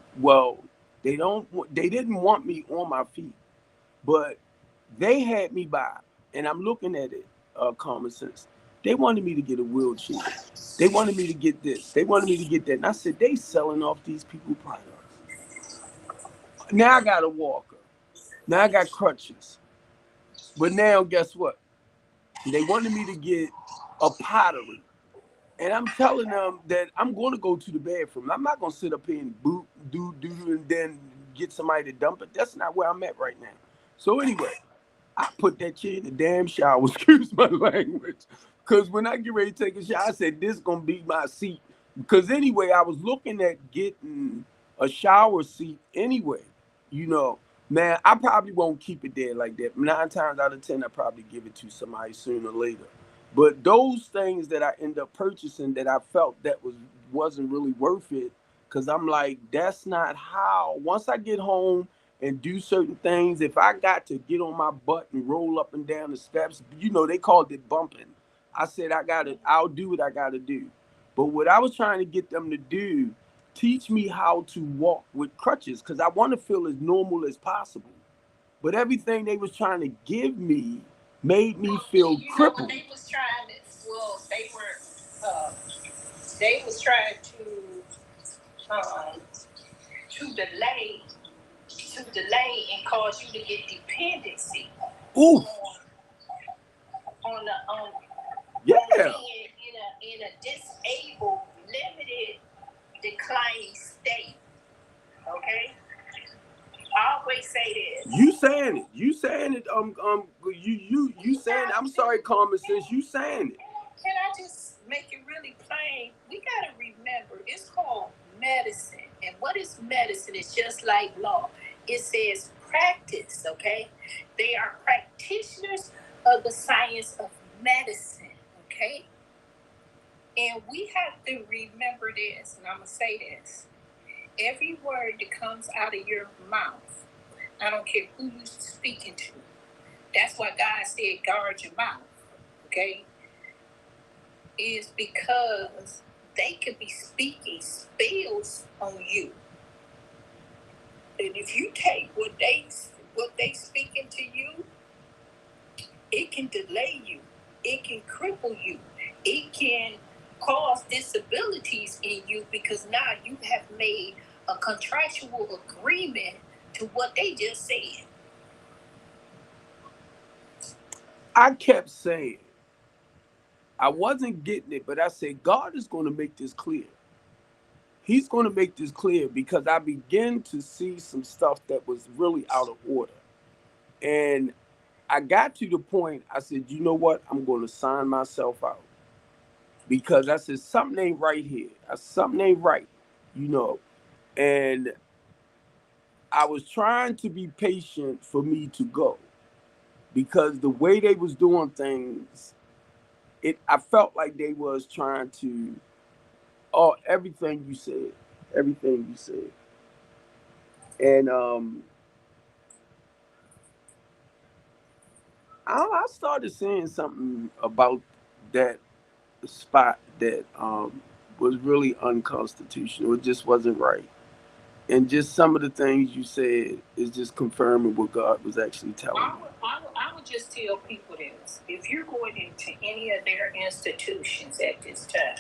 didn't want me on my feet, but they had me by, and I'm looking at it, common sense. They wanted me to get a wheelchair. They wanted me to get this. They wanted me to get that. And I said, they selling off these people products. Now I got a walker. Now I got crutches. But now guess what? They wanted me to get a pottery. And I'm telling them that I'm going to go to the bathroom. I'm not going to sit up here and do, and then get somebody to dump it. That's not where I'm at right now. So anyway, I put that shit in the damn shower. Excuse my language. Because when I get ready to take a shower, I said, this is going to be my seat. Because anyway, I was looking at getting a shower seat anyway. Now, I probably won't keep it there like that. 9 times out of 10, I probably give it to somebody sooner or later. But those things that I end up purchasing that I felt that wasn't really worth it, because I'm like, that's not how. Once I get home and do certain things, if I got to get on my butt and roll up and down the steps, they called it bumping. I said, I'll do what I got to do. But what I was trying to get them to do teach me how to walk with crutches because I want to feel as normal as possible. But everything they was trying to give me made me feel crippled. They was trying to, well, they was trying to delay and cause you to get dependency. Ooh. On yeah. In a disabled, limited, declining state. Okay? I always say this. You saying it. You saying it. You saying it. I'm sorry, Common Sense. You saying it. Can I just make it really plain? We gotta remember it's called medicine. And what is medicine? It's just like law. It says practice, okay? They are practitioners of the science of medicine, okay? And we have to remember this, and I'm gonna say this. Every word that comes out of your mouth, I don't care who you're speaking to. That's why God said guard your mouth, okay? Is because they could be speaking spells on you. And if you take what they speaking to you, it can delay you. It can cripple you. It can cause disabilities in you because now you have made a contractual agreement to what they just said. I kept saying, I wasn't getting it, but I said, God is going to make this clear. He's going to make this clear because I began to see some stuff that was really out of order. And I got to the point, I said, you know what? I'm going to sign myself out. Because I said, something ain't right here. Something ain't right, you know. And I was trying to be patient for me to go. Because the way they was doing things, I felt like they was trying to, everything you said. And I started saying something about that spot that was really unconstitutional. It just wasn't right. And just some of the things you said is just confirming what God was actually telling me. I would just tell people this. If you're going into any of their institutions at this time,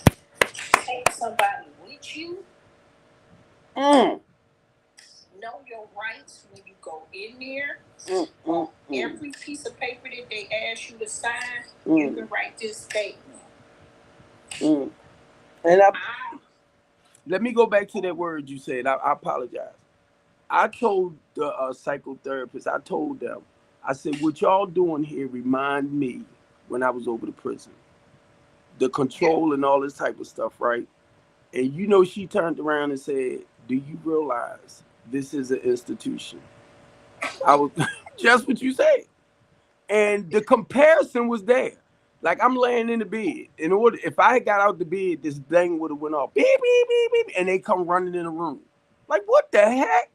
take somebody with you. Know your rights when you go in there. Every piece of paper that they ask you to sign, you can write this statement. And let me go back to that word you said. I apologize. I told the psychotherapist, I told them, I said, what y'all doing here remind me when I was over the prison. The control and all this type of stuff, right? And you know, she turned around and said, do you realize this is an institution? I was just what you said. And the comparison was there. Like I'm laying in the bed. If I had got out the bed, this thing would have went off. Beep, beep, beep, beep. And they come running in the room. Like, what the heck?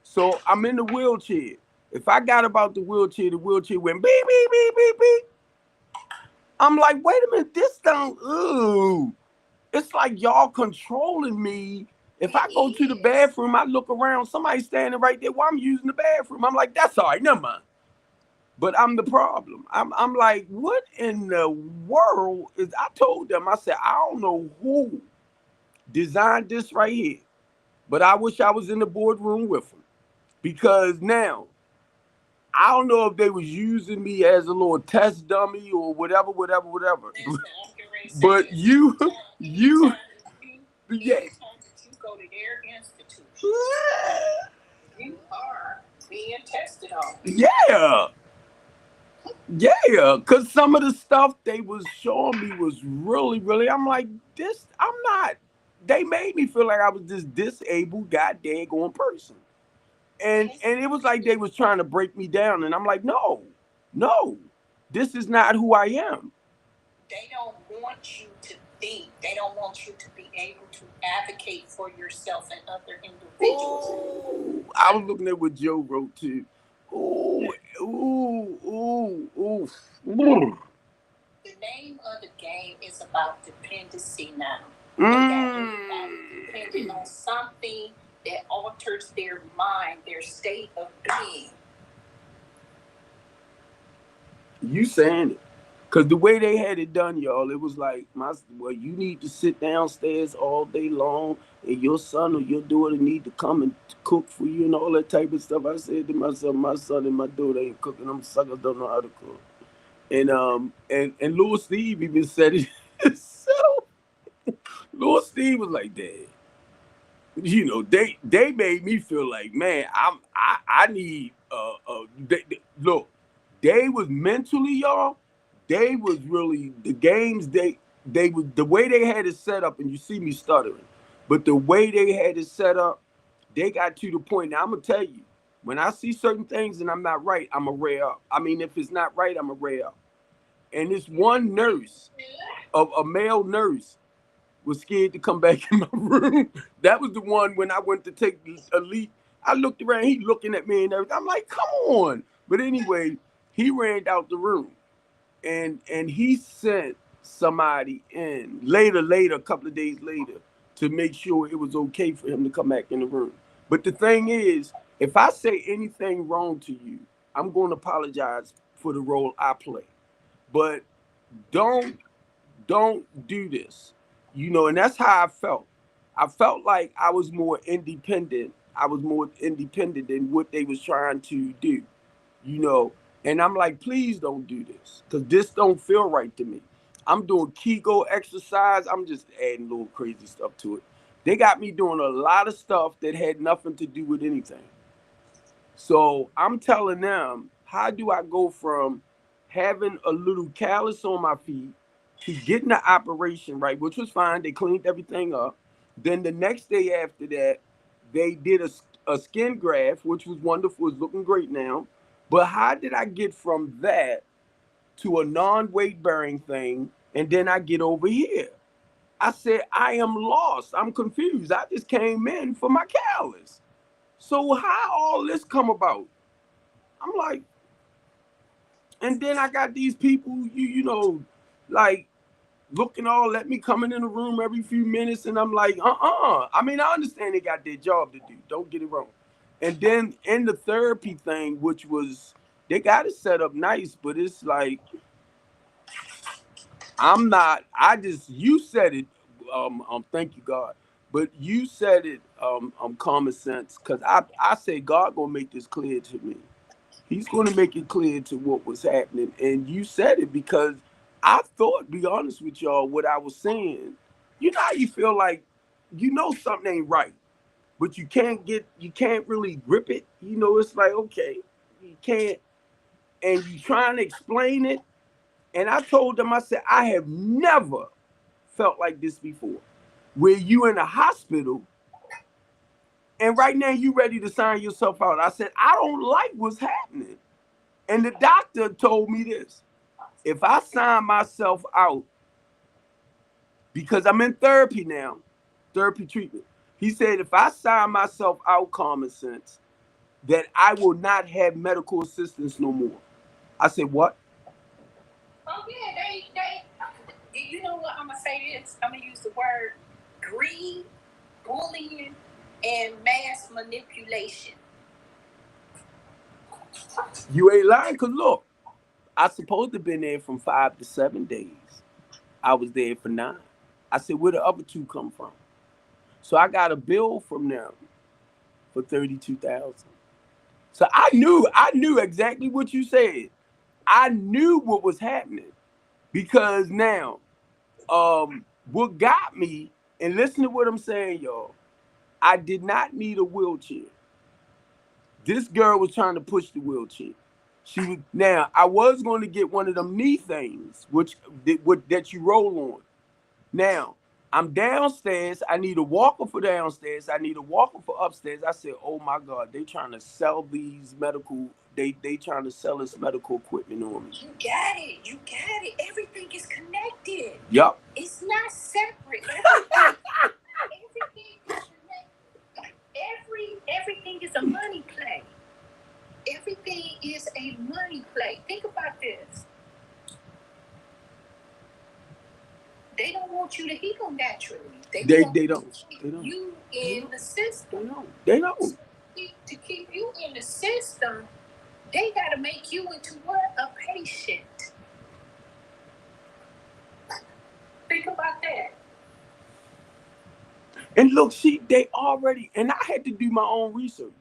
So I'm in the wheelchair. If I got about the wheelchair went beep, beep, beep, beep, beep. I'm like, wait a minute, this don't, ooh. It's like y'all controlling me. If I go to the bathroom, I look around, somebody's standing right there while I'm using the bathroom. I'm like, that's all right, never mind. But I'm the problem. I'm like, what in the world is, I told them, I said, I don't know who designed this right here, but I wish I was in the boardroom with them. Because now, I don't know if they was using me as a little test dummy or whatever. But you go to their institution. You are being tested on. Yeah, because some of the stuff they was showing me was really, really, I'm like, they made me feel like I was this disabled, goddamn person. And it was like they was trying to break me down. And I'm like, no, this is not who I am. They don't want you to think. They don't want you to be able to advocate for yourself and other individuals. Ooh, I was looking at what Joe wrote too. Ooh. The name of the game is about dependency now. They got everybody depending on something. alters their mind, their state of being. You saying it. Because the way they had it done, y'all, it was like, well, you need to sit downstairs all day long, and your son or your daughter need to come and cook for you and all that type of stuff. I said to myself, my son and my daughter ain't cooking. Them suckers don't know how to cook. And Lil Steve even said it himself. Lil Steve was like, Dad, you know, they made me feel like, man, I need look, they was mentally, y'all, they was really the games they was the way they had it set up, and you see me stuttering, but the way they had it set up, they got to the point. Now I'm gonna tell you, when I see certain things and I'm not right, I'm a rear up. I mean, if it's not right, I'm a rear up. And this one nurse, a male nurse, was scared to come back in my room. That was the one when I went to take a leak. I looked around, he looking at me and everything. I'm like, come on. But anyway, he ran out the room, and he sent somebody in later, a couple of days later, to make sure it was okay for him to come back in the room. But the thing is, if I say anything wrong to you, I'm going to apologize for the role I play. But don't do this, you know. And that's how I felt. I felt like I was more independent. I was more independent than what they was trying to do, you know. And I'm like, please don't do this, because this don't feel right to me. I'm doing Kegel exercise. I'm just adding little crazy stuff to it. They got me doing a lot of stuff that had nothing to do with anything. So I'm telling them, how do I go from having a little callus on my feet to getting the operation right, which was fine. They cleaned everything up. Then the next day after that, they did a skin graft, which was wonderful. It's looking great now. But how did I get from that to a non-weight bearing thing, and then I get over here? I said, I am lost. I'm confused. I just came in for my callus. So how all this come about? I'm like, and then I got these people, you know, like looking all at me, coming in the room every few minutes, and I'm like, I mean, I understand they got their job to do. Don't get it wrong. And then in the therapy thing, which was, they got it set up nice, but it's like, I'm not. You said it. Thank you, God. But you said it. Common sense, because I say God gonna make this clear to me. He's going to make it clear to what was happening. And you said it, because I thought, be honest with y'all, what I was saying, you know how you feel like, you know, something ain't right, but you can't really grip it. You know, it's like, okay, you can't, and you trying to explain it. And I told them, I said, I have never felt like this before, where you in a hospital and right now you ready to sign yourself out. I said, I don't like what's happening. And the doctor told me this: if I sign myself out, because I'm in therapy now, therapy treatment, he said, if I sign myself out, common sense, that I will not have medical assistance no more. I said, what? Oh yeah, you know what, I'm gonna say this. I'm gonna use the word greed, bullying, and mass manipulation. You ain't lying, because look, I supposed to have been there from 5 to 7 days. I was there for 9. I said, where the other 2 come from? So I got a bill from them for $32,000. So I knew exactly what you said. I knew what was happening, because now, what got me, and listen to what I'm saying, y'all, I did not need a wheelchair. This girl was trying to push the wheelchair. Now I was going to get one of them knee things, that you roll on. Now I'm downstairs. I need a walker for downstairs. I need a walker for upstairs. I said, oh my God, they trying to sell these medical. They trying to sell this medical equipment on me. You got it. You got it. Everything is connected. Yup. It's not separate. Everything is connected. Everything is a money play. Everything is a money play. Think about this. They don't want you to heal naturally. They don't. You in the system. They don't. So to keep you in the system, they got to make you into what? A patient. Think about that. And look, they already, and I had to do my own research.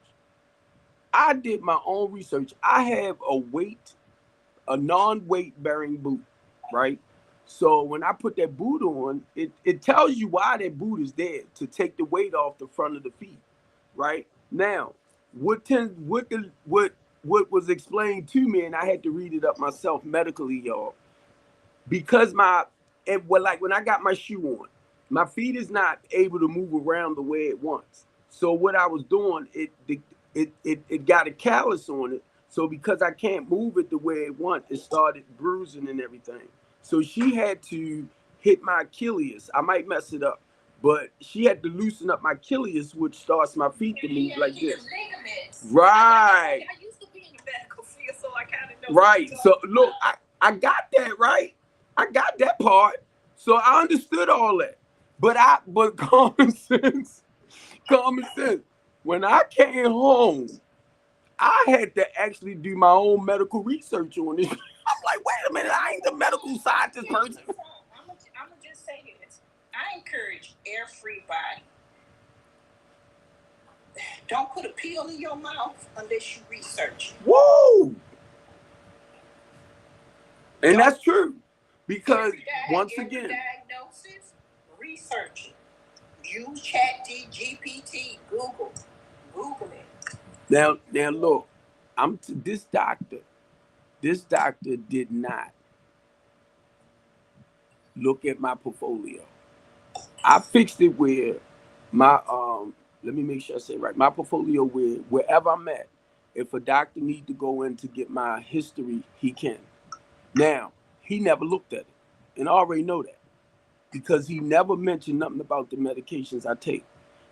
I did my own research. I have a non-weight bearing boot, right? So when I put that boot on, it tells you why that boot is there, to take the weight off the front of the feet, right? Now, what was explained to me, and I had to read it up myself medically, y'all, because like when I got my shoe on, my feet is not able to move around the way it wants. So what I was doing, it got a callus on it. So because I can't move it the way it wants, it started bruising and everything. So she had to hit my Achilles. I might mess it up, but she had to loosen up my Achilles, which starts my feet to move like this. Right. I used to be in the medical field, so I kind of know. Right. So look, I got that right. I got that part. So I understood all that. But common sense. When I came home, I had to actually do my own medical research on this. I'm like, wait a minute, I ain't the medical scientist person. I'm gonna just say this. I encourage everybody. Don't put a pill in your mouth unless you research. Woo! And that's true. Because once again, diagnosis, research it. Use ChatGPT, Google it. Now look, this doctor did not look at my portfolio. I fixed it where my let me make sure I say it right. My portfolio, wherever I'm at, if a doctor needs to go in to get my history, he can. Now, he never looked at it. And I already know that, because he never mentioned nothing about the medications I take.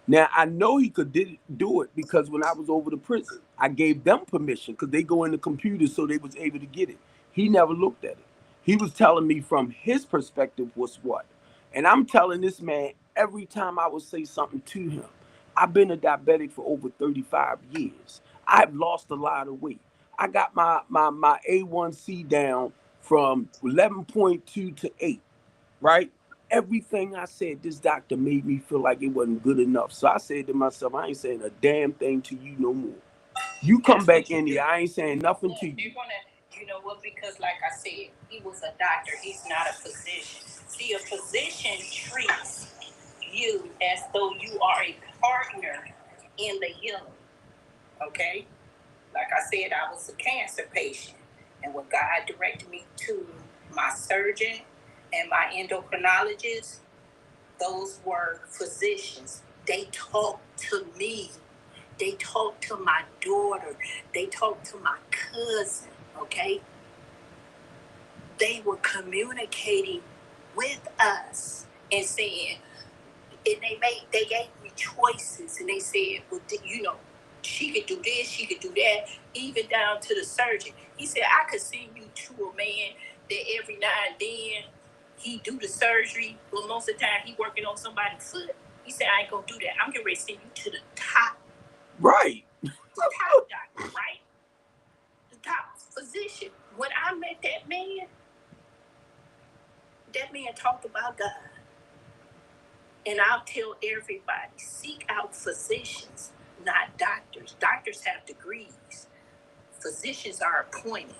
Now, I know he could do it because when I was over to prison, I gave them permission because they go in the computer, so they was able to get it. He never looked at it. He was telling me from his perspective what's what. And I'm telling this man every time I would say something to him, I've been a diabetic for over 35 years. I've lost a lot of weight. I got my A1C down from 11.2 to 8, right? Everything I said, this doctor made me feel like it wasn't good enough. So I said to myself, I ain't saying a damn thing to you no more. You come back in here, I ain't saying nothing to you. You know what? Because like I said, he was a doctor. He's not a physician. See, a physician treats you as though you are a partner in the healing. Okay? Like I said, I was a cancer patient. And when God directed me to my surgeon and my endocrinologist, those were physicians. They talked to me. They talked to my daughter. They talked to my cousin, okay? They were communicating with us and saying, and they gave me choices, and they said, well, you know, she could do this, she could do that, even down to the surgeon. He said, I could send you to a man that every now and then he do the surgery, but most of the time he working on somebody's foot. He said, I ain't gonna do that. I'm getting ready to send you to the top. Right. The top doctor, right? The top physician. When I met that man talked about God. And I'll tell everybody, seek out physicians, not doctors. Doctors have degrees. Physicians are appointed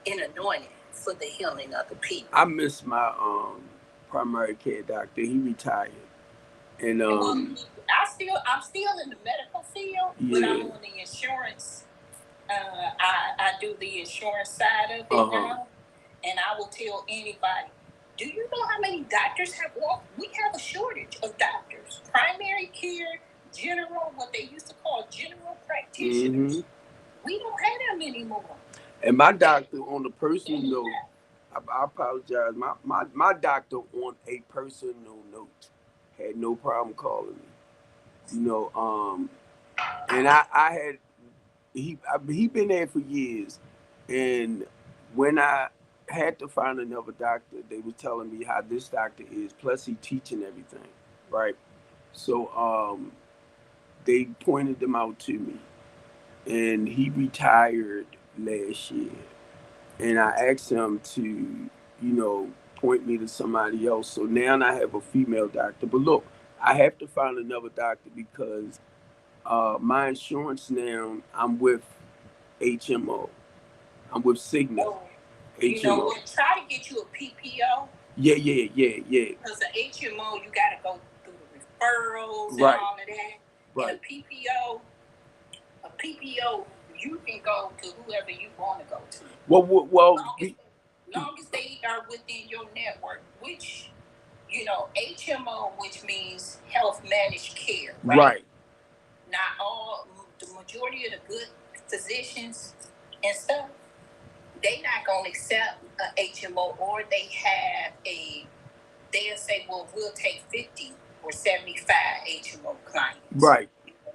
and anointed for the healing of the people. I miss my primary care doctor. He retired. And I'm still in the medical field, but I'm on the insurance. I do the insurance side of it now. And I will tell anybody, do you know how many doctors have walked? We have a shortage of doctors. Primary care, general, what they used to call general practitioners. Mm-hmm. We don't have them anymore. And my doctor, on a personal note, I apologize. My doctor, on a personal note, had no problem calling me. You know, and I had he been there for years, and when I had to find another doctor. They were telling me how this doctor is. Plus, he teaching everything, right? So they pointed them out to me, and he retired last year. And I asked him to, point me to somebody else. So now I have a female doctor. But look, I have to find another doctor because my insurance now, I'm with HMO. I'm with Cigna. Oh, you know HMO. what? Try to get you a PPO. Yeah. Because the HMO, you got to go through the referrals and Right. all of that. Right. And a PPO, you can go to whoever you want to go to. Well, Long as they are within your network, which, HMO, which means health managed care, right? right. Not all, the majority of the good physicians and stuff, they not going to accept a HMO, or they'll say, well, we'll take 50 or 75 HMO clients. Right.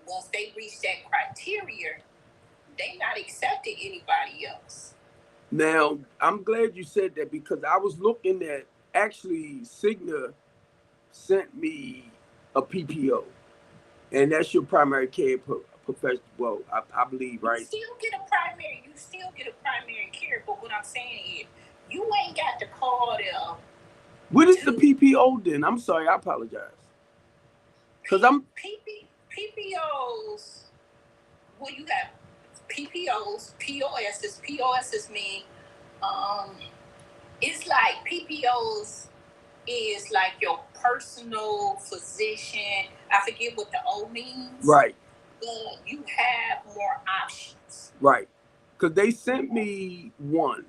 Once they reach that criteria, they not accepting anybody else. Now, I'm glad you said that because I was looking at, actually, Cigna sent me a PPO, and that's your primary care professional. Well, I believe, right? You still get a primary care, but what I'm saying is, you ain't got to call them. What is the PPO then? I'm sorry, I apologize. Because I'm PPOs. Well, you have PPOs, POSs. POSs mean it's like PPOs is like your personal physician. I forget what the O means. Right. But you have more options. Right. Because they sent me one.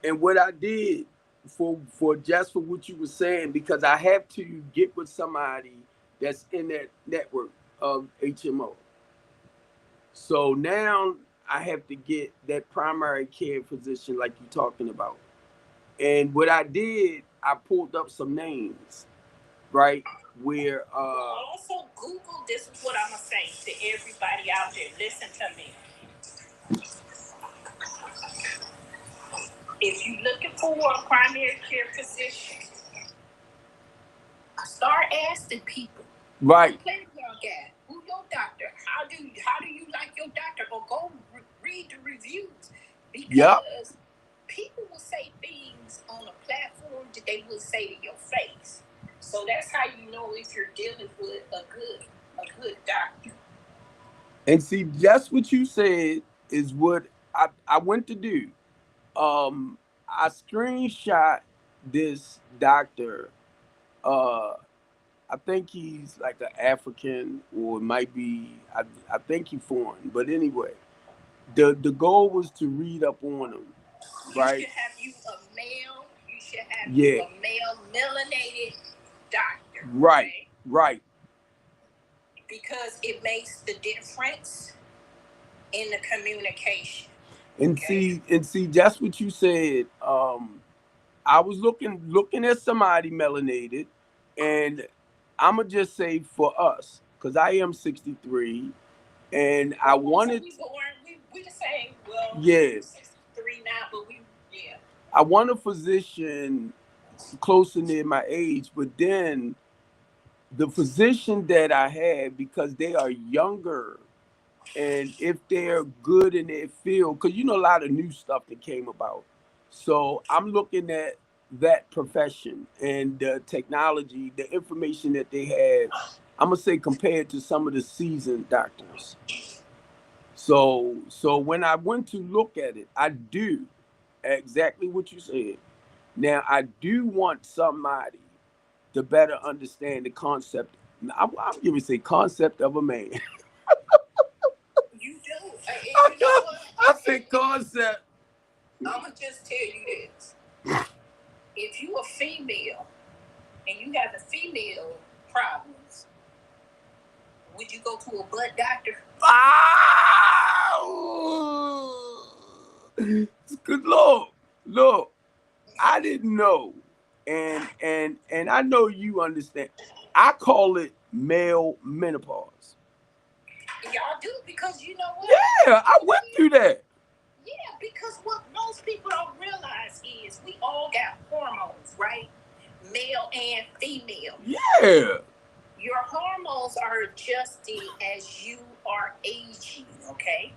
And what I did for what you were saying, because I have to get with somebody that's in that network of HMO. So now I have to get that primary care physician like you're talking about. And what I did, I pulled up some names, right? Where also Google, this is what I'm gonna say to everybody out there. Listen to me. If you're looking for a primary care physician, start asking people. Right. Playground guy, who your doctor? How do you like your doctor? Or go read the reviews, because people will say things on a platform that they will say to your face. So that's how you know if you're dealing with a good doctor. And see, that's what you said is what I went to do. I screenshot this doctor. I think he's like an African, or it might be. I think he's foreign. But anyway, the goal was to read up on him, right? You should have you a male melanated doctor. Right. Because it makes the difference in the communication. And see, that's what you said. I was looking at somebody melanated, and I'ma just say for us, because I am 63, and I wanted. We the same. Well, yeah. 63 now, but yeah. I want a physician closer near my age, but then the physician that I had, because they are younger, and if they're good in their field, because a lot of new stuff that came about. So I'm looking at that profession and the technology, the information that they had, I'm gonna say compared to some of the seasoned doctors. So when I went to look at it, I do exactly what you said. Now I do want somebody to better understand the concept. I'm gonna say concept of a man. You do. You know what? I said concept. I'm gonna just tell you this. If you a female and you have the female problems, would you go to a butt doctor? Good Lord, look, I didn't know, and I know you understand. I call it male menopause. Y'all do, because you know what? Yeah, I went through that. Yeah, Because what most people don't realize is we all got hormones, right? Male and female. Yeah. Your hormones are adjusting as you are aging, okay?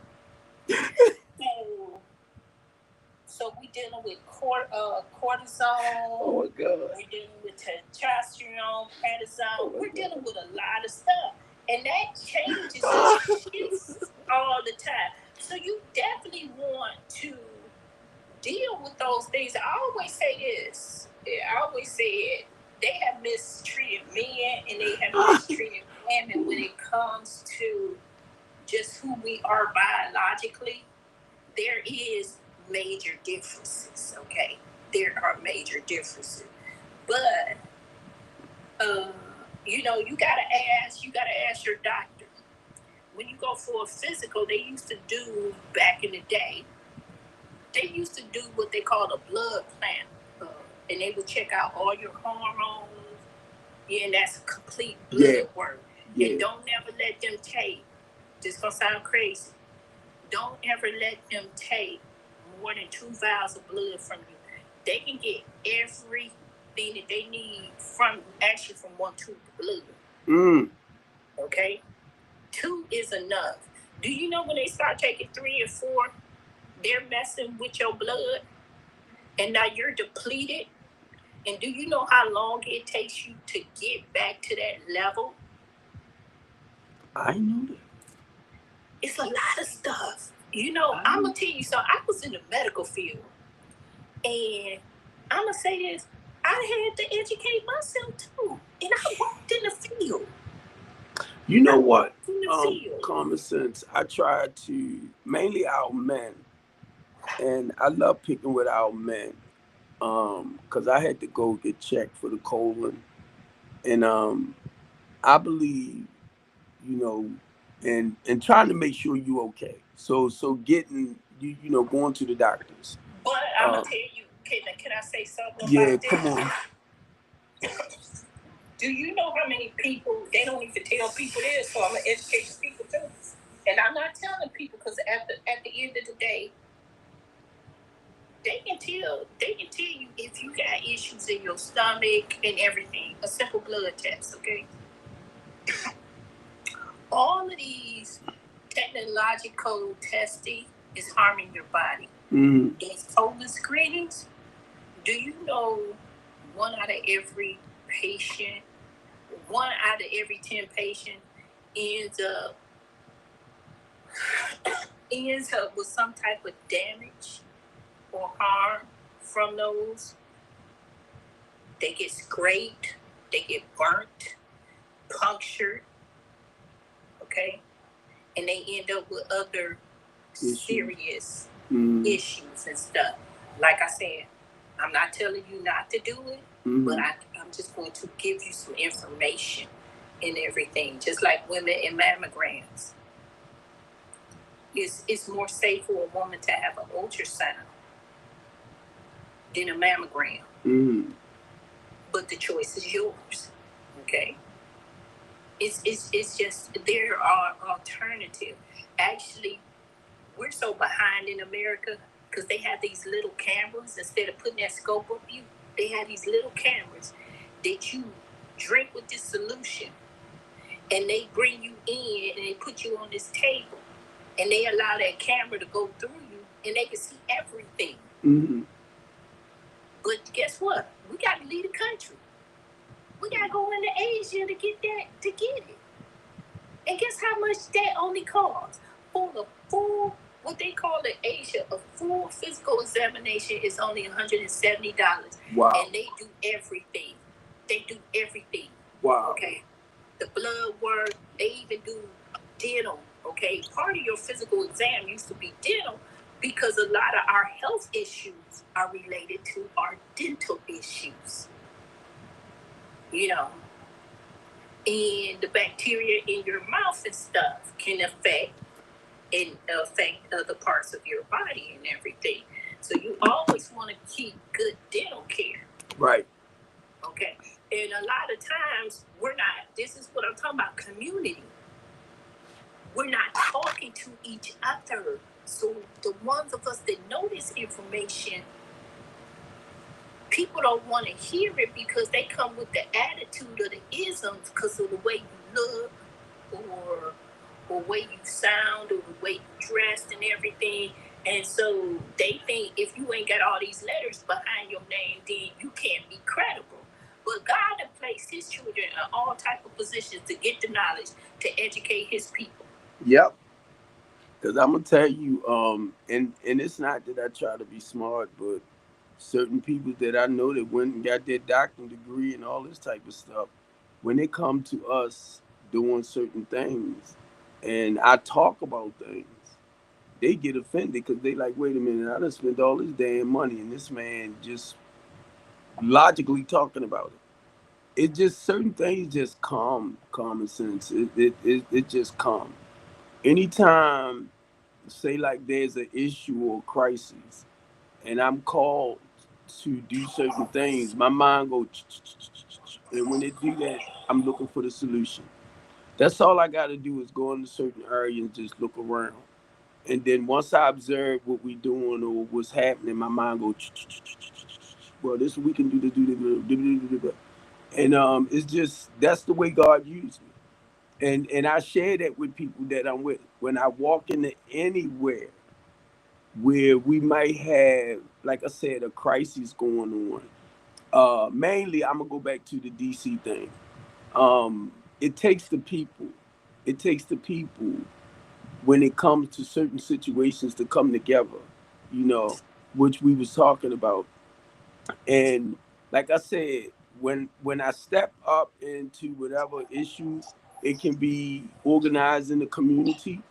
So we dealing with cortisol. Oh my God. We're dealing with testosterone, prednisone. We're dealing with a lot of stuff, and that changes and shifts all the time. So you definitely want to deal with those things. I always say this. I always say it. They have mistreated men and they have mistreated women when it comes to just who we are biologically. There is major differences, okay? There are major differences. But you know, you gotta ask your doctor. When you go for a physical, they used to do back in the day, they used to do what they called a blood plan. And they would check out all your hormones. Yeah, and that's complete blood work. Yeah. And don't never let them take, this gonna sound crazy, don't ever let them take more than 2 vials of blood from you. They can get everything that they need from one tube of blood. Okay? 2 is enough. Do you know when they start taking 3 or 4, they're messing with your blood, and now you're depleted? And do you know how long it takes you to get back to that level? I know that. It's a lot of stuff. You know, I'm going to tell you something. I was in the medical field. And I'm going to say this. I had to educate myself too. And I worked in the field. You know what? Common sense. I try to, mainly our men. And I love picking with our men. Because I had to go get checked for the colon. And I believe, you know, and trying to make sure you okay. So getting you know, going to the doctors. But I'm gonna tell you, can I say something about that? Come on. Do you know how many people, they don't even tell people this, so I'm gonna educate the people too. And I'm not telling people because at the end of the day, they can tell you if you got issues in your stomach and everything. A simple blood test, okay? All of these technological testing is harming your body. These colon screenings, do you know 1 out of every 10 patients ends up with some type of damage or harm from those? They get scraped, they get burnt, punctured, okay? And they end up with other serious issues and stuff. Like I said, I'm not telling you not to do it, but I'm just going to give you some information and everything. Just like women in mammograms. It's more safe for a woman to have an ultrasound than a mammogram. But the choice is yours, okay? It's just, there are alternatives. Actually, we're so behind in America because they have these little cameras. Instead of putting that scope up you, they have these little cameras that you drink with this solution, and they bring you in and they put you on this table, and they allow that camera to go through you, and they can see everything. But guess what? We got to leave the country. We got to go into Asia to get it. And guess how much that only costs? For the full, what they call in Asia, a full physical examination is only $170. Wow. And they do everything. Wow. Okay. The blood work, they even do dental. Okay. Part of your physical exam used to be dental because a lot of our health issues are related to our dental issues. You know. And the bacteria in your mouth and stuff can affect other parts of your body and everything. So you always want to keep good dental care. Right. Okay. And a lot of times this is what I'm talking about, community. We're not talking to each other. So the ones of us that know this information, people don't want to hear it because they come with the attitude of the isms because of the way you look or way you sound or the way you dressed and everything. And so they think if you ain't got all these letters behind your name, then you can't be credible. But God has placed his children in all type of positions to get the knowledge, to educate his people. Yep. Because I'm gonna tell you, and it's not that I try to be smart, but certain people that I know that went and got their doctorate degree and all this type of stuff, when they come to us doing certain things, and I talk about things, they get offended because they like, wait a minute, I done spent all this damn money, and this man just logically talking about it. It just certain things just common sense. It just calm. Anytime, say like there's an issue or crisis, and I'm called to do certain things, my mind goes, and when they do that, I'm looking for the solution. That's all I got to do is go into certain areas and just look around. And then once I observe what we doing or what's happening, my mind goes, well, this we can do to do this. And it's just that's the way God used me. And I share that with people that I'm with. When I walk into anywhere where we might have, like I said, a crisis going on. Mainly, I'm gonna go back to the DC thing. It takes the people. It takes the people when it comes to certain situations to come together. You know, which we was talking about. And like I said, when I step up into whatever issue, it can be organized in the community.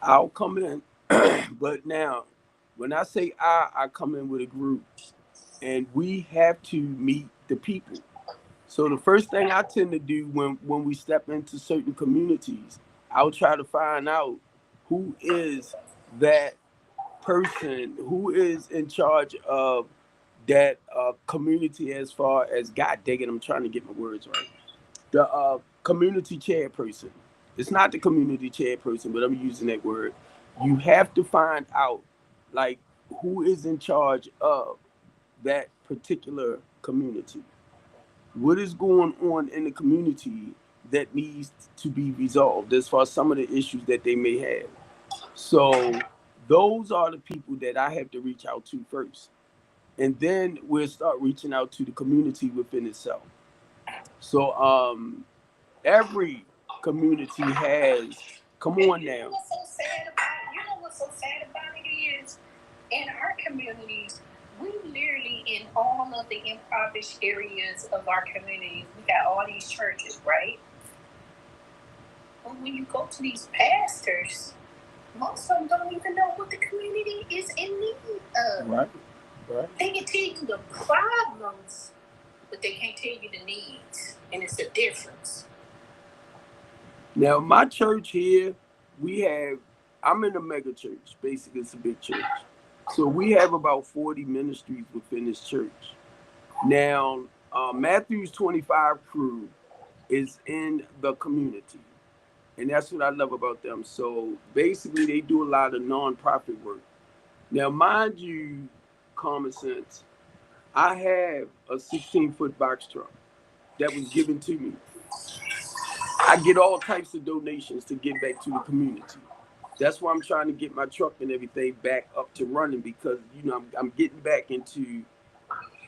I'll come in. But now, when I say I come in with a group, and we have to meet the people. So the first thing I tend to do when we step into certain communities, I'll try to find out who is that person, who is in charge of that community, as far as, God dang it, I'm trying to get my words right. The community chairperson. It's not the community chairperson, but I'm using that word. You have to find out, like, who is in charge of that particular community. What is going on in the community that needs to be resolved as far as some of the issues that they may have. So those are the people that I have to reach out to first. And then we'll start reaching out to the community within itself. So every community has, come on now. You know what's so sad about it is, in our communities, we literally in all of the impoverished areas of our communities, we got all these churches, right? But when you go to these pastors, most of them don't even know what the community is in need of. Right, right. They can tell you the problems, but they can't tell you the needs, and it's a difference. Now, my church here, we have, I'm in a mega church. Basically, it's a big church. So we have about 40 ministries within this church. Now, Matthew's 25 crew is in the community. And that's what I love about them. So basically, they do a lot of nonprofit work. Now, mind you, common sense, I have a 16-foot box truck that was given to me. I get all types of donations to give back to the community. That's why I'm trying to get my truck and everything back up to running, because I'm getting back into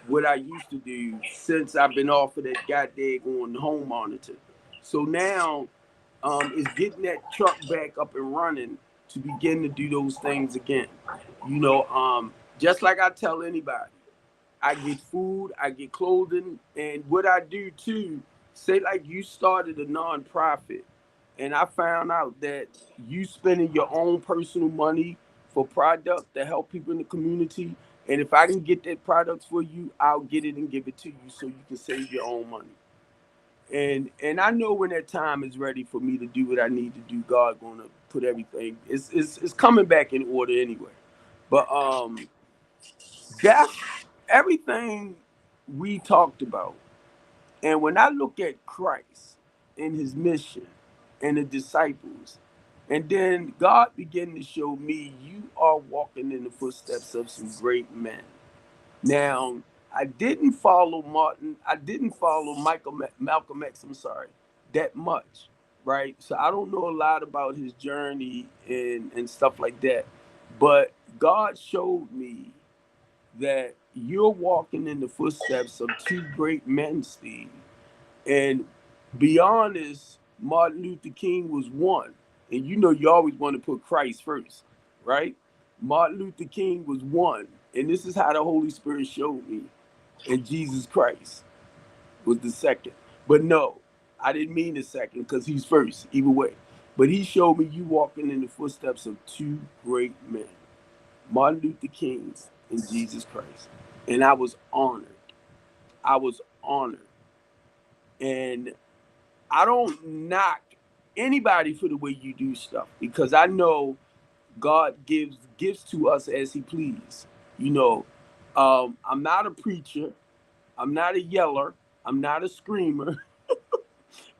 what I used to do since I've been off of that goddamn home monitor. So now it's getting that truck back up and running to begin to do those things again. Just like I tell anybody, I get food, I get clothing, and what I do too, say like you started a nonprofit, and I found out that you spending your own personal money for product to help people in the community, and if I can get that product for you, I'll get it and give it to you so you can save your own money. And I know when that time is ready for me to do what I need to do, God gonna put everything. It's coming back in order anyway. But that's everything we talked about. And when I look at Christ and his mission and the disciples, And then God began to show me you are walking in the footsteps of some great men. Now, I didn't follow Martin. I didn't follow Malcolm X. I'm sorry, that much, right? So I don't know a lot about his journey and stuff like that. But God showed me that you're walking in the footsteps of two great men, Steve. And be honest, Martin Luther King was one. And you know, you always want to put Christ first, right? Martin Luther King was one. And this is how the Holy Spirit showed me. And Jesus Christ was the second. But no, I didn't mean the second because he's first, either way. But he showed me you walking in the footsteps of two great men, Martin Luther King and Jesus Christ. And I was honored. I was honored. And I don't knock anybody for the way you do stuff because I know God gives gifts to us as He please. You know, I'm not a preacher. I'm not a yeller. I'm not a screamer.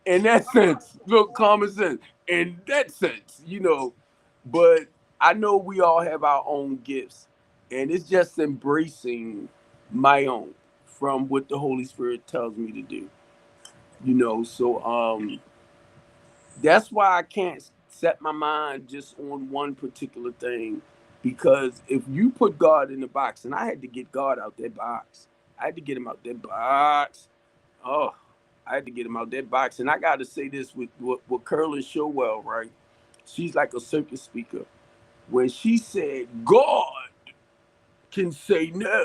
In that sense, look, common sense. In that sense, you know, but I know we all have our own gifts, and it's just embracing my own from what the Holy Spirit tells me to do. You know, so that's why I can't set my mind just on one particular thing because if you put God in the box, and I had to get God out that box, I had to get him out that box. Oh, I had to get him out that box. And I got to say this with Curlin Showell, right? She's like a circus speaker. When she said, God can say no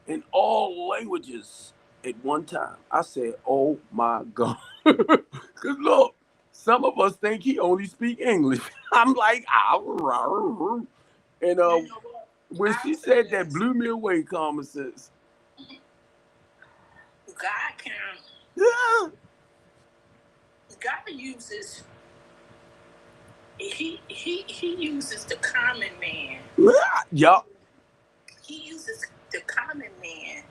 in all languages at one time, I said, oh my God. Because look, some of us think he only speak English. I'm like, ah, and when she said that, blew me away, common sense. God can. Yeah. God uses. He uses the common man. Yeah. He uses the common man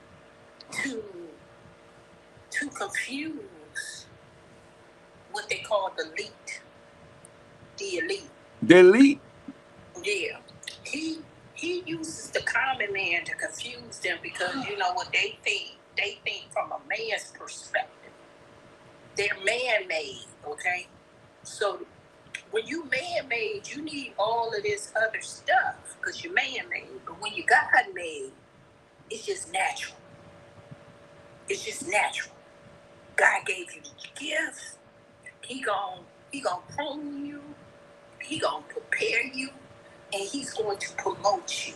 to confuse what they call the elite. The elite. The elite. Yeah. He uses the common man to confuse them because you know what they think. They think from a man's perspective. They're man-made, okay? So when you man-made, you need all of this other stuff because you're man-made. But when you God-made, it's just natural. It's just natural. God gave you the gifts. He gon' prune you. He gonna prepare you, and He's going to promote you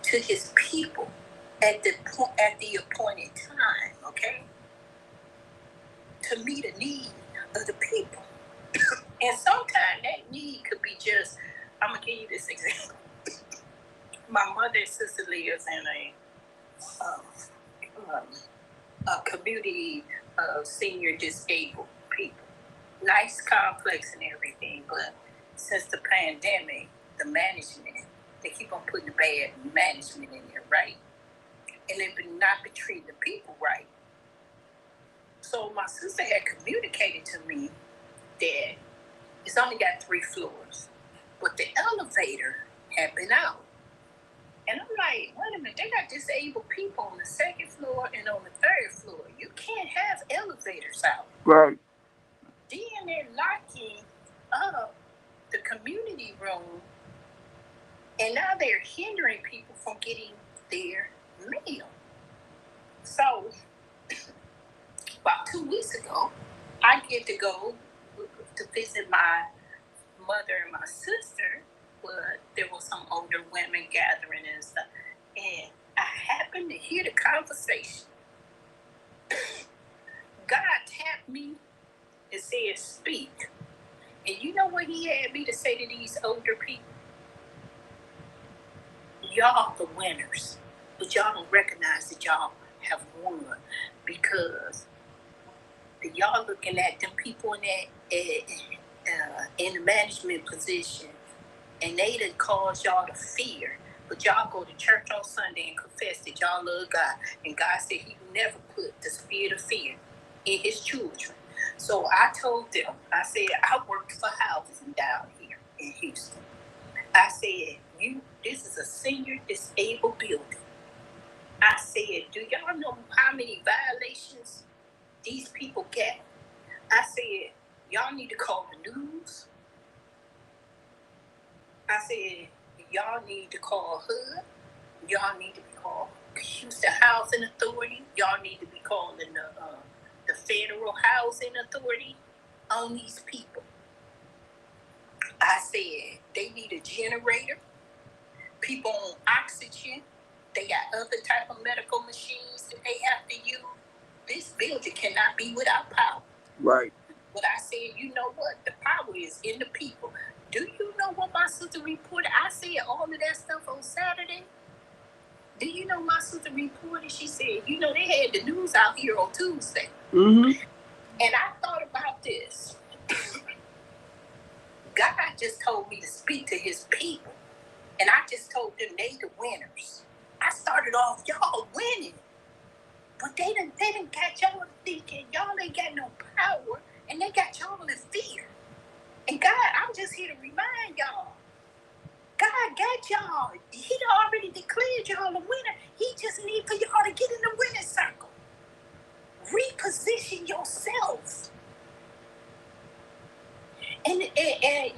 to His people at the appointed time. Okay, to meet a need of the people. And sometimes that need could be just, I'm going to give you this example. My mother and sister lives in a community of senior disabled people. Nice complex and everything, but since the pandemic, the management, they keep on putting the bad management in there, right? And they've not been treating the people right. So my sister had communicated to me that it's only got 3 floors, but the elevator had been out. And I'm like, wait a minute, they got disabled people on the 2nd floor and on the 3rd floor. You can't have elevators out. Right. Then they're locking up the community room, and now they're hindering people from getting their meal. So, about 2 weeks ago, I get to go to visit my mother and my sister, but there were some older women gathering and stuff. And I happened to hear the conversation. God tapped me and said, speak. And you know what He had me to say to these older people? Y'all the winners, but y'all don't recognize that y'all have won because y'all looking at them people in that in the management position, and they done caused y'all to fear. But y'all go to church on Sunday and confess that y'all love God, and God said He never put the spirit of fear in His children. So I told them, I said, I worked for houses, and down here in Houston. I said, this is a senior disabled building. I said, do y'all know how many violations these people get? I said, y'all need to call the news. I said, y'all need to call HUD. Y'all need to be called Houston Housing Authority. Y'all need to be calling the Federal Housing Authority on these people. I said, they need a generator. People on oxygen. They got other type of medical machines that they have to use. This building cannot be without power. Right. But I said, you know what? The power is in the people. Do you know what my sister reported? I said all of that stuff on Saturday. Do you know my sister reported? She said, you know, they had the news out here on Tuesday. Mm-hmm. And I thought about this. God just told me to speak to his people. And I just told them they the winners. I started off, y'all winning. But they done got y'all thinking y'all ain't got no power. And they got y'all in fear. And God, I'm just here to remind y'all. God got y'all. He already declared y'all a winner. He just need for y'all to get in the winning circle. Reposition yourself. And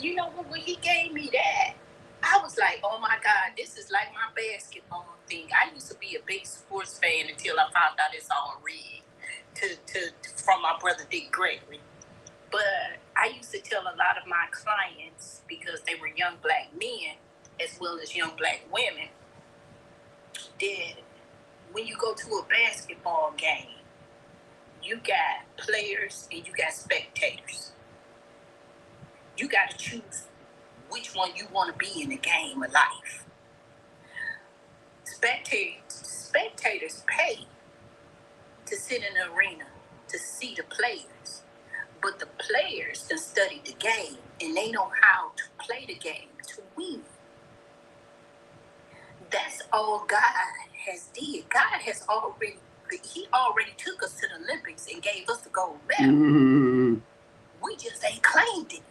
you know what, when he gave me that, I was like, oh my God, this is like my basketball thing. I used to be a big sports fan until I found out it's all rigged from my brother Dick Gregory. But I used to tell a lot of my clients, because they were young black men as well as young black women, that when you go to a basketball game, you got players and you got spectators. You got to choose which one you want to be in the game of life. Spectators pay to sit in the arena to see the players. But the players can study the game and they know how to play the game to win. That's all God has did. God has already took us to the Olympics and gave us the gold medal. Mm-hmm. We just ain't claimed it.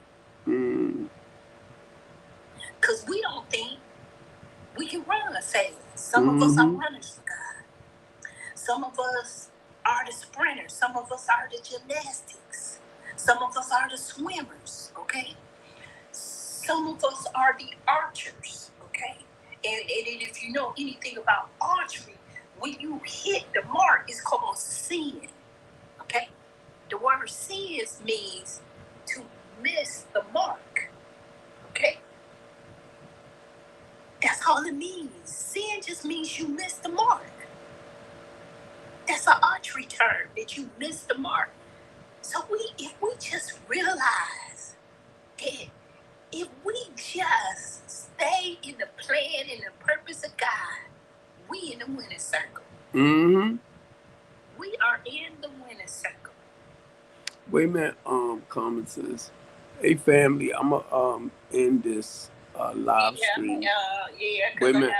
Because we don't think we can run fast. Some of us are runners for God. Some of us are the sprinters. Some of us are the gymnastics. Some of us are the swimmers, okay? Some of us are the archers, okay? And if you know anything about archery, when you hit the mark, it's called sin, okay? The word sin means to miss the mark, okay? That's all it means. Sin just means you missed the mark. That's an archery term, that you missed the mark. So if we just realize that if we just stay in the plan and the purpose of God, we in the winning circle. Mm-hmm. We are in the winning circle. Wait a minute, Common Sense. Hey family, I'm gonna end this live stream. Wait a minute.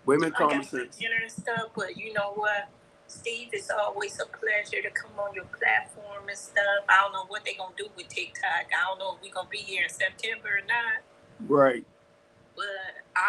Wait a minute, Common Sense. Dinner and stuff, but you know what, Steve, it's always a pleasure to come on your platform and stuff. I don't know what they're gonna do with TikTok. I don't know if we're gonna be here in September or not. Right. But